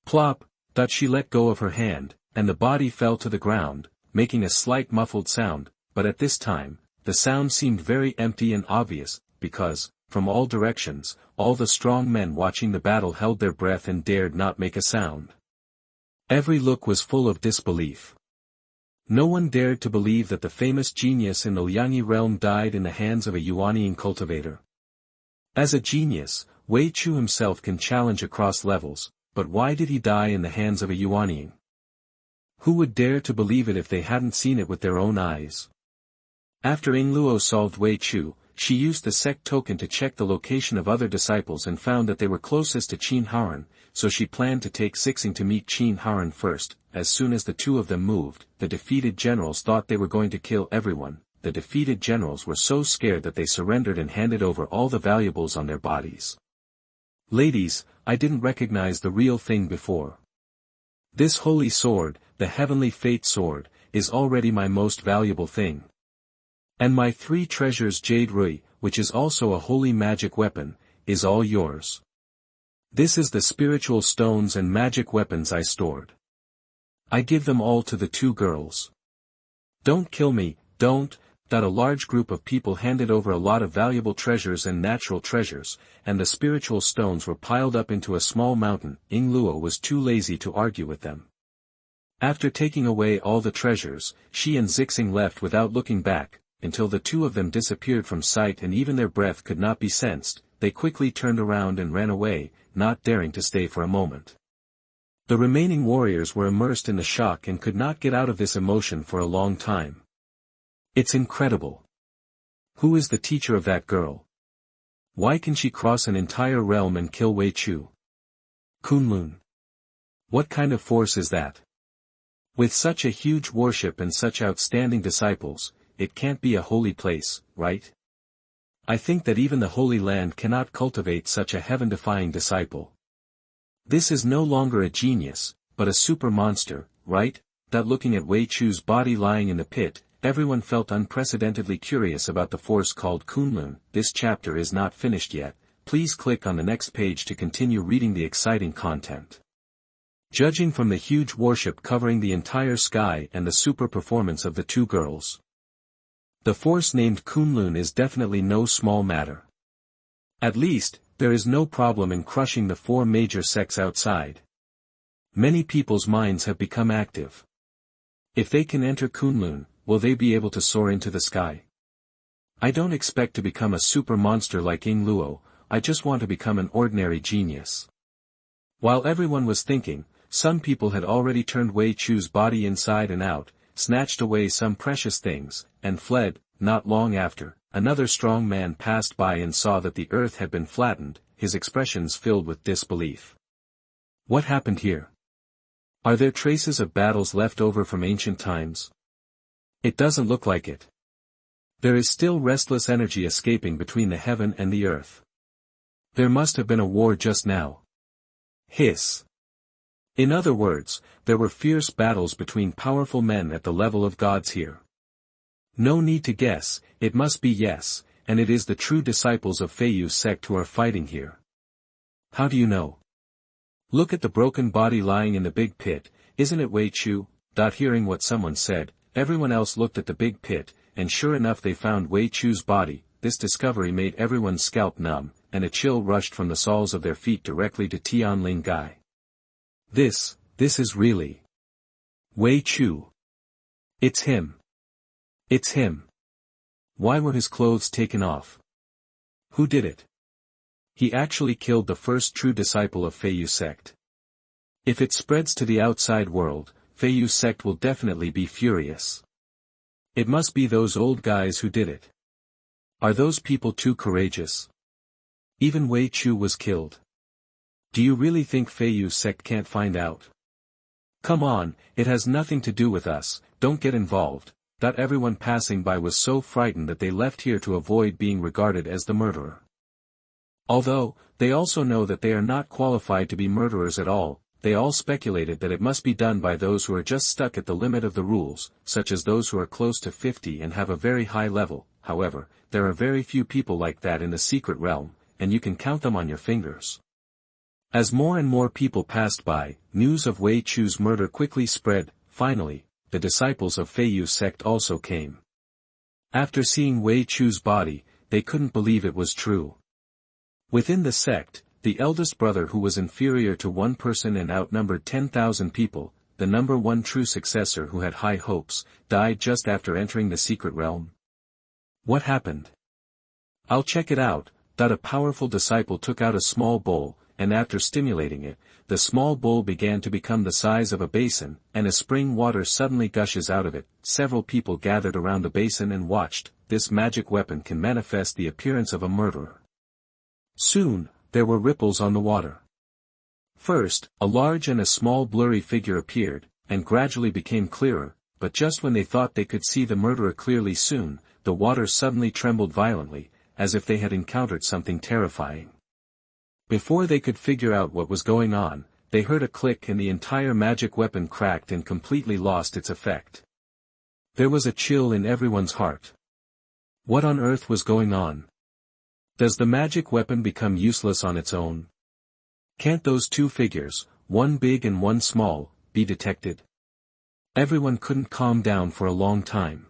Plop! She let go of her hand, and the body fell to the ground, making a slight muffled sound, but at this time, the sound seemed very empty and obvious, because, from all directions, all the strong men watching the battle held their breath and dared not make a sound. Every look was full of disbelief. No one dared to believe that the famous genius in the Liangyi realm died in the hands of a Yuanying cultivator. As a genius, Wei Chu himself can challenge across levels, but why did he die in the hands of a Yuanying? Who would dare to believe it if they hadn't seen it with their own eyes? After Ying Luo solved Wei Chu, she used the Sect token to check the location of other disciples and found that they were closest to Qin Haoran, so she planned to take Sixing to meet Qin Haoran first. As soon as the two of them moved, the defeated generals thought they were going to kill everyone. The defeated generals were so scared that they surrendered and handed over all the valuables on their bodies. Ladies, I didn't recognize the real thing before. This holy sword, the heavenly fate sword, is already my most valuable thing. And my 3 treasures Jade Rui, which is also a holy magic weapon, is all yours. This is the spiritual stones and magic weapons I stored. I give them all to the 2 girls. Don't kill me, don't. A large group of people handed over a lot of valuable treasures and natural treasures, and the spiritual stones were piled up into a small mountain. Ying Luo was too lazy to argue with them. After taking away all the treasures, she and Zixing left without looking back, until the 2 of them disappeared from sight and even their breath could not be sensed. They quickly turned around and ran away, not daring to stay for a moment. The remaining warriors were immersed in the shock and could not get out of this emotion for a long time. It's incredible. Who is the teacher of that girl? Why can she cross an entire realm and kill Wei Chu? Kunlun. What kind of force is that? With such a huge worship and such outstanding disciples, it can't be a holy place, right? I think that even the Holy Land cannot cultivate such a heaven-defying disciple. This is no longer a genius, but a super monster, right? Looking at Wei Chu's body lying in the pit, everyone felt unprecedentedly curious about the force called Kunlun. This chapter is not finished yet, please click on the next page to continue reading the exciting content. Judging from the huge warship covering the entire sky and the super performance of the two girls, the force named Kunlun is definitely no small matter. At least, there is no problem in crushing the four major sects outside. Many people's minds have become active. If they can enter Kunlun, will they be able to soar into the sky? I don't expect to become a super monster like Ying Luo, I just want to become an ordinary genius. While everyone was thinking, some people had already turned Wei Chu's body inside and out, snatched away some precious things, and fled. Not long after, another strong man passed by and saw that the earth had been flattened, his expressions filled with disbelief. What happened here? Are there traces of battles left over from ancient times? It doesn't look like it. There is still restless energy escaping between the heaven and the earth. There must have been a war just now. Hiss. In other words, there were fierce battles between powerful men at the level of gods here. No need to guess, it must be yes, and it is the true disciples of Feiyu's sect who are fighting here. How do you know? Look at the broken body lying in the big pit, isn't it Wei Chu? Hearing what someone said, everyone else looked at the big pit, and sure enough they found Wei Chu's body. This discovery made everyone's scalp numb, and a chill rushed from the soles of their feet directly to Tianling Gai. This is really Wei Chu. It's him. It's him. Why were his clothes taken off? Who did it? He actually killed the first true disciple of Feiyu's sect. If it spreads to the outside world, Feiyu's sect will definitely be furious. It must be those old guys who did it. Are those people too courageous? Even Wei Chu was killed. Do you really think Feiyu's sect can't find out? Come on, it has nothing to do with us, don't get involved. Everyone passing by was so frightened that they left here to avoid being regarded as the murderer. Although, they also know that they are not qualified to be murderers at all, they all speculated that it must be done by those who are just stuck at the limit of the rules, such as those who are close to 50 and have a very high level. However, there are very few people like that in the secret realm, and you can count them on your fingers. As more and more people passed by, news of Wei Chu's murder quickly spread. Finally, the disciples of Feiyu's sect also came. After seeing Wei Chu's body, they couldn't believe it was true. Within the sect, the eldest brother who was inferior to one person and outnumbered 10,000 people, the number one true successor who had high hopes, died just after entering the secret realm. What happened? I'll check it out. A powerful disciple took out a small bowl, and after stimulating it, the small bowl began to become the size of a basin, and a spring water suddenly gushes out of it. Several people gathered around the basin and watched. This magic weapon can manifest the appearance of a murderer. Soon, there were ripples on the water. First, a large and a small blurry figure appeared, and gradually became clearer, but just when they thought they could see the murderer clearly soon, the water suddenly trembled violently, as if they had encountered something terrifying. Before they could figure out what was going on, they heard a click and the entire magic weapon cracked and completely lost its effect. There was a chill in everyone's heart. What on earth was going on? Does the magic weapon become useless on its own? Can't those two figures, one big and one small, be detected? Everyone couldn't calm down for a long time.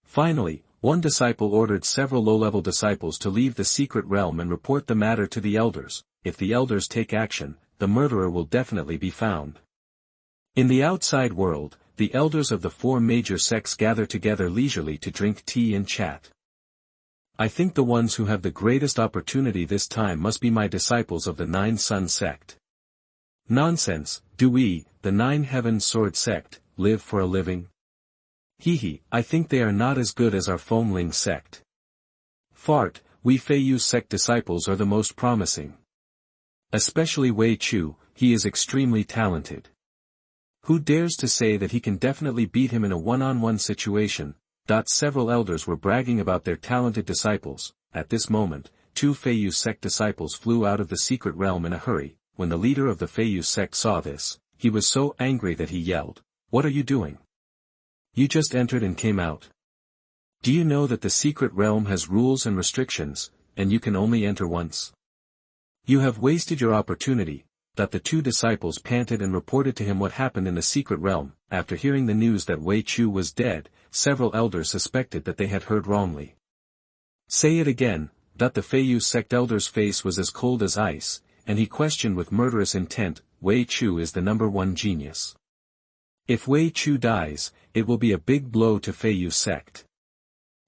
Finally, one disciple ordered several low-level disciples to leave the secret realm and report the matter to the elders. If the elders take action, the murderer will definitely be found. In the outside world, the elders of the four major sects gather together leisurely to drink tea and chat. I think the ones who have the greatest opportunity this time must be my disciples of the Nine Sun sect. Nonsense, do we, the Nine Heavens Sword sect, live for a living? I think they are not as good as our Foamling sect. Fart, we Feiyu's sect disciples are the most promising. Especially Wei Chu, he is extremely talented. Who dares to say that he can definitely beat him in a one-on-one situation? Several elders were bragging about their talented disciples. At this moment, two Feiyu sect disciples flew out of the secret realm in a hurry. When the leader of the Feiyu sect saw this, he was so angry that he yelled, "What are you doing? You just entered and came out. Do you know that the secret realm has rules and restrictions, and you can only enter once? You have wasted your opportunity. That the two disciples panted and reported to him what happened in the secret realm. After hearing the news that Wei Chu was dead, several elders suspected that they had heard wrongly. Say it again. That the Feiyu sect elder's face was as cold as ice, and he questioned with murderous intent, Wei Chu is the #1 genius. If Wei Chu dies, it will be a big blow to Feiyu sect.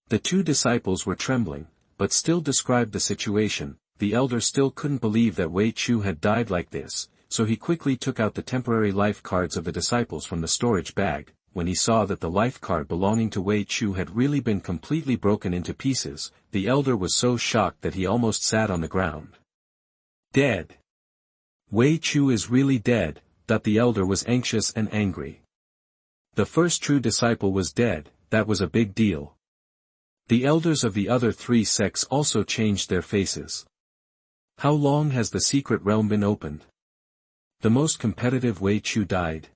The two disciples were trembling, but still described the situation. The elder still couldn't believe that Wei Chu had died like this, so he quickly took out the temporary life cards of the disciples from the storage bag. When he saw that the life card belonging to Wei Chu had really been completely broken into pieces, the elder was so shocked that he almost sat on the ground. Dead. Wei Chu is really dead. That the elder was anxious and angry. The first true disciple was dead. That was a big deal. The elders of the other three sects also changed their faces. How long has the secret realm been opened? The most competitive Wei Chu died.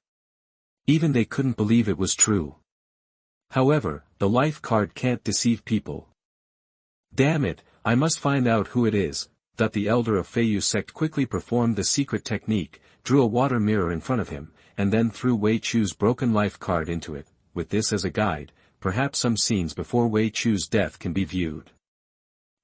Even they couldn't believe it was true. However, the life card can't deceive people. Damn it, I must find out who it is. That the elder of Feiyu sect quickly performed the secret technique, drew a water mirror in front of him, and then threw Wei Chu's broken life card into it. With this as a guide, perhaps some scenes before Wei Chu's death can be viewed.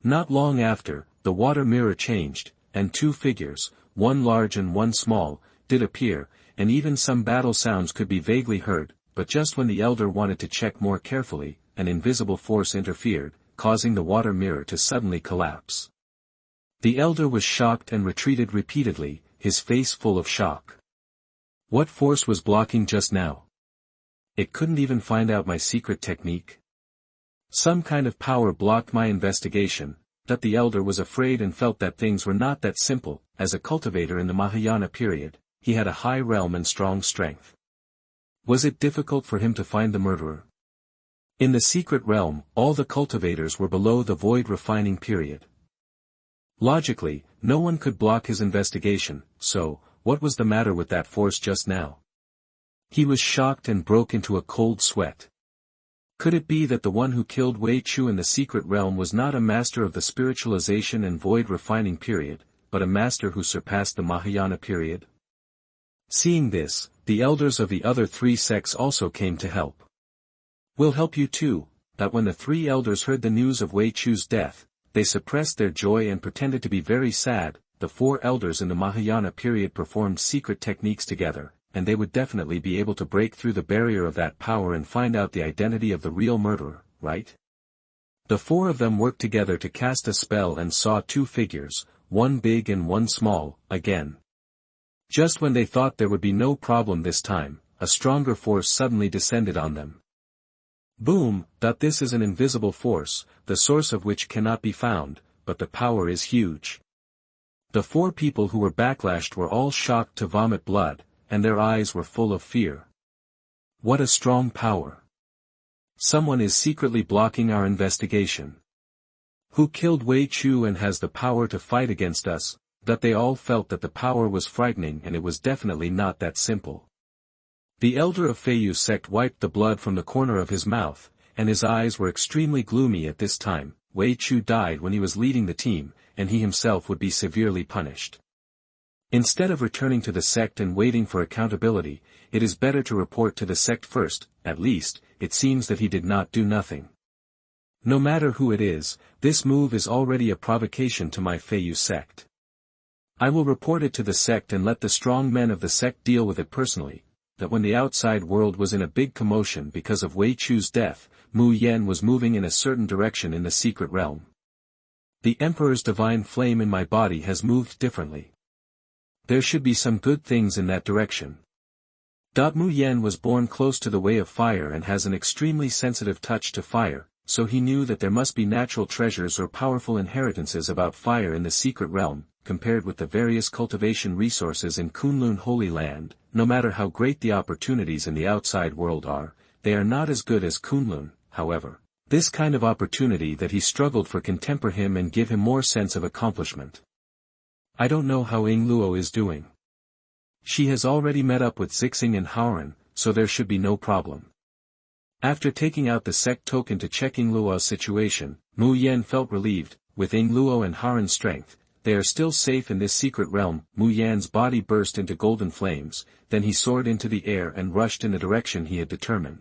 Not long after, the water mirror changed, and two figures, one large and one small, did appear, and even some battle sounds could be vaguely heard, but just when the elder wanted to check more carefully, an invisible force interfered, causing the water mirror to suddenly collapse. The elder was shocked and retreated repeatedly, his face full of shock. What force was blocking just now? It couldn't even find out my secret technique. Some kind of power blocked my investigation. That the elder was afraid and felt that things were not that simple. As a cultivator in the Mahayana period, he had a high realm and strong strength. Was it difficult for him to find the murderer? In the secret realm, all the cultivators were below the void refining period. Logically, no one could block his investigation, so, what was the matter with that force just now? He was shocked and broke into a cold sweat. Could it be that the one who killed Wei Chu in the secret realm was not a master of the spiritualization and void refining period, but a master who surpassed the Mahayana period? Seeing this, the elders of the other three sects also came to help. We'll help you too. That when the three elders heard the news of Wei Chu's death, they suppressed their joy and pretended to be very sad. The four elders in the Mahayana period performed secret techniques together, and they would definitely be able to break through the barrier of that power and find out the identity of the real murderer, right? The four of them worked together to cast a spell and saw two figures, one big and one small, again. Just when they thought there would be no problem this time, a stronger force suddenly descended on them. Boom! This is an invisible force, the source of which cannot be found, but the power is huge. The four people who were backlashed were all shocked to vomit blood, and their eyes were full of fear. What a strong power! Someone is secretly blocking our investigation. Who killed Wei Chu and has the power to fight against us? That they all felt that the power was frightening and it was definitely not that simple. The elder of Feiyu sect wiped the blood from the corner of his mouth, and his eyes were extremely gloomy at this time. Wei Chu died when he was leading the team, and he himself would be severely punished. Instead of returning to the sect and waiting for accountability, it is better to report to the sect first. At least, it seems that he did not do nothing. No matter who it is, this move is already a provocation to my Feiyu sect. I will report it to the sect and let the strong men of the sect deal with it personally. That when the outside world was in a big commotion because of Wei Chu's death, Mu Yen was moving in a certain direction in the secret realm. The Emperor's divine flame in my body has moved differently. There should be some good things in that direction. Mu Yen was born close to the way of fire and has an extremely sensitive touch to fire, so he knew that there must be natural treasures or powerful inheritances about fire in the secret realm. Compared with the various cultivation resources in Kunlun Holy Land, no matter how great the opportunities in the outside world are, they are not as good as Kunlun. However, this kind of opportunity that he struggled for can temper him and give him more sense of accomplishment. I don't know how Ying Luo is doing. She has already met up with Zixing and Haoran, so there should be no problem. After taking out the Sect token to check Ying Luo's situation, Mu Yan felt relieved. With Ying Luo and Haran's strength, they are still safe in this secret realm. Mu Yan's body burst into golden flames, then he soared into the air and rushed in the direction he had determined.